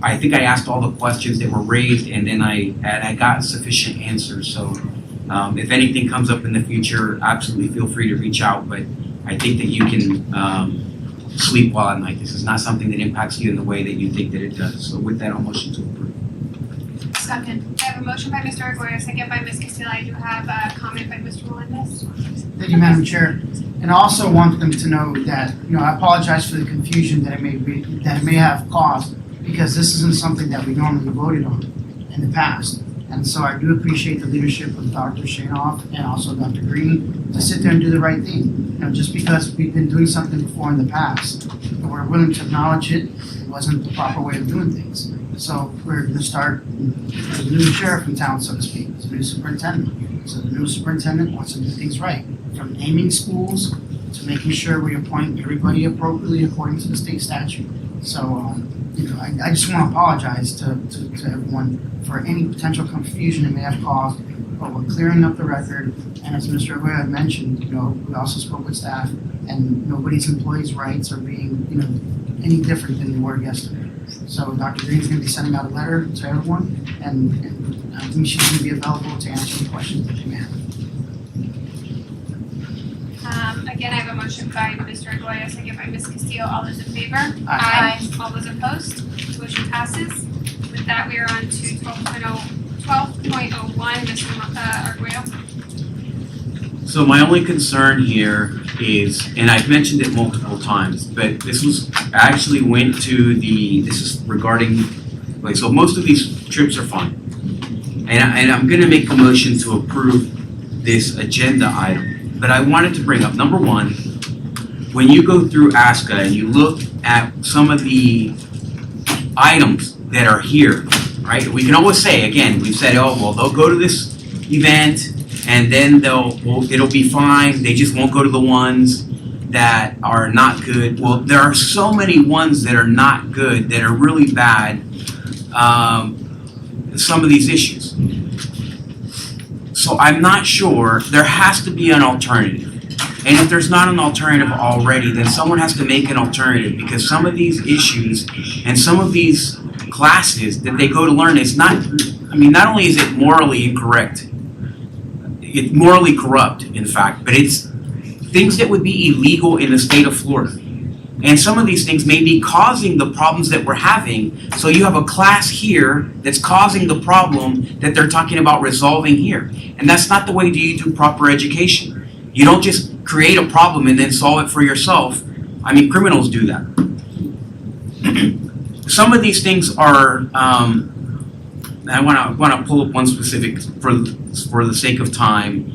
I think I asked all the questions that were raised, and then I got sufficient answers. So if anything comes up in the future, absolutely feel free to reach out. But I think that you can sleep well at night. This is not something that impacts you in the way that you think that it does. So with that, I'll motion to approve. Second. I have a motion by Mr. Arguello, second by Ms. Castillo. I do have a comment by Mr. Melendez. Thank you, Madam Chair. And I also want them to know that, I apologize for the confusion that it may have caused, because this isn't something that we normally voted on in the past. And so I do appreciate the leadership of Dr. Shanoff and also Dr. Green to sit there and do the right thing. Just because we've been doing something before in the past, and we're willing to acknowledge it wasn't the proper way of doing things. So we're going to start with a new sheriff in town, so to speak, it's a new superintendent. So the new superintendent wants to do things right, from naming schools to making sure we appoint everybody appropriately according to the state statute. So, I just want to apologize to everyone for any potential confusion it may have caused, but we're clearing up the record. And as Mr. Arguello had mentioned, we also spoke with staff, and nobody's employees' rights are being, any different than they were yesterday. So Dr. Green is going to be sending out a letter to everyone, and I think she's going to be available to answer any questions that you may have. Again, I have a motion by Mr. Arguello, second by Ms. Castillo. All those in favor? Aye. All those opposed? Motion passes. With that, we are on to 12.01, Mr. Arguello. So my only concern here is, and I've mentioned it multiple times, but this actually went to this is regarding, so most of these trips are fine. And I'm gonna make a motion to approve this agenda item. But I wanted to bring up, number one, when you go through ASCA and you look at some of the items that are here, right? We can always say, again, we've said, they'll go to this event and then it'll be fine. They just won't go to the ones that are not good. Well, there are so many ones that are not good, that are really bad, some of these issues. So I'm not sure, there has to be an alternative. And if there's not an alternative already, then someone has to make an alternative, because some of these issues and some of these classes that they go to learn is not only is it morally incorrect, it's morally corrupt, in fact, but it's things that would be illegal in the state of Florida. And some of these things may be causing the problems that we're having. So you have a class here that's causing the problem that they're talking about resolving here. And that's not the way you do proper education. You don't just create a problem and then solve it for yourself. Criminals do that. Some of these things are, I want to pull up one specific for the sake of time.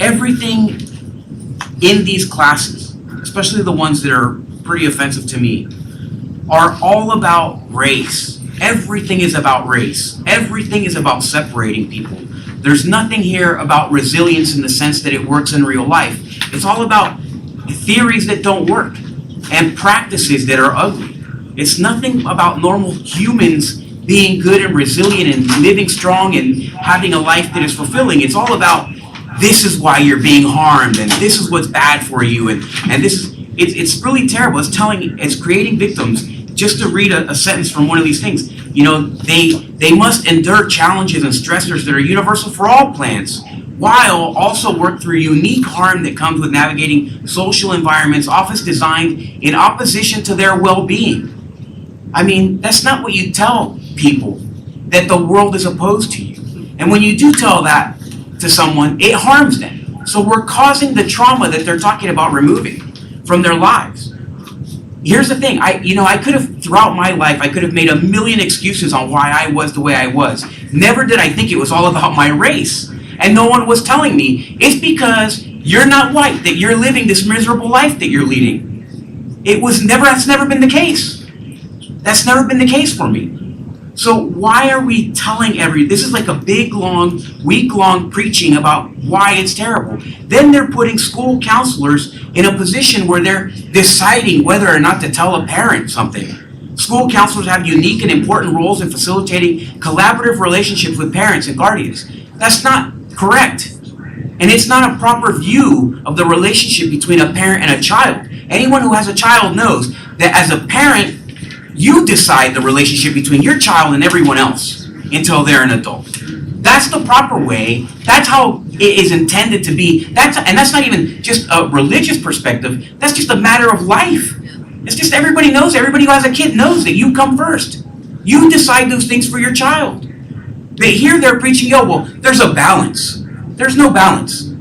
Everything in these classes, especially the ones that are pretty offensive to me, are all about race. Everything is about race. Everything is about separating people. There's nothing here about resilience in the sense that it works in real life. It's all about theories that don't work and practices that are ugly. It's nothing about normal humans being good and resilient and living strong and having a life that is fulfilling. It's all about, this is why you're being harmed, and this is what's bad for you, and it's really terrible. It's creating victims. Just to read a sentence from one of these things, they must endure challenges and stressors that are universal for all plants, while also work through unique harm that comes with navigating social environments often designed in opposition to their well-being. That's not what you tell people, that the world is opposed to you. And when you do tell that to someone, it harms them. So we're causing the trauma that they're talking about removing from their lives. Here's the thing, I could have, throughout my life, I could have made a million excuses on why I was the way I was. Never did I think it was all about my race. And no one was telling me, it's because you're not white, that you're living this miserable life that you're leading. That's never been the case. That's never been the case for me. So why are we telling this is like a big, long, week-long preaching about why it's terrible. Then they're putting school counselors in a position where they're deciding whether or not to tell a parent something. School counselors have unique and important roles in facilitating collaborative relationships with parents and guardians. That's not correct. And it's not a proper view of the relationship between a parent and a child. Anyone who has a child knows that as a parent, you decide the relationship between your child and everyone else until they're an adult. That's the proper way. That's how it is intended to be. And that's not even just a religious perspective. That's just a matter of life. It's just everybody knows, everybody who has a kid knows that you come first. You decide those things for your child. But here they're preaching, there's a balance. There's no balance.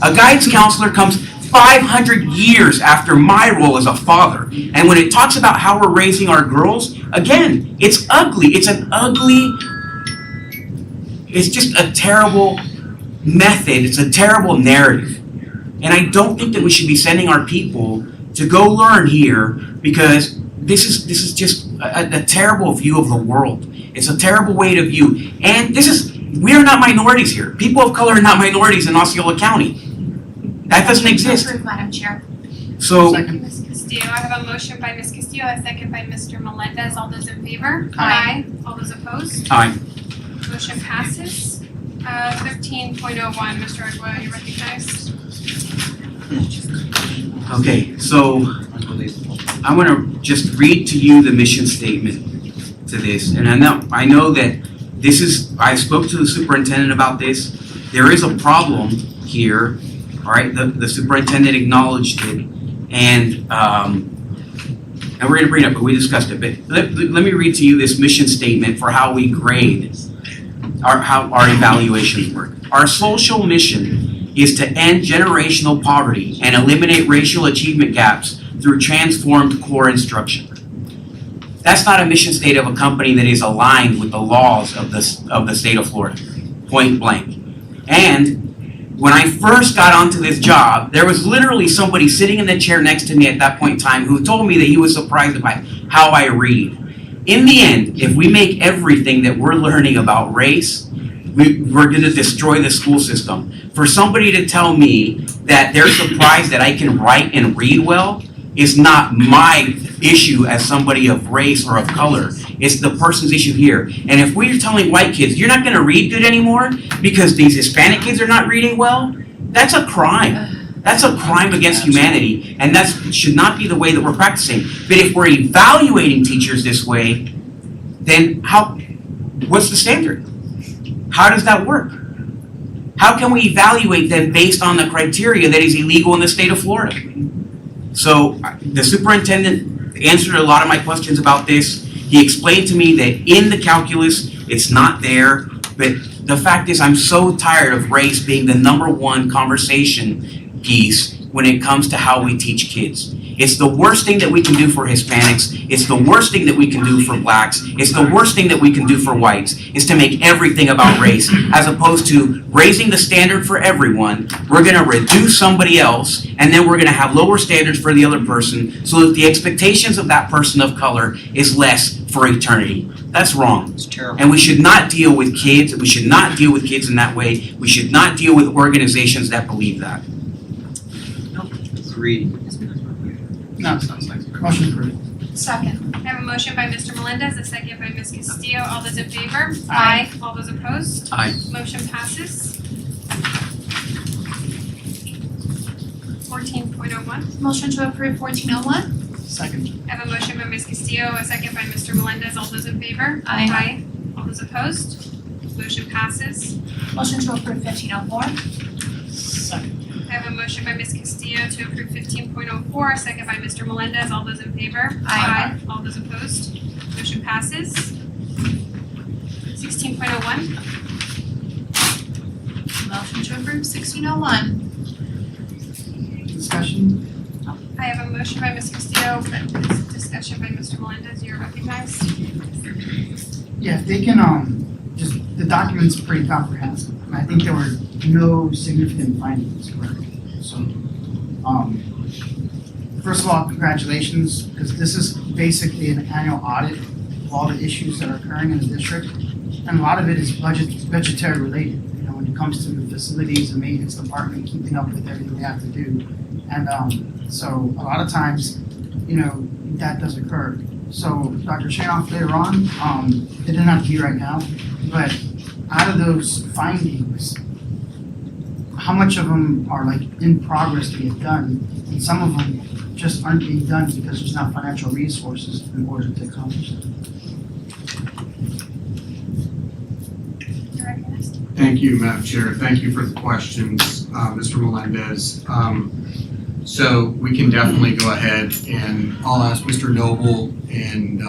A guidance counselor comes 500 years after my role as a father. And when it talks about how we're raising our girls, again, it's ugly. It's just a terrible method. It's a terrible narrative. And I don't think that we should be sending our people to go learn here, because this is just a terrible view of the world. It's a terrible way to view. And we are not minorities here. People of color are not minorities in Osceola County. That doesn't exist. Approved, Madam Chair. So, Ms. Castillo, I have a motion by Ms. Castillo, a second by Mr. Melendez. All those in favor? Aye. All those opposed? aye. Motion passes. 15.01, Mr. Arguello, you're recognized. Okay, so I want to just read to you the mission statement to this. And I know that I spoke to the superintendent about this. There is a problem here, all right? The superintendent acknowledged it, and we're going to bring it up, but we discussed it. But let me read to you this mission statement for how we grade, how our evaluations work. Our social mission is to end generational poverty and eliminate racial achievement gaps through transformed core instruction. That's not a mission statement of a company that is aligned with the laws of the state of Florida, point blank. And when I first got onto this job, there was literally somebody sitting in the chair next to me at that point in time who told me that he was surprised by how I read. In the end, if we make everything that we're learning about race, we're going to destroy the school system. For somebody to tell me that they're surprised that I can write and read well is not my issue as somebody of race or of color. It's the person's issue here. And if we're telling white kids, you're not going to read good anymore because these Hispanic kids are not reading well, that's a crime. That's a crime against humanity, and that should not be the way that we're practicing. But if we're evaluating teachers this way, then what's the standard? How does that work? How can we evaluate them based on the criteria that is illegal in the state of Florida? So the superintendent answered a lot of my questions about this. He explained to me that in the calculus, it's not there. But the fact is, I'm so tired of race being the #1 conversation piece when it comes to how we teach kids. It's the worst thing that we can do for Hispanics. It's the worst thing that we can do for blacks. It's the worst thing that we can do for whites, is to make everything about race, as opposed to raising the standard for everyone. We're going to reduce somebody else, and then we're going to have lower standards for the other person, so that the expectations of that person of color is less for eternity. That's wrong. It's terrible. And we should not deal with kids. We should not deal with kids in that way. We should not deal with organizations that believe that. Agreed. No, motion approved. Second. I have a motion by Mr. Melendez, a second by Ms. Castillo. All those in favor? Aye. All those opposed? Aye. Motion passes. 14.01. Motion to approve 1401. Second. I have a motion by Ms. Castillo, a second by Mr. Melendez. All those in favor? Aye. All those opposed? Motion passes. Motion to approve 1504. Second. I have a motion by Ms. Castillo to approve 15.04, a second by Mr. Melendez. All those in favor? Aye. All those opposed? Motion passes. 16.01. Motion to approve 1601. Discussion? I have a motion by Ms. Castillo, discussion by Mr. Melendez. You're recognized. Yeah, if they can, just, the document's pretty comprehensive. And I think there were no significant findings, correct? So, first of all, congratulations, because this is basically an annual audit of all the issues that are occurring in the district. And a lot of it is budgetary related, you know, when it comes to the facilities and maintenance department, keeping up with everything they have to do. And so a lot of times, you know, that does occur. So Dr. Shanoff later on, they didn't have to be right now, but out of those findings, how much of them are like in progress to get done, and some of them just aren't being done because there's not financial resources in order to accomplish it? Thank you, Madam Chair. Thank you for the questions, Mr. Melendez. So we can definitely go ahead and I'll ask Mr. Noble and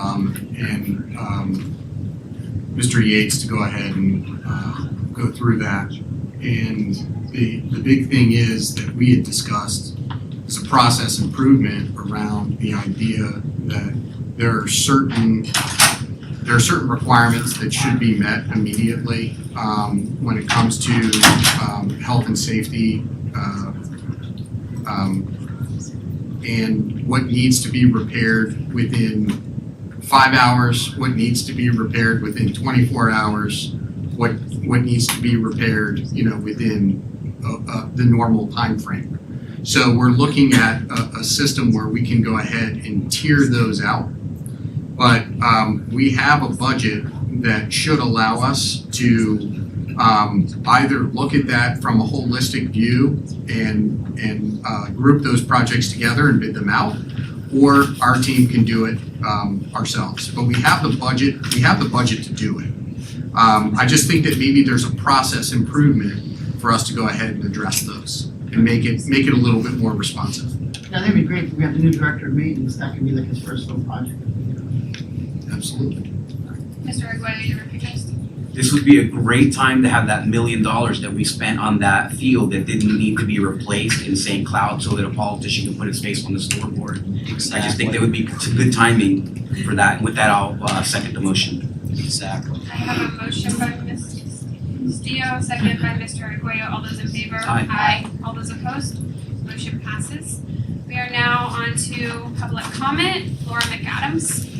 Mr. Yates to go ahead and go through that. And the big thing is that we had discussed is a process improvement around the idea that there are certain requirements that should be met immediately when it comes to health and safety and what needs to be repaired within 5 hours, what needs to be repaired within 24 hours, what needs to be repaired, within the normal time frame. So we're looking at a system where we can go ahead and tier those out. But we have a budget that should allow us to either look at that from a holistic view and group those projects together and bid them out, or our team can do it ourselves. But we have the budget. We have the budget to do it. I just think that maybe there's a process improvement for us to go ahead and address those and make it a little bit more responsive. Yeah, that'd be great if we have the new director of maintenance. That could be like his first little project. Absolutely. Mr. Arguello, you recognized? This would be a great time to have that $1 million that we spent on that field that didn't need to be replaced in St. Cloud so that a politician can put his face on the scoreboard. I just think that would be good timing for that. With that, I'll second the motion. Exactly. I have a motion by Ms. Castillo, second by Mr. Arguello. All those in favor? Aye. All those opposed? Motion passes. We are now on to public comment. Laura McAdams.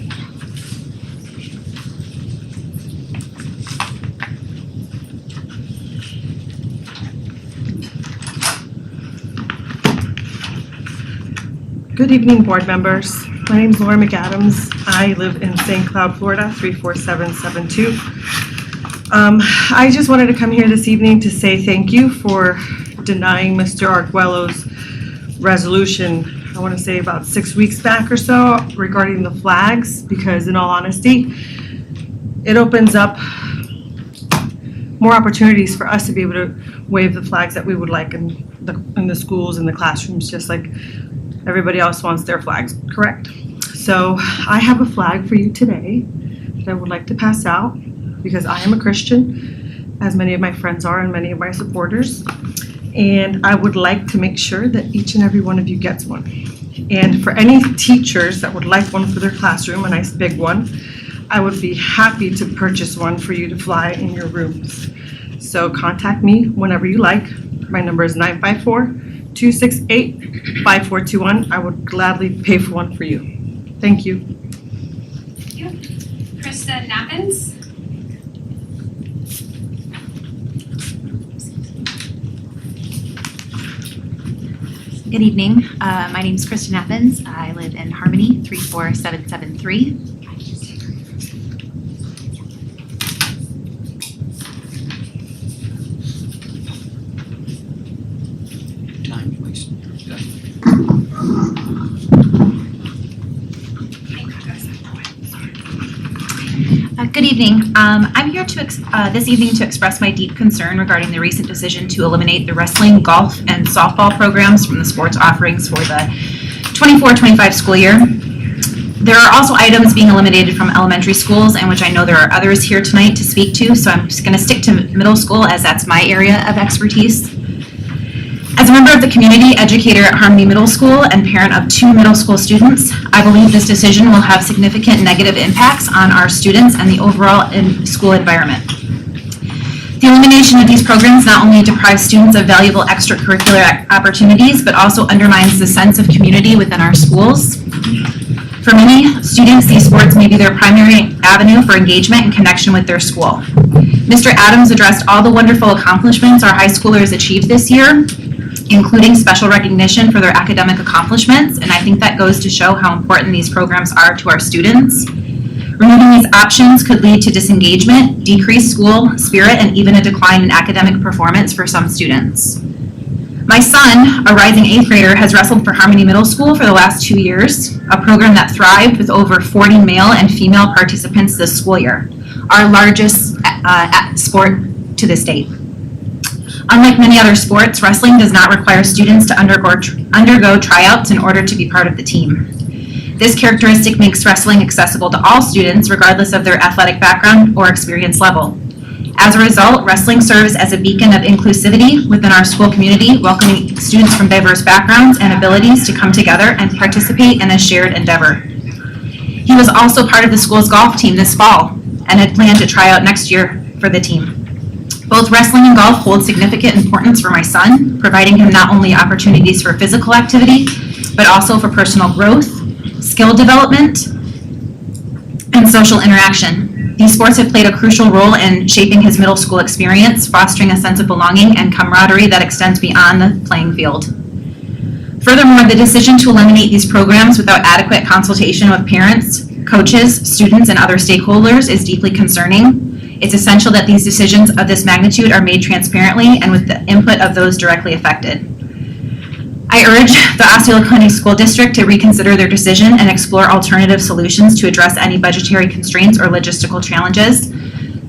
Good evening, board members. My name is Laura McAdams. I live in St. Cloud, Florida, 34772. I just wanted to come here this evening to say thank you for denying Mr. Arguello's resolution, I want to say about 6 weeks back or so, regarding the flags, because in all honesty, it opens up more opportunities for us to be able to wave the flags that we would like in the schools and the classrooms, just like everybody else wants their flags, correct? So I have a flag for you today that I would like to pass out because I am a Christian, as many of my friends are and many of my supporters. And I would like to make sure that each and every one of you gets one. And for any teachers that would like one for their classroom, a nice big one, I would be happy to purchase one for you to fly in your rooms. So contact me whenever you like. My number is 954-268-5421. I would gladly pay for one for you. Thank you. Thank you. Krista Nappins. Good evening. My name is Kristen Evans. I live in Harmony, 34773. Time, please. Good evening. I'm here this evening to express my deep concern regarding the recent decision to eliminate the wrestling, golf, and softball programs from the sports offerings for the 24-25 school year. There are also items being eliminated from elementary schools, and which I know there are others here tonight to speak to, so I'm just going to stick to middle school as that's my area of expertise. As a member of the community, educator at Harmony Middle School, and parent of 2 middle school students, I believe this decision will have significant negative impacts on our students and the overall school environment. The elimination of these programs not only deprives students of valuable extracurricular opportunities, but also undermines the sense of community within our schools. For many students, these sports may be their primary avenue for engagement and connection with their school. Mr. Adams addressed all the wonderful accomplishments our high schoolers achieved this year, including special recognition for their academic accomplishments, and I think that goes to show how important these programs are to our students. Removing these options could lead to disengagement, decreased school spirit, and even a decline in academic performance for some students. My son, a rising 8th grader, has wrestled for Harmony Middle School for the last 2 years, a program that thrived with over 40 male and female participants this school year, our largest sport to this date. Unlike many other sports, wrestling does not require students to undergo tryouts in order to be part of the team. This characteristic makes wrestling accessible to all students, regardless of their athletic background or experience level. As a result, wrestling serves as a beacon of inclusivity within our school community, welcoming students from diverse backgrounds and abilities to come together and participate in a shared endeavor. He was also part of the school's golf team this fall and had planned to try out next year for the team. Both wrestling and golf hold significant importance for my son, providing him not only opportunities for physical activity, but also for personal growth, skill development, and social interaction. These sports have played a crucial role in shaping his middle school experience, fostering a sense of belonging and camaraderie that extends beyond the playing field. Furthermore, the decision to eliminate these programs without adequate consultation with parents, coaches, students, and other stakeholders is deeply concerning. It's essential that these decisions of this magnitude are made transparently and with the input of those directly affected. I urge the Osceola County School District to reconsider their decision and explore alternative solutions to address any budgetary constraints or logistical challenges.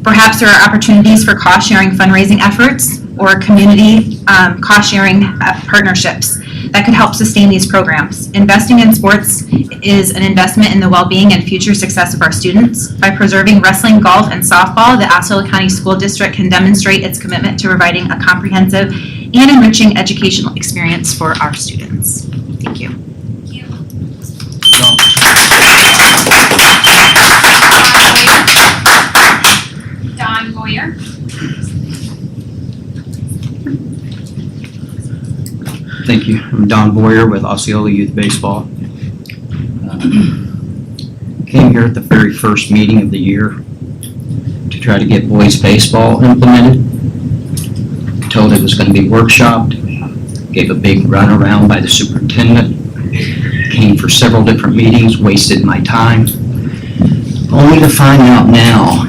Perhaps there are opportunities for cost-sharing fundraising efforts or community cost-sharing partnerships that could help sustain these programs. Investing in sports is an investment in the well-being and future success of our students. By preserving wrestling, golf, and softball, the Osceola County School District can demonstrate its commitment to providing a comprehensive and enriching educational experience for our students. Thank you. Don Boyer. Thank you. I'm Don Boyer with Osceola Youth Baseball. Came here at the very first meeting of the year to try to get boys baseball implemented. Told it was going to be workshopped. Gave a big run around by the superintendent. Came for several different meetings, wasted my time. Only to find out now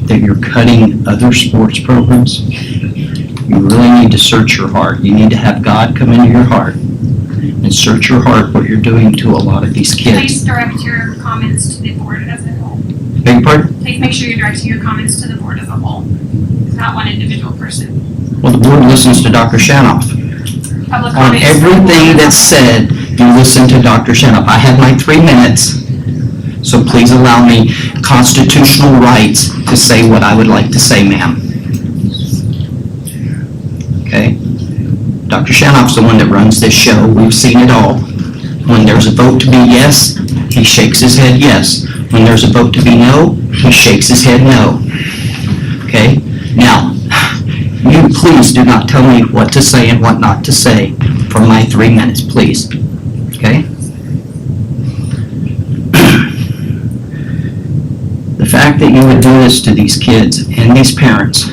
that you're cutting other sports programs. You really need to search your heart. You need to have God come into your heart and search your heart what you're doing to a lot of these kids. Please direct your comments to the board as a whole. Beg your pardon? Please make sure you're directing your comments to the board as a whole, not one individual person. Well, the board listens to Dr. Shanoff. Public On comments. everything that's said, you listen to Dr. Shanoff. I have my 3 minutes, so please allow me constitutional rights to say what I would like to say, ma'am. Okay? Dr. Shanoff's the one that runs this show. We've seen it all. When there's a vote to be yes, he shakes his head yes. When there's a vote to be no, he shakes his head no. Okay? Now, you please do not tell me what to say and what not to say for my 3 minutes, please. Okay? The fact that you would do this to these kids and these parents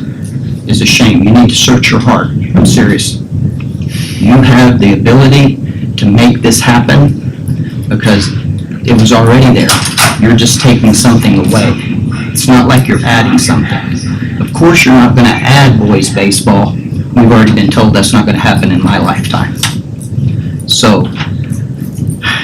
is a shame. You need to search your heart. I'm serious. You have the ability to make this happen because it was already there. You're just taking something away. It's not like you're adding something. Of course you're not going to add boys baseball. We've already been told that's not going to happen in my lifetime. So,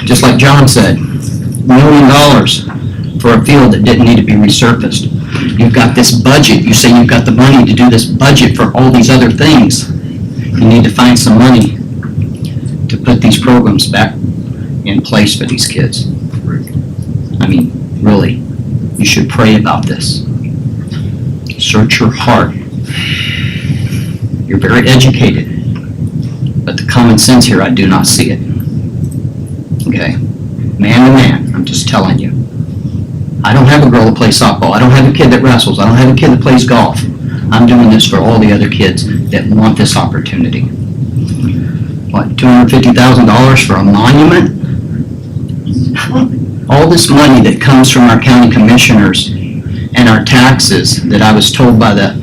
just like John said, $1 million for a field that didn't need to be resurfaced. You've got this budget. You say you've got the money to do this budget for all these other things. You need to find some money to put these programs back in place for these kids. I mean, really, you should pray about this. Search your heart. You're very educated, but the common sense here, I do not see it. Okay? Man to man, I'm just telling you. I don't have a girl that plays softball. I don't have a kid that wrestles. I don't have a kid that plays golf. I'm doing this for all the other kids that want this opportunity. What, $250,000 for a monument? All this money that comes from our county commissioners and our taxes that I was told by the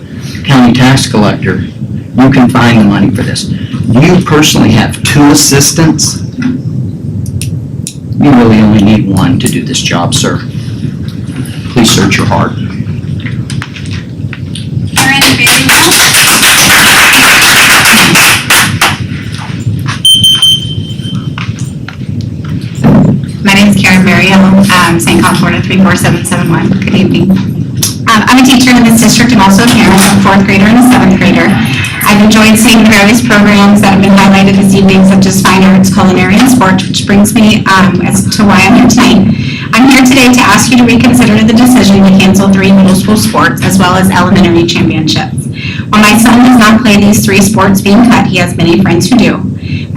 county tax collector, you can find the money for this. You personally have 2 assistants. You really only need 1 to do this job, sir. please search your heart. Karen Berryhill. My name is Karen Berryhill, St. Cloud, Florida 34771. Good evening. I'm a teacher in this district and also a parent of a 4th grader and a 7th grader. I've enjoyed seeing various programs that have been highlighted this evening, such as fine arts, culinary, and sports, which brings me as to why I'm here tonight. I'm here today to ask you to reconsider the decision to cancel 3 middle school sports as well as elementary championships. While my son does not play these 3 sports being cut, he has many friends who do.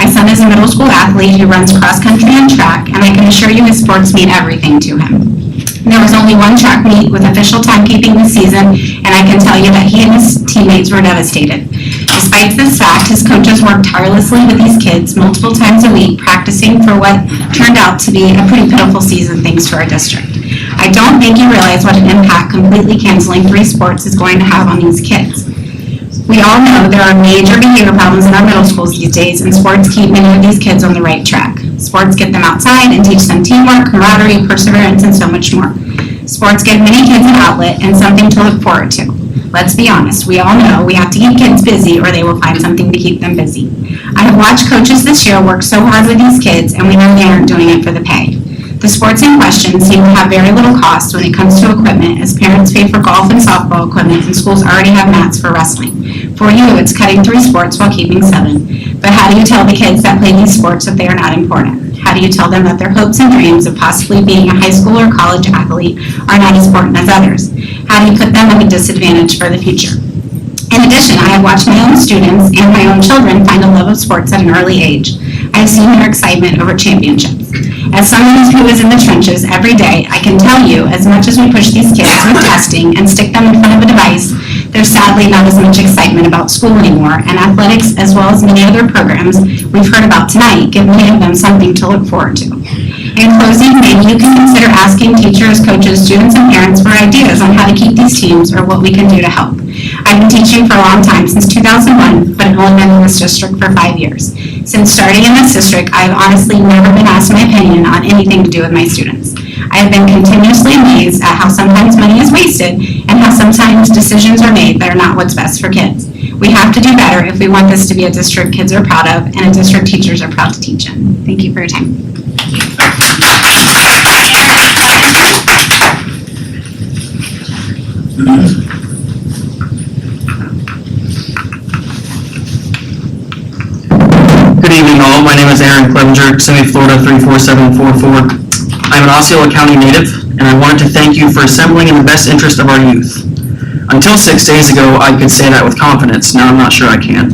My son is a middle school athlete who runs cross country and track, and I can assure you his sports mean everything to him. There was only 1 track meet with official timekeeping this season, and I can tell you that he and his teammates were devastated. Despite this fact, his coaches worked tirelessly with these kids multiple times a week, practicing for what turned out to be a pretty pitiful season thanks to our district. I don't think you realize what an impact completely canceling 3 sports is going to have on these kids. We all know there are major behavior problems in our middle schools these days, and sports keep many of these kids on the right track. Sports get them outside and teach them teamwork, camaraderie, perseverance, and so much more. Sports give many kids an outlet and something to look forward to. Let's be honest, we all know we have to keep kids busy or they will find something to keep them busy. I have watched coaches this year work so hard with these kids, and we know they aren't doing it for the pay. The sports in question seem to have very little cost when it comes to equipment, as parents pay for golf and softball equipment and schools already have mats for wrestling. For you, it's cutting 3 sports while keeping 7. But how do you tell the kids that play these sports that they are not important? How do you tell them that their hopes and dreams of possibly being a high school or college athlete are not as important as others? How do you put them at a disadvantage for the future? In addition, I have watched my own students and my own children find a love of sports at an early age. I have seen their excitement over championships. As someone who is in the trenches every day, I can tell you, as much as we push these kids with testing and stick them in front of a device, there's sadly not as much excitement about school anymore, and athletics, as well as many other programs we've heard about tonight, give many of them something to look forward to. In closing, maybe you can consider asking teachers, coaches, students, and parents for ideas on how to keep these teams or what we can do to help. I've been teaching for a long time, since 2001, but I've only been in this district for 5 years. Since starting in this district, I've honestly never been asked my opinion on anything to do with my students. I have been continuously amazed at how sometimes money is wasted and how sometimes decisions are made that are not what's best for kids. We have to do better if we want this to be a district kids are proud of and a district teachers are proud to teach in. Thank you for your time. Good evening all, my name is Aaron Clevenger, Semi Florida 34744. I'm an Osceola County native, and I wanted to thank you for assembling in the best interest of our youth. Until 6 days ago, I could say that with confidence. Now I'm not sure I can.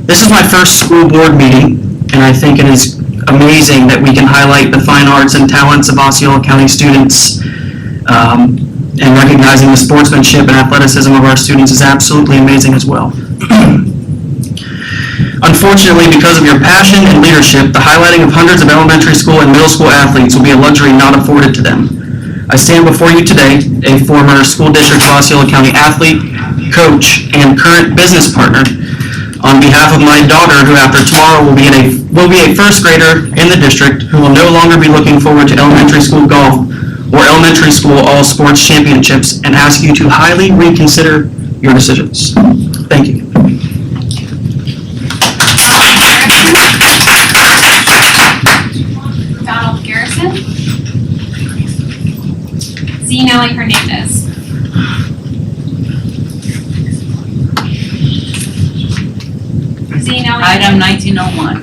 This is my first school board meeting, and I think it is amazing that we can highlight the fine arts and talents of Osceola County students, and recognizing the sportsmanship and athleticism of our students is absolutely amazing as well. Unfortunately, because of your passion and leadership, the highlighting of hundreds of elementary school and middle school athletes will be a luxury not afforded to them. I stand before you today, a former school district of Osceola County athlete, coach, and current business partner, on behalf of my daughter, who after tomorrow will be a first grader in the district, who will no longer be looking forward to elementary school golf or elementary school all sports championships, and ask you to highly reconsider your decisions. Thank you. Donald Garrison. Nelly Hernandez. Nelly. Item 1901.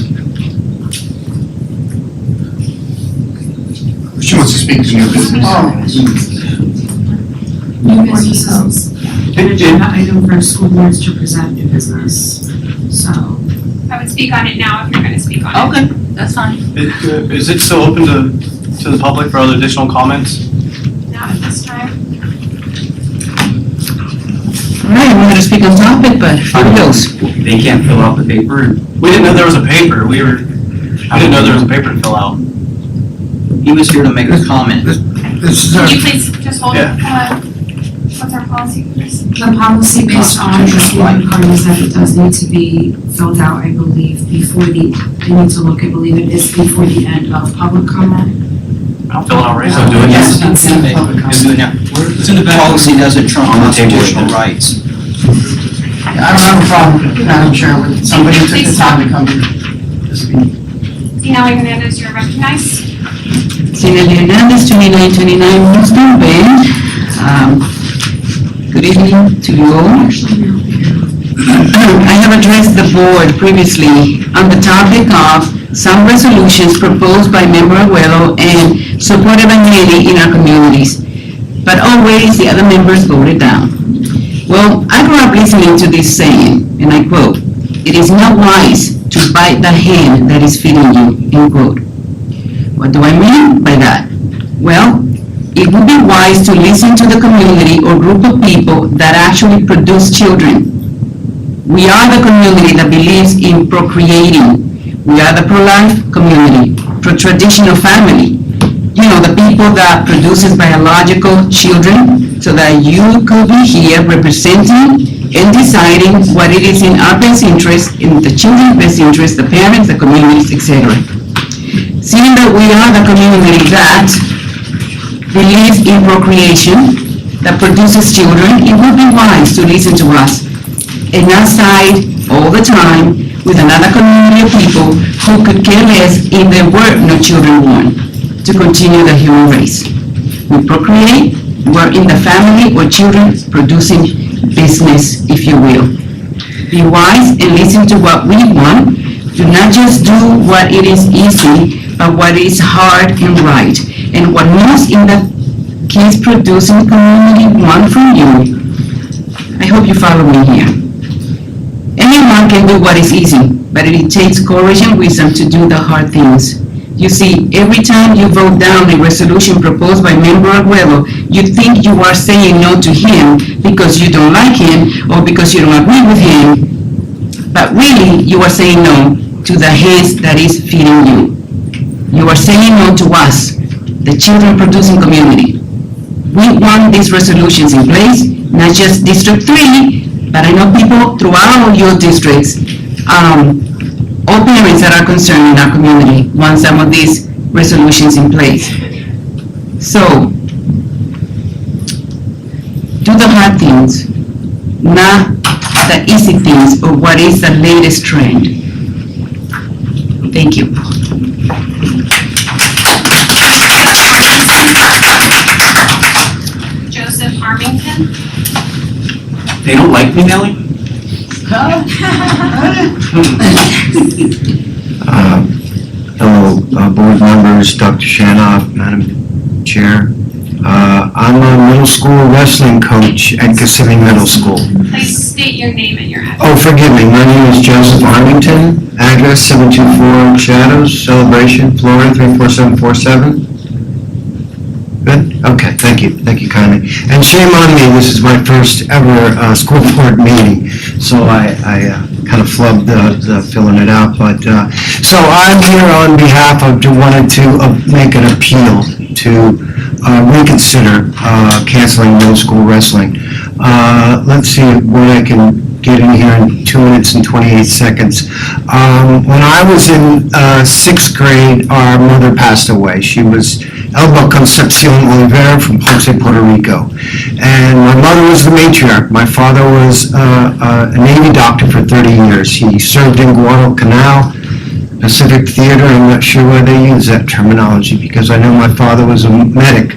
She wants to speak to new business. New businesses. Agenda item for school boards to present new business, so. I would speak on it now if you're going to speak on it. Okay, that's fine. Is it still open to the public for other additional comments? Not at this time. All right, we're going to speak on topic, but who goes? They can't fill out the paper. We didn't know there was a paper. We didn't know there was a paper to fill out. He was here to make a comment. Can you please just hold it? What's our policy, please? The policy based on the school card is that it does need to be filled out, I believe, before I need to look, I believe it is before the end of public comment. I'll fill it out right now. So do it now. Yes, consent public comment. Do it now. It's in the back. Policy doesn't trump On the table. constitutional rights. I don't have a problem, Madam Chair, with somebody who took the time to come here to speak. Zinali Hernandez, you're recognized. Zinali Hernandez, 2929 Houston Bay. Good evening to you all. I have addressed the board previously on the topic of some resolutions proposed by Member Aguero and supported by many in our communities, but always the other members voted down. Well, I grew up listening to this saying, and I quote, "It is not wise to bite the hand that is feeding you," end quote. What do I mean by that? Well, it would be wise to listen to the community or group of people that actually produce children. We are the community that believes in procreating. We are the pro-life community, pro-traditional family. You know, the people that produces biological children so that you could be here representing and deciding what it is in our best interest, in the children's best interest, the parents, the communities, etc. Seeing that we are the community that believes in procreation, that produces children, it would be wise to listen to us and not side all the time with another community of people who could care less if there were no children born to continue the human race. We procreate, we're in the family or children producing business, if you will. Be wise and listen to what we want. Do not just do what it is easy, but what is hard and right. And what most in the kids producing community want from you. I hope you follow me here. Anyone can do what is easy, but it takes courage and wisdom to do the hard things. You see, every time you vote down a resolution proposed by Member Aguero, you think you are saying no to him because you don't like him or because you don't agree with him, but really you are saying no to the hands that is feeding you. You are saying no to us, the children producing community. We want these resolutions in place, not just District 3, but I know people throughout your districts, all parents that are concerned in our community want some of these resolutions in place. So, do the hard things, not the easy things or what is the latest trend. Thank you. Joseph Armington. They don't like me, Nellie? Hello, board members, Dr. Shanoff, Madam Chair. I'm a middle school wrestling coach at Kissimmee Middle School. Please state your name and your address. Oh, forgive me, my name is Joseph Armington, address 724 Shadows, Celebration, Florida 34747. Good? Okay, thank you kindly. And shame on me, this is my first ever school board meeting, so I kind of flubbed the filling it out, but, so I'm here on behalf of, wanted to make an appeal to reconsider canceling middle school wrestling. Let's see what I can get in here in 2 minutes and 28 seconds. When I was in 6th grade, our mother passed away. She was Elba Concepcion Oliveira from Ponce, Puerto Rico. And my mother was the matriarch. My father was a Navy doctor for 30 years. He served in Guadalcanal, Pacific Theater. I'm not sure why they use that terminology because I know my father was a medic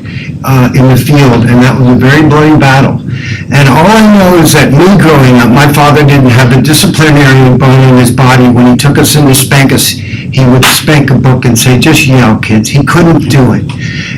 in the field, and that was a very bloody battle. And all I know is that me growing up, my father didn't have the disciplinarian bone in his body. When he took us in to spank us, he would spank a book and say, just yell, kids. He couldn't do it.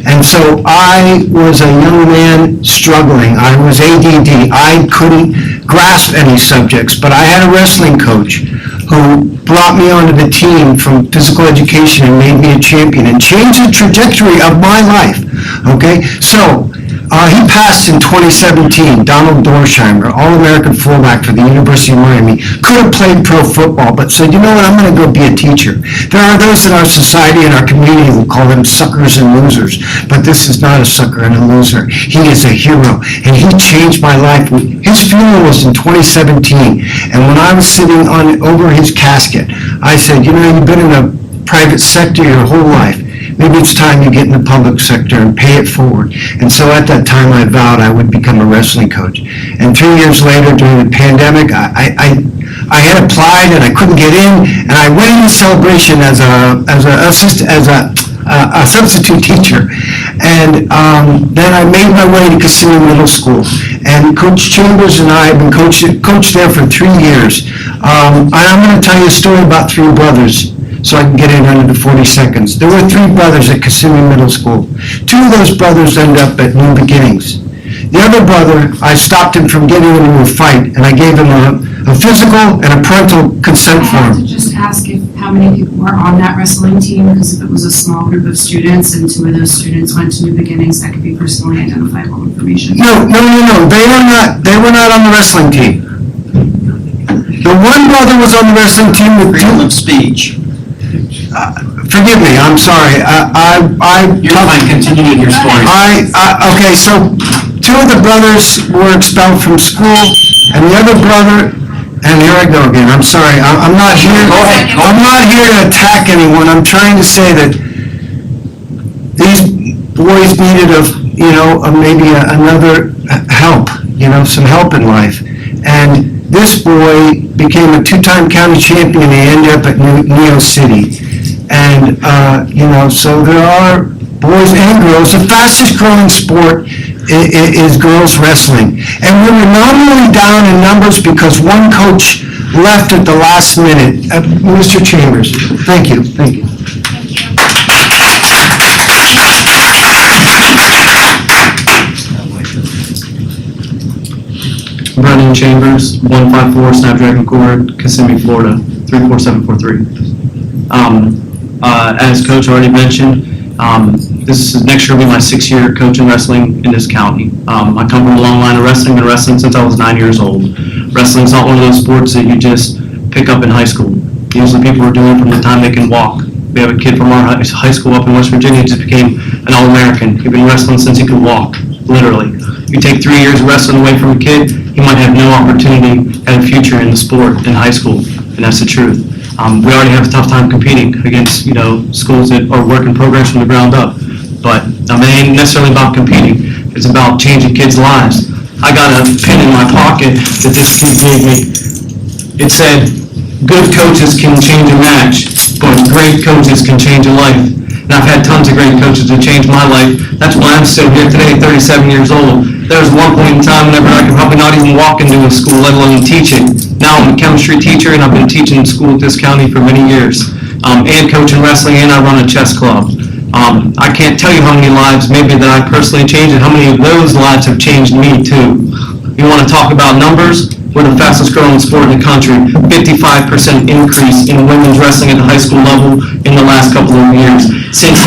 And so I was a young man struggling. I was ADD. I couldn't grasp any subjects, but I had a wrestling coach who brought me onto the team from physical education and made me a champion and changed the trajectory of my life, okay? So, he passed in 2017, Donald Dorsheimer, All-American fullback for the University of Miami, could have played pro football, but said, you know what, I'm going to go be a teacher. There are those in our society and our community who call them suckers and losers, but this is not a sucker and a loser. He is a hero, and he changed my life. His funeral was in 2017, and when I was sitting over his casket, I said, you know, you've been in the private sector your whole life. maybe it's time you get in the public sector and pay it forward. And so at that time, I vowed I would become a wrestling coach. And 3 years later, during the pandemic, I had applied and I couldn't get in, and I went into Celebration as a substitute teacher. And then I made my way to Kissimmee Middle School. And Coach Chambers and I have been coached there for 3 years. I'm going to tell you a story about three brothers, so I can get in under the 40 seconds. There were three brothers at Kissimmee Middle School. Two of those brothers ended up at New Beginnings. The other brother, I stopped him from getting into a fight, and I gave him a physical and a parental consent I have form. to just ask how many people were on that wrestling team, because if it was a small group of students and two of those students went to New Beginnings, that could be personally identifiable information. No. They were not on the wrestling team. The one brother was on the wrestling team with Freedom of speech. Forgive me, I'm sorry. You're fine, continue your story. Okay, so two of the brothers were expelled from school, and the other brother, and here I go again, I'm sorry, I'm not here. Go ahead. I'm not here to attack anyone, I'm trying to say that these boys needed maybe another help, some help in life. And this boy became a two-time county champion, he ended up at Neo City. And, so there are boys and girls. The fastest growing sport is girls wrestling. And we were nominally down in numbers because one coach left at the last minute. Mr. Chambers, thank you. Brendan Chambers, 154 Snapdragon Court, Kissimmee, Florida, 34743. As Coach already mentioned, next year will be my 6th year coaching wrestling in this county. I come from a long line of wrestling, been wrestling since I was 9 years old. Wrestling's not one of those sports that you just pick up in high school. Usually people are doing it from the time they can walk. We have a kid from our high school up in West Virginia who just became an All-American. He's been wrestling since he could walk, literally. You take 3 years of wrestling away from a kid, he might have no opportunity at a future in the sport in high school, and that's the truth. We already have a tough time competing against, schools that are working programs from the ground up. But it ain't necessarily about competing. It's about changing kids' lives. I got a pin in my pocket that this kid gave me. It said, good coaches can change a match, but great coaches can change a life. And I've had tons of great coaches that changed my life. That's why I'm still here today, 37 years old. There was one point in time whenever I could probably not even walk into a school, let alone teach it. Now I'm a chemistry teacher, and I've been teaching school at this county for many years. And coaching wrestling, and I run a chess club. I can't tell you how many lives maybe that I personally changed, and how many of those lives have changed me too. You want to talk about numbers? We're the fastest growing sport in the country. 55% increase in women's wrestling at the high school level in the last couple of years. Since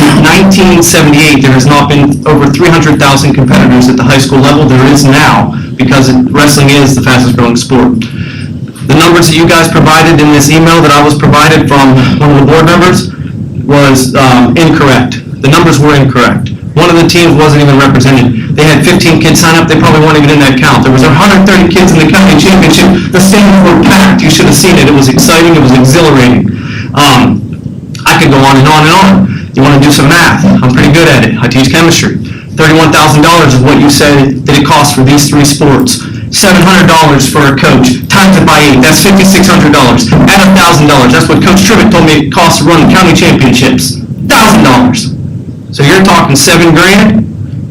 1978, there has not been over 300,000 competitors at the high school level. There is now, because wrestling is the fastest growing sport. The numbers that you guys provided in this email that I was provided from one of the board members was incorrect. The numbers were incorrect. One of the teams wasn't even represented. They had 15 kids sign up, they probably weren't even in that count. There was 130 kids in the county championship. The stands were packed, you should have seen it. It was exciting, it was exhilarating. I could go on and on and on. You want to do some math? I'm pretty good at it. I teach chemistry. $31,000 is what you said that it costs for these three sports. $700 for a coach, times it by 8, that's $5,600. Add $1,000, that's what Coach Tribbett told me it costs to run county championships. $1,000. So you're talking $7 grand,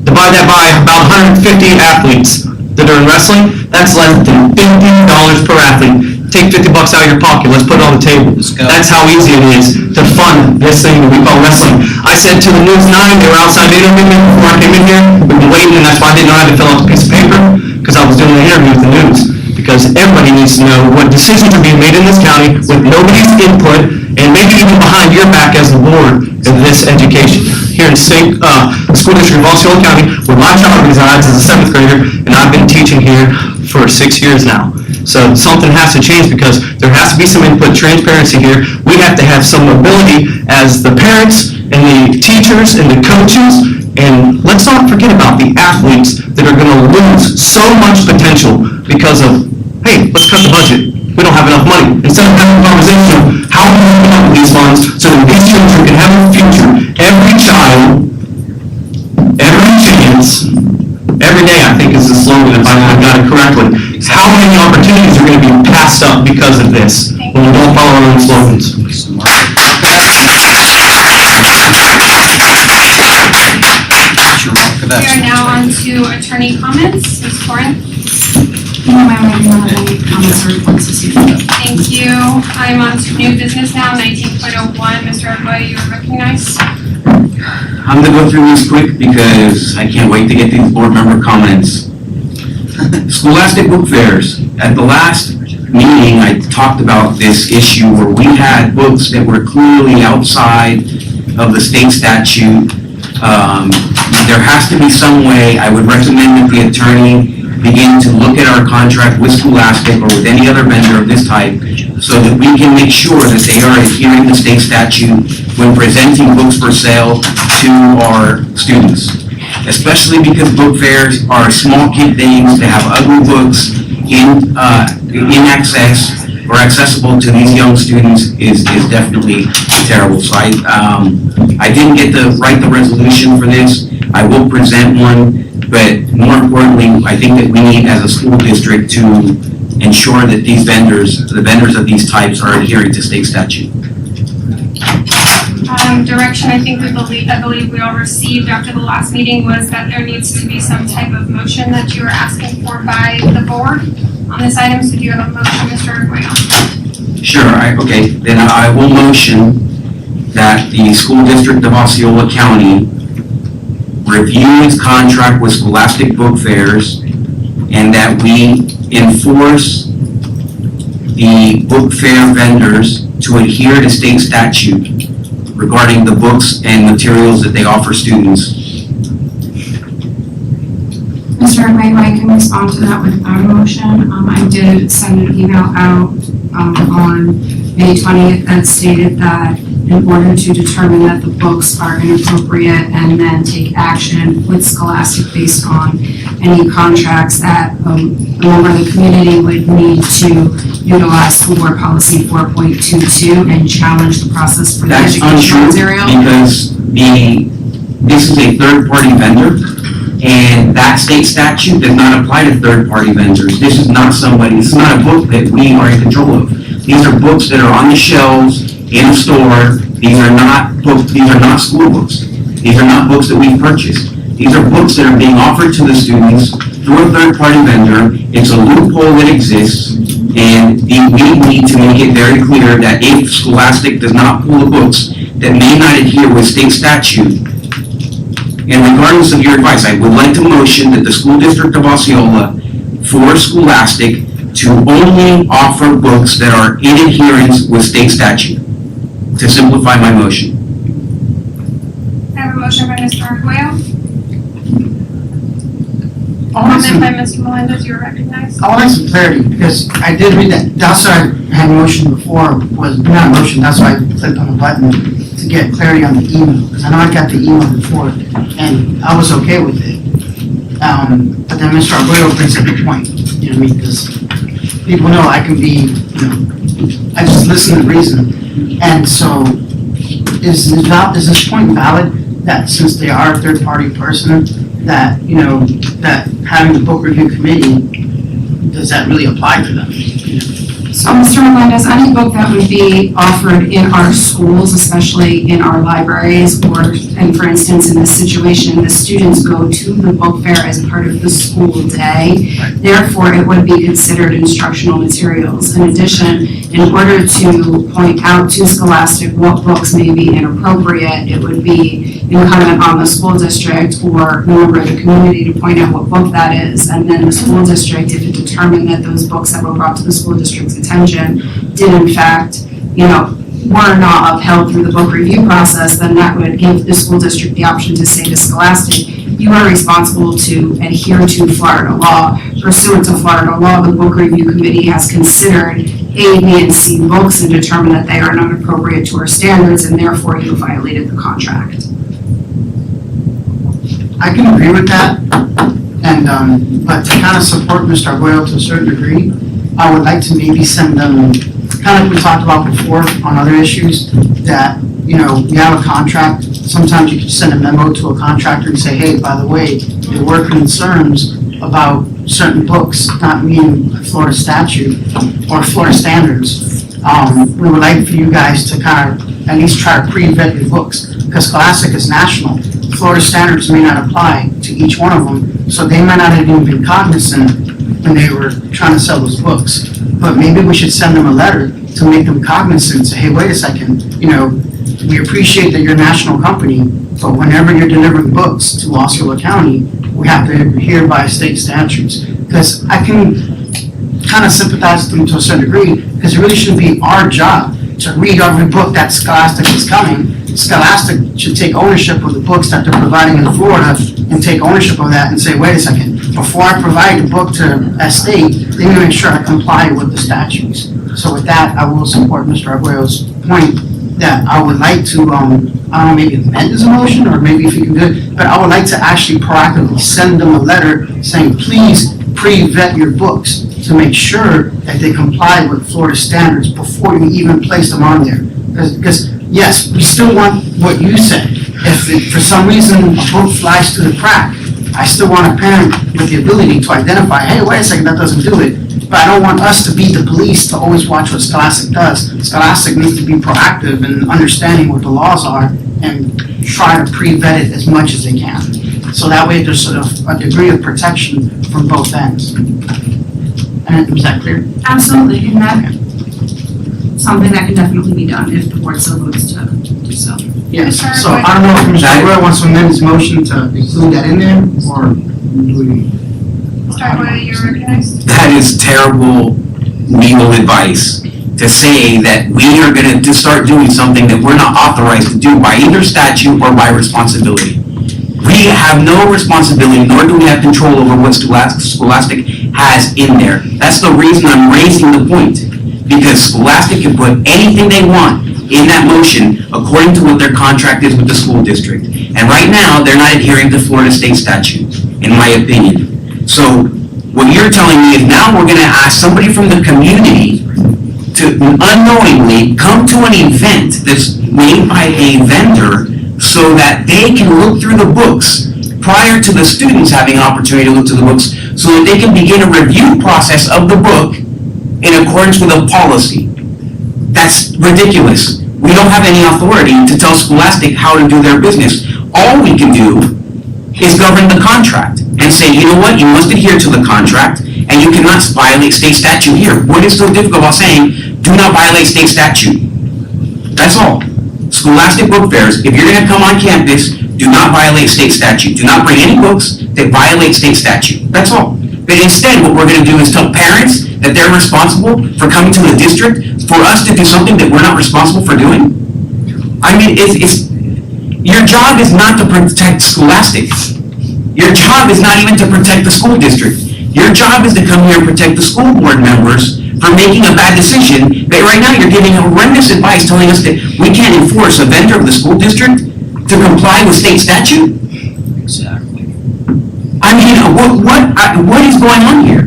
divide that by about 150 athletes that are in wrestling, that's less than $50 per athlete. Take $50 out of your pocket, let's put it on the table. That's how easy it is to fund this thing that we call wrestling. I said to the News 9, they were outside interviewing me before I came in here, we've been waiting, and that's why I didn't know how to fill out the piece of paper, because I was doing the interview with the news. Because everybody needs to know what decisions are being made in this county with nobody's input, and maybe even behind your back as the board of this education. Here in the school district of Osceola County, where my child resides as a 7th grader, and I've been teaching here for 6 years now. So something has to change, because there has to be some input, transparency here. We have to have some ability as the parents and the teachers and the coaches, and let's not forget about the athletes that are going to lose so much potential because of, hey, let's cut the budget. We don't have enough money. Instead of having a conversation of how we can come up with these funds so that these children can have a future, every if I've got it correctly. How many opportunities are going to be passed up because of this when we don't follow our own slogans? We are now on to attorney comments. Ms. Corin? No, ma'am, I do not have any comments or reports this evening. Thank you. I'm on to new business now, 19.01. Mr. Arguello, you are recognized. I'm gonna go through these quick because I can't wait to get these board member comments. Scholastic book fairs. At the last meeting, I talked about this issue where we had books that were clearly outside of the state statute. There has to be some way, I would recommend that the attorney begin to look at our contract with Scholastic or with any other vendor of this type so that we can make sure that they are adhering to state statute when presenting books for sale to our students. Especially because book fairs are small kid things, they have ugly books in access or accessible to these young students is definitely terrible. So I didn't get to write the resolution for this. I will present one, but more importantly, I think that we need as a school district to ensure that these vendors, the vendors of these types are adhering to state statute. Direction I believe we all received after the last meeting was that there needs to be some type of motion that you are asking for by the board on this item. So do you have a motion, Mr. Arguello? Sure, okay, then I will motion that the school district of Osceola County review its contract with Scholastic Book Fairs and that we enforce the book fair vendors to adhere to state statute regarding the books and materials that they offer students. Mr. Arguello, I can respond to that without a motion. I did send an email out on May 20th that stated that in order to determine that the books are inappropriate and then take action with Scholastic based on any contracts that a member of the community would need to utilize school board policy 4.22 and challenge the process for the That's educational untrue material. because this is a third-party vendor and that state statute does not apply to third-party vendors. This is not a book that we are in control of. These are books that are on the shelves in a store. These are not school books. These are not books that we've purchased. These are books that are being offered to the students through a third-party vendor. It's a loophole that exists, and we need to make it very clear that if Scholastic does not pull the books that may not adhere with state statute, and regardless of your advice, I would like to motion that the school district of Osceola for Scholastic to only offer books that are in adherence with state statute, to simplify my motion. I have a motion by Mr. Arguello. I want Comment by Mr. Melendez, you are recognized. I want some clarity, because I did read that, that's why I had motion before, was not motion, that's why I clicked on the button to get clarity on the email, because I know I got the email before, and I was okay with it. But then Mr. Arguello brings up a point, you know what I mean, because people know I can be, I just listen to reason. And so, is this point valid, that since they are a third-party person, that, that having the book review committee, does that really apply to them? So, Mr. Melendez, any book that would be offered in our schools, especially in our libraries, and for instance, in this situation, the students go to the book fair as part of the school day. Therefore, it would be considered instructional materials. In addition, in order to point out to Scholastic what books may be inappropriate, it would be incumbent on the school district or a member of the community to point out what book that is. And then the school district, if it determined that those books that were brought to the school district's attention did in fact, were not upheld through the book review process, then that would give the school district the option to say to Scholastic, you are responsible to adhere to Florida law. Pursuant to Florida law, the book review committee has considered A, B, and C books and determined that they are not appropriate to our standards, and therefore you violated the contract. I can agree with that, and, but to kind of support Mr. Arguello to a certain degree, I would like to maybe send them, kind of like we talked about before on other issues, that, we have a contract. Sometimes you can send a memo to a contractor and say, hey, by the way, there were concerns about, certain books not meeting Florida statute or Florida standards, we would like for you guys to kind of at least try to pre-vet your books, because Scholastic is national. Florida standards may not apply to each one of them, so they might not have even been cognizant when they were trying to sell those books. But maybe we should send them a letter to make them cognizant, say, hey, wait a second, we appreciate that you're a national company, but whenever you're delivering books to Osceola County, we have to adhere by state statutes. Because I can kind of sympathize with them to a certain degree, because it really shouldn't be our job to read every book that Scholastic is coming. Scholastic should take ownership of the books that they're providing in Florida and take ownership of that and say, wait a second, before I provide the book to a state, they need to make sure I comply with the statutes. So with that, I will support Mr. Arguello's point that I would like to, I don't know, maybe amend his motion, or maybe if you can do it, but I would like to actually proactively send them a letter saying, please pre-vet your books to make sure that they comply with Florida standards before you even place them on there. Because yes, we still want what you said. If for some reason a book flies through the crack, I still want a parent with the ability to identify, hey, wait a second, that doesn't do it. But I don't want us to be the police to always watch what Scholastic does. Scholastic needs to be proactive in understanding what the laws are and try to pre-vet it as much as they can. So that way there's sort of a degree of protection from both ends. And was that clear? Absolutely, and that's something that can definitely be done if the board so votes to do so. Yes, so I don't know if Mr. Arguello wants to amend his motion to include that in there, or do we? Mr. Arguello, you're recognized. That is terrible legal advice to say that we are going to start doing something that we're not authorized to do by either statute or by responsibility. We have no responsibility, nor do we have control over what Scholastic has in there. That's the reason I'm raising the point, because Scholastic can put anything they want in that motion according to what their contract is with the school district. And right now, they're not adhering to Florida state statute, in my opinion. So what you're telling me is now we're going to ask somebody from the community to unknowingly come to an event that's made by a vendor so that they can look through the books prior to the students having an opportunity to look through the books, so that they can begin a review process of the book in accordance with a policy. That's ridiculous. We don't have any authority to tell Scholastic how to do their business. All we can do is govern the contract and say, you know what, you must adhere to the contract, and you cannot violate state statute here. What is so difficult about saying, do not violate state statute? That's all. Scholastic book fairs, if you're going to come on campus, do not violate state statute. Do not bring any books that violate state statute. That's all. But instead, what we're going to do is tell parents that they're responsible for coming to the district for us to do something that we're not responsible for doing. I mean, your job is not to protect Scholastic. Your job is not even to protect the school district. Your job is to come here and protect the school board members for making a bad decision. But right now, you're giving horrendous advice telling us that we can't enforce a vendor of the school district to comply with state statute? Exactly. I mean, what is going on here?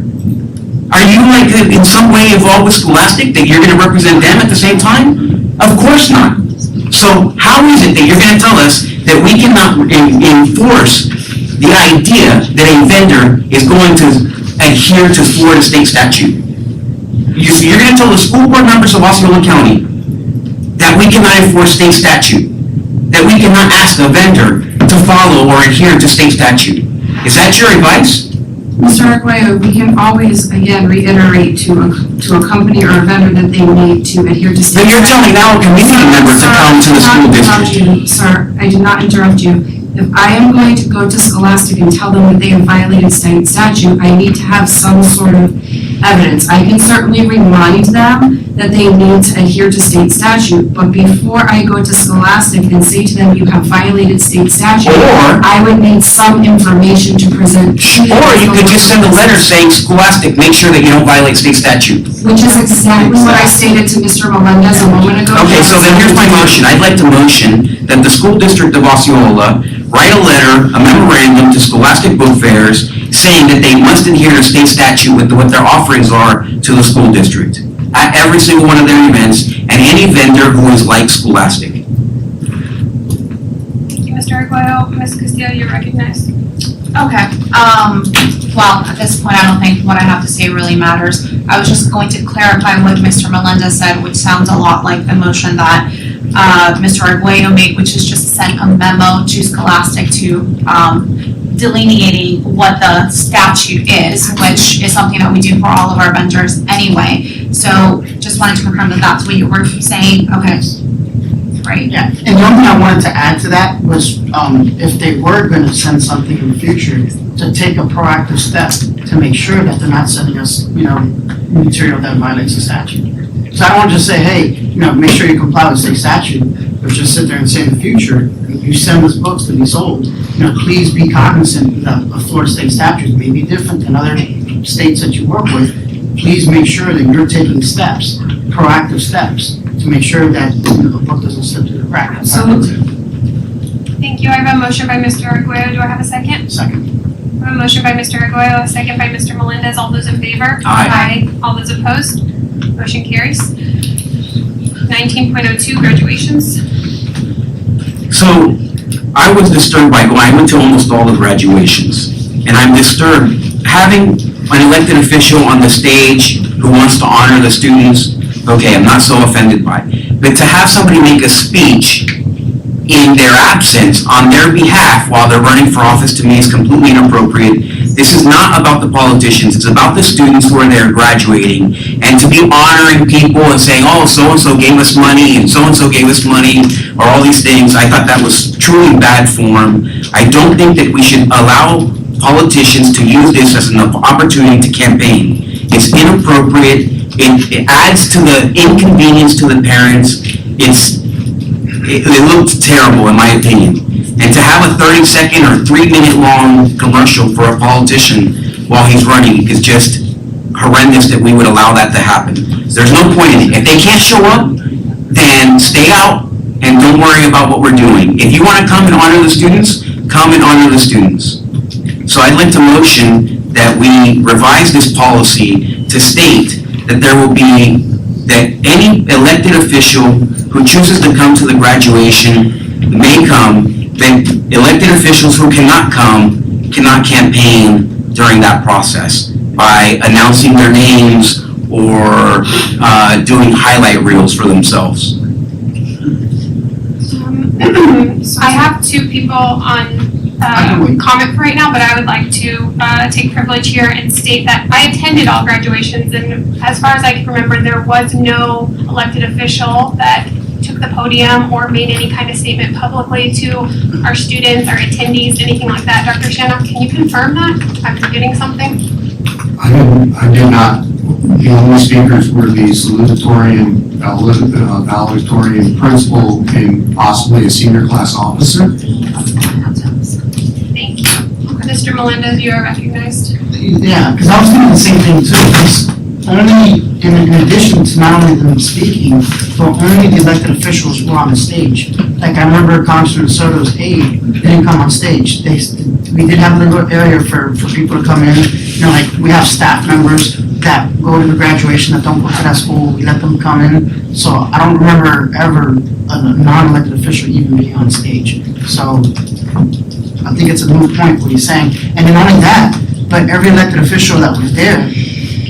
Are you like in some way involved with Scholastic that you're going to represent them at the same time? Of course not. So how is it that you're going to tell us that we cannot enforce the idea that a vendor is going to adhere to Florida state statute? You're going to tell the school board members of Osceola County that we cannot enforce state statute, that we cannot ask a vendor to follow or adhere to state statute. Is that your advice? Mr. Arguello, we can always, again, reiterate to a company or a vendor that they need to adhere to state statute. But you're telling now a community member to come to the school district. Sir, I did not interrupt you. If I am going to go to Scholastic and tell them that they have violated state statute, I need to have some sort of evidence. I can certainly remind them that they need to adhere to state statute, but before I go to Scholastic and say to them, you have violated state statute, I would need some information to present to you. Or you could just send a letter saying, Scholastic, make sure that you don't violate state statute. Which is exactly what I stated to Mr. Melendez a moment ago. Okay, so then here's my motion. I'd like to motion that the school district of Osceola write a letter, a memorandum to Scholastic Book Fairs saying that they must adhere to state statute with what their offerings are to the school district at every single one of their events, and any vendor who is like Scholastic. Thank you, Mr. Arguello. Ms. Castillo, you're recognized. Okay, Well, at this point, I don't think what I have to say really matters. I was just going to clarify what Mr. Melendez said, which sounds a lot like the motion that Mr. Arguello made, which is just sent a memo to Scholastic to delineating what the statute is, which is something that we do for all of our vendors anyway. So just wanted to confirm that that's what you were saying. Okay. Right. Yeah, and the only thing I wanted to add to that was, if they were gonna send something in the future, to take a proactive step to make sure that they're not sending us, material that violates the statute. So I don't wanna just say, hey, make sure you comply with state statute, but just sit there and say in the future, if you send us books to be sold, please be cognizant that a Florida state statute may be different than other states that you work with. Please make sure that you're taking steps, proactive steps, to make sure that the book doesn't slip through the cracks. Thank you. I have a motion by Mr. Arguello. Do I have a second? Second. I have a motion by Mr. Arguello, a second by Mr. Melendez. All those in favor? Aye. All those opposed? Motion carries. 19.02, graduations. So I was disturbed I went to almost all the graduations, and I'm disturbed having an elected official on the stage who wants to honor the students. Okay, I'm not so offended by it. But to have somebody make a speech in their absence on their behalf while they're running for office, to me is completely inappropriate. This is not about the politicians, it's about the students who are there graduating. And to be honoring people and saying, oh, so-and-so gave us money and so-and-so gave us money, or all these things, I thought that was truly bad form. I don't think that we should allow politicians to use this as an opportunity to campaign. It's inappropriate. It adds to the inconvenience to the parents. It looked terrible in my opinion. And to have a 30-second or 3-minute long commercial for a politician while he's running is just horrendous that we would allow that to happen. There's no point in it. If they can't show up, then stay out and don't worry about what we're doing. If you want to come and honor the students, come and honor the students. So I'd like to motion that we revise this policy to state that there will be, that any elected official who chooses to come to the graduation may come, then elected officials who cannot come cannot campaign during that process by announcing their names or doing highlight reels for themselves. I have two people on comment for right now, but I would like to take privilege here and state that I attended all graduations, and as far as I can remember, there was no elected official that took the podium or made any kind of statement publicly to our students, our attendees, anything like that. Dr. Shanna, can you confirm that? I'm forgetting something? I did not. The only speakers were the salutatorian, valedictorian principal, and possibly a senior class officer. Thank you. Mr. Melendez, you are recognized. Yeah, because I was thinking the same thing too, because only, in addition to not only them speaking, but only the elected officials were on the stage. Like, I remember Congressman Soto's aide didn't come on stage. We did have a little area for people to come in. Like, we have staff members that go to the graduation that don't go to that school. We let them come in. So I don't remember ever a non-elected official even being on stage. So I think it's a moot point what he's saying. And then not only that, but every elected official that was there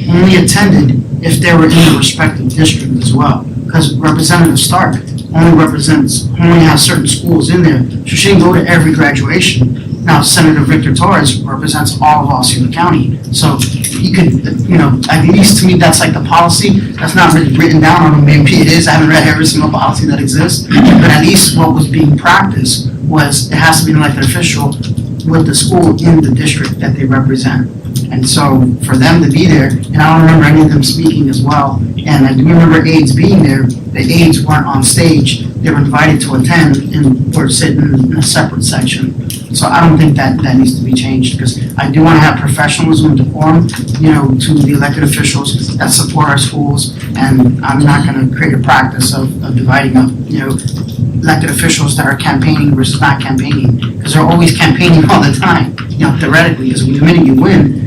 only attended if they were in the respective district as well. Because Representative Stark only has certain schools in there, so she didn't go to every graduation. Now, Senator Victor Torres represents all of Osceola County, so he could, at least to me, that's like the policy. That's not really written down, I don't know, maybe it is, I haven't read every single policy that exists, but at least what was being practiced was it has to be an elected official with the school in the district that they represent. And so for them to be there, and I don't remember any of them speaking as well, and I do remember aides being there, the aides weren't on stage, they were invited to attend and were sitting in a separate section. So I don't think that needs to be changed, because I do want to have professionalism and decorum, to the elected officials that support our schools, and I'm not going to create a practice of dividing up, elected officials that are campaigning versus not campaigning, because they're always campaigning all the time, theoretically, because the minute you win,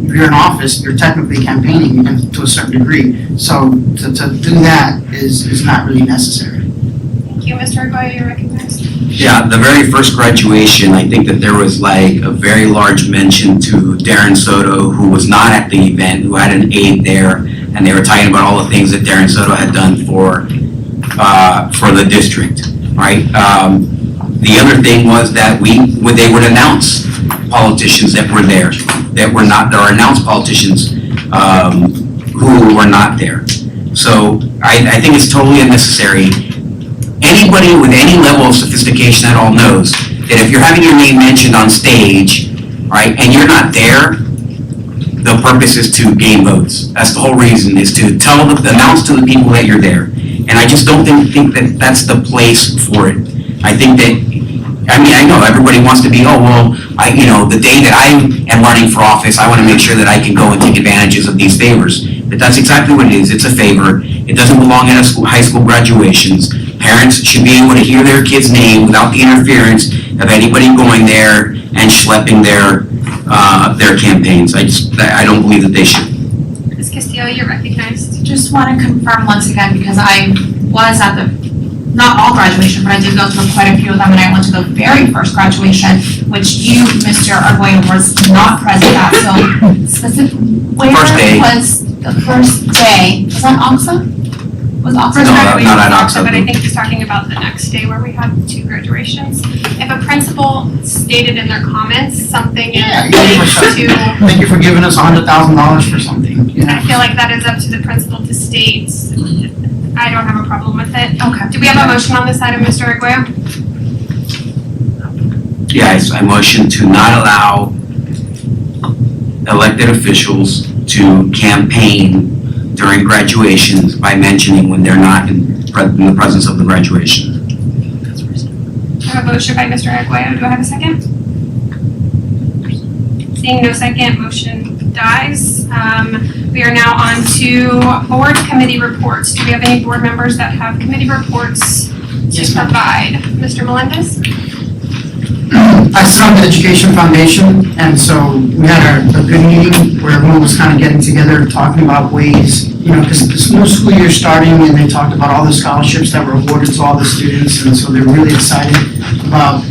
you're in office, you're technically campaigning and to a certain degree. So to do that is not really necessary. Thank you. Mr. Arguello, you're recognized. Yeah, the very first graduation, I think that there was like a very large mention to Darren Soto, who was not at the event, who had an aide there, and they were talking about all the things that Darren Soto had done for the district, right? The other thing was that they would announce politicians that were there, that were not, there are announced politicians who were not there. So I think it's totally unnecessary. Anybody with any level of sophistication at all knows that if you're having your name mentioned on stage, right, and you're not there, the purpose is to gain votes. That's the whole reason, is to announce to the people that you're there. And I just don't think that that's the place for it. I think that, I mean, I know everybody wants to be, the day that I am running for office, I want to make sure that I can go and take advantages of these favors. But that's exactly what it is. It's a favor. It doesn't belong at high school graduations. Parents should be able to hear their kid's name without the interference of anybody going there and schlepping their campaigns. I don't believe that they should. Ms. Castillo, you're recognized. Just want to confirm once again, because I was at not all graduation, but I did go to quite a few of them, and I went to the very first graduation, which you, Mr. Arguello, was not present at. So, where was the first day? Was that OXA? Was OXA? First graduation not at was OXA, but I think he's talking about the next day where we had 2 graduations. If a principal stated in their comments something relates to, Thank you for giving us $100,000 for something. I feel like that is up to the principal to state. I don't have a problem with it. Okay. Do we have a motion on this item, Mr. Arguello? Yes, I motion to not allow elected officials to campaign during graduations by mentioning when they're not in the presence of the graduation. I have a motion by Mr. Arguello. Do I have a second? Seeing no second, motion dies. We are now on to board committee reports. Do we have any board members that have committee reports to provide? Mr. Melendez? I sit on the Education Foundation, and so we had a good meeting where everyone was kind of getting together, talking about ways, because this new school year starting, and they talked about all the scholarships that were awarded to all the students, and so they're really excited about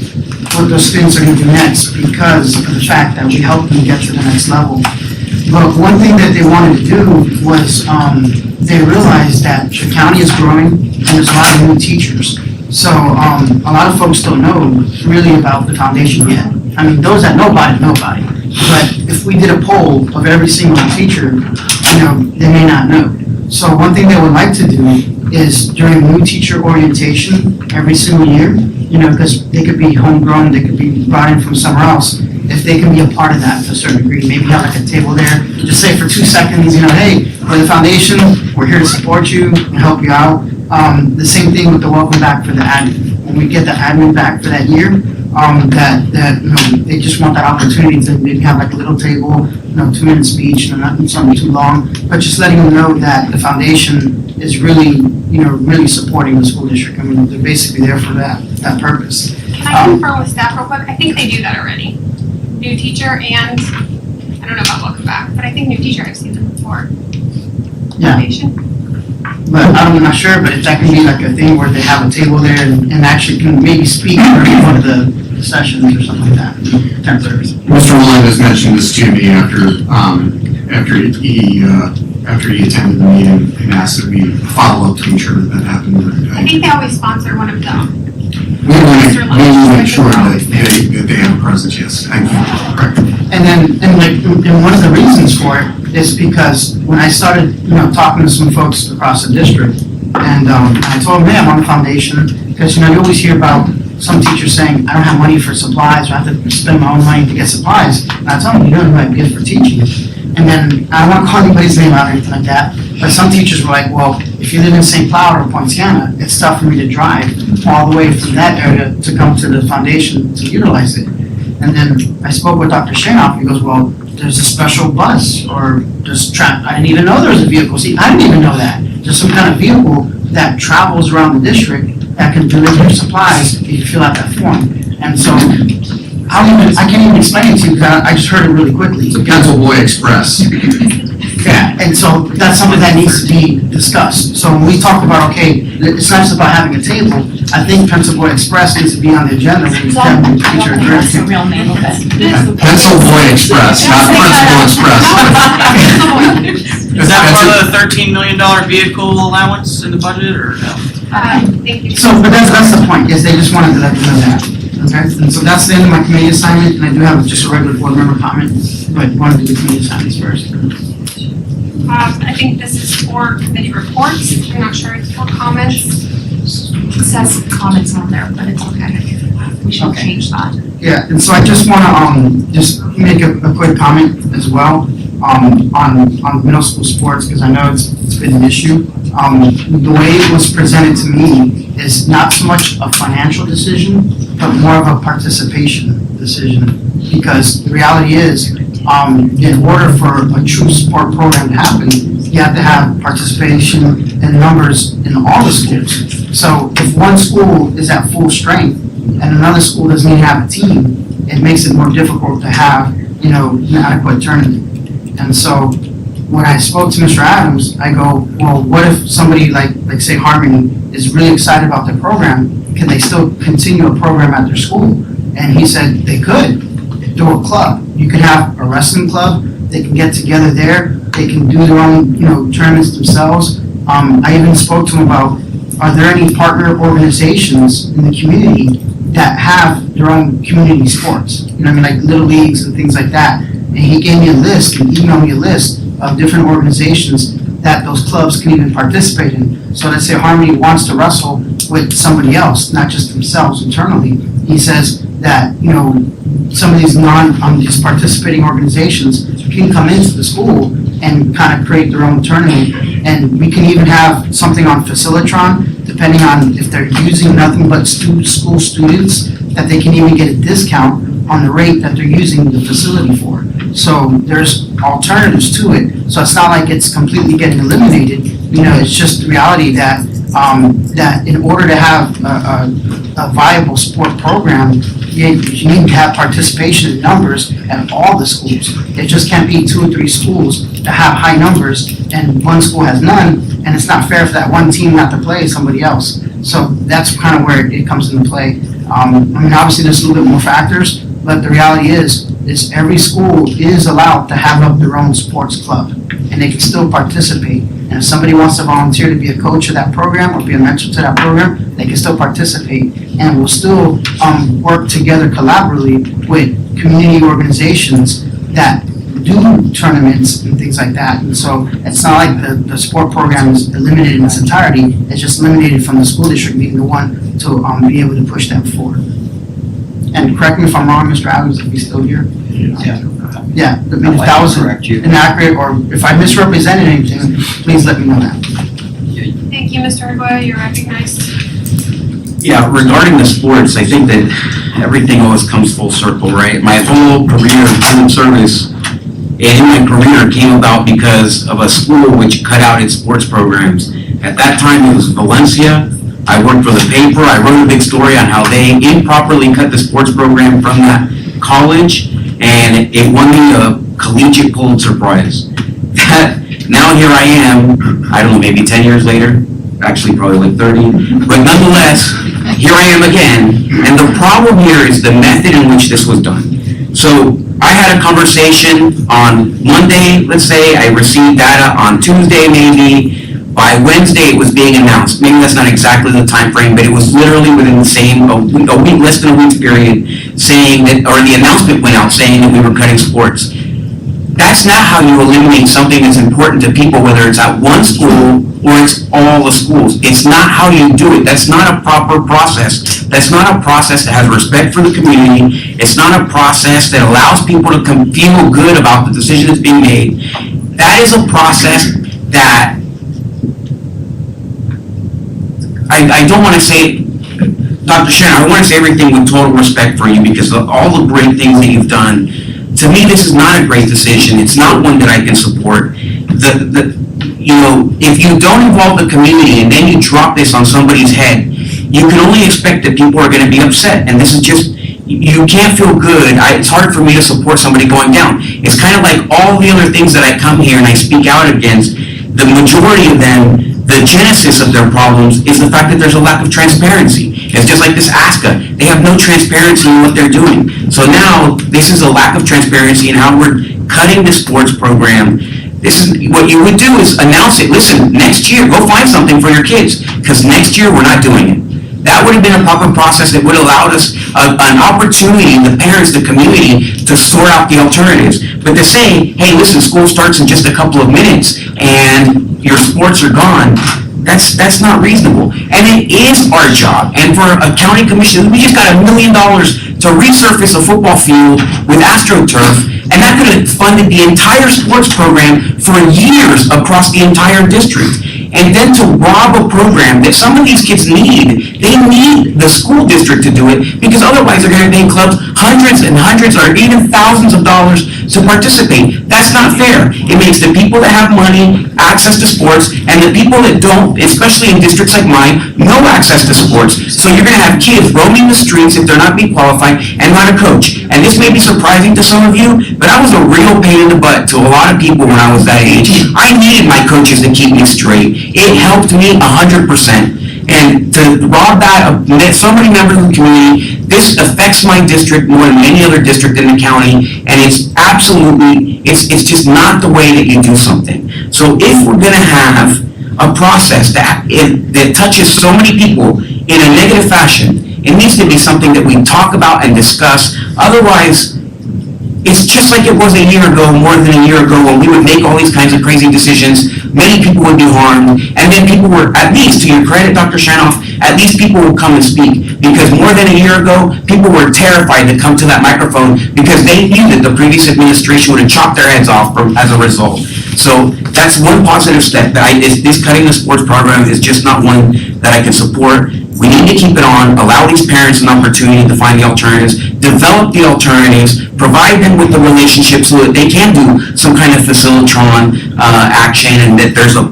what those students are going to do next because of the fact that we helped them get to the next level. But one thing that they wanted to do was they realized that the county is growing and there's a lot of new teachers. So a lot of folks don't know really about the foundation yet. I mean, those that know about it, know about it. But if we did a poll of every single teacher, they may not know. So one thing they would like to do is during new teacher orientation every single year, because they could be homegrown, they could be brought in from somewhere else, if they can be a part of that to a certain degree, maybe have like a table there, just say for 2 seconds, hey, we're the foundation, we're here to support you and help you out. The same thing with the welcome back for the admin. When we get the admin back for that year, they just want that opportunity to maybe have like a little table, 2-minute speech, not something too long, but just letting them know that the foundation is really, really supporting the school district. I mean, they're basically there for that purpose. Can I confirm with staff real quick? I think they do that already. New teacher and, I don't know about welcome back, but I think new teacher, I've seen them before. Yeah. Foundation. But I'm not sure, but if that can be like a thing where they have a table there and actually can maybe speak during one of the sessions or something like that. Mr. Melendez mentioned this to me after he attended the meeting and asked that we follow up to ensure that happened. I think they always sponsor one of them. We want to make sure that they have a presence, yes. Thank you. Correct. And one of the reasons for it is because when I started, talking to some folks across the district, and I told them, hey, I'm on the foundation, because, you always hear about some teachers saying, I don't have money for supplies, or I have to spend my own money to get supplies. And I tell them, you might be good for teaching. And then, I don't want to call anybody's name out or anything like that, but some teachers were like, well, if you live in St. Cloud or Poinciana, it's tough for me to drive all the way from that area to come to the foundation to utilize it. And then I spoke with Dr. Shanoff, he goes, well, there's a special bus, or there's I didn't even know there was a vehicle. See, I didn't even know that. There's some kind of vehicle that travels around the district that can deliver supplies if you fill out that form. And so, I can't even explain it to you because I just heard it really quickly. Council Boy Express. Yeah, And so that's something that needs to be discussed. So when we talk about, okay, it's not just about having a table, I think Pencil Boy Express needs to be on the agenda when we have the teacher That's the director. real name of it. Pencil Boy Express, not Principal Express. Is that part of the $13 million vehicle allowance in the budget, or no? Thank you. So, but that's the point, is they just wanted to let you know that. Okay, and so that's the end of my committee assignment, and I do have just a regular board member comment, but I wanted to do the committee assignments first. I think this is for committee reports. I'm not sure it's for comments. It says comments on there, but it's okay. We should Okay. change that. Yeah, and so I just wanna, just make a quick comment as well, on middle school sports, because I know it's been an issue. The way it was presented to me is not so much a financial decision, but more of a participation decision. Because the reality is, in order for a true sport program to happen, you have to have participation and numbers in all the schools. So if one school is at full strength and another school doesn't even have a team, it makes it more difficult to have, an adequate tournament. And so when I spoke to Mr. Adams, I go, well, what if somebody like say Harmony is really excited about their program? Can they still continue a program at their school? And he said they could do a club. You could have a wrestling club. They can get together there. They can do their own, tournaments themselves. I even spoke to him about, are there any partner organizations in the community that have their own community sports? Like little leagues and things like that. And he gave me a list, and emailed me a list of different organizations that those clubs can even participate in. So let's say Harmony wants to wrestle with somebody else, not just themselves internally. He says that, some of these these participating organizations can come into the school and kind of create their own tournament. And we can even have something on Facilitron, depending on if they're using nothing but school students, that they can even get a discount on the rate that they're using the facility for. So there's alternatives to it. So it's not like it's completely getting eliminated. It's just the reality that that in order to have a viable sport program, you need to have participation in numbers at all the schools. It just can't be 2 or 3 schools that have high numbers and one school has none, and it's not fair for that one team not to play somebody else. So that's kind of where it comes into play. Obviously there's a little bit more factors, but the reality is every school is allowed to have up their own sports club, and they can still participate. And if somebody wants to volunteer to be a coach of that program or be a mentor to that program, they can still participate, and we'll still work together collaboratively with community organizations that do tournaments and things like that. And so it's not like the sport program is eliminated in its entirety, it's just eliminated from the school district being the one to be able to push that forward. And correct me if I'm wrong, Mr. Adams, if he's still here. Yeah, if that was inaccurate, or if I misrepresented anything, please let me know that. Thank you, Mr. Argoya, you're recognized. Yeah, regarding the sports, I think that everything always comes full circle, right? My whole career in public service, and in my career came about because of a school which cut out its sports programs. At that time, it was Valencia. I worked for the paper. I wrote a big story on how they improperly cut the sports program from that college, and it won me a collegiate Pulitzer Prize. Now here I am, I don't know, maybe 10 years later, actually probably like 30, but nonetheless, here I am again, and the problem here is the method in which this was done. So I had a conversation on Monday, let's say, I received data on Tuesday maybe, by Wednesday it was being announced. Maybe that's not exactly the time frame, but it was literally within the same, a week, less than a week period, saying that, or the announcement went out saying that we were cutting sports. That's not how you eliminate something that's important to people, whether it's at one school or it's all the schools. It's not how you do it. That's not a proper process. That's not a process that has respect for the community. It's not a process that allows people to feel good about the decision that's being made. That is a process that I don't want to say, Dr. Sharon, I want to say everything with total respect for you because of all the great things that you've done. To me, this is not a great decision. It's not one that I can support. If you don't involve the community and then you drop this on somebody's head, you can only expect that people are going to be upset. And this is just, you can't feel good. It's hard for me to support somebody going down. It's kind of like all the other things that I come here and I speak out against. The majority of them, the genesis of their problems is the fact that there's a lack of transparency. It's just like this ASCA. They have no transparency in what they're doing. So now, this is a lack of transparency in how we're cutting the sports program. This is, what you would do is announce it. Listen, next year, go find something for your kids, because next year, we're not doing it. That would have been a proper process that would have allowed us an opportunity, the parents, the community, to sort out the alternatives. But to say, hey, listen, school starts in just a couple of minutes and your sports are gone, that's not reasonable. And it is our job. And for a county commission, we just got $1 million to resurface a football field with AstroTurf, and that could have funded the entire sports program for years across the entire district. And then to rob a program that some of these kids need, they need the school district to do it, because otherwise they're gonna pay clubs hundreds and hundreds or even thousands of dollars to participate. That's not fair. It makes the people that have money access to sports, and the people that don't, especially in districts like mine, no access to sports. So you're gonna have kids roaming the streets if they're not being qualified and not a coach. And this may be surprising to some of you, but I was a real pain in the butt to a lot of people when I was that age. I needed my coaches to keep me straight. It helped me 100%. And to rob that of so many members of the community, this affects my district more than any other district in the county, and it's absolutely, it's just not the way that you do something. So if we're gonna have a process that touches so many people in a negative fashion, it needs to be something that we talk about and discuss. Otherwise, it's just like it was a year ago, more than a year ago, when we would make all these kinds of crazy decisions. Many people would be harmed, and then people were, at least, to your credit, Dr. Shanoff, at least people would come and speak. Because more than a year ago, people were terrified to come to that microphone because they knew that the previous administration would have chopped their heads off as a result. So that's one positive step. This cutting the sports program is just not one that I can support. We need to keep it on, allow these parents an opportunity to find the alternatives, develop the alternatives, provide them with the relationship so that they can do some kind of facilitron action, and that there's a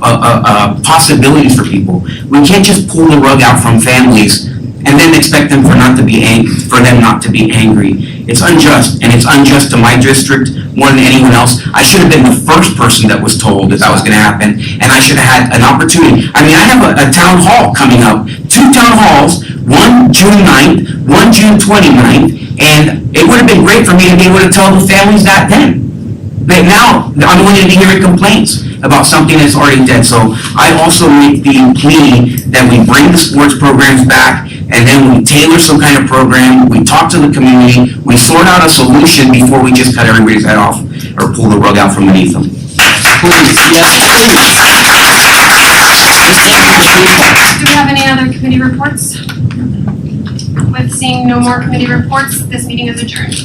possibility for people. We can't just pull the rug out from families and then expect them not to be angry. It's unjust, and it's unjust to my district more than anyone else. I should have been the first person that was told that was going to happen, and I should have had an opportunity. I mean, I have a town hall coming up, 2 town halls, one June 9th, one June 29th, and it would have been great for me to be able to tell the families that then. But now, I'm going to be hearing complaints about something that's already dead. So I also make the plea that we bring the sports programs back, and then we tailor some kind of program, we talk to the community, we sort out a solution before we just cut everybody's head off or pull the rug out from beneath them. Please, yes, please. Do we have any other committee reports? With seeing no more committee reports, this meeting is adjourned.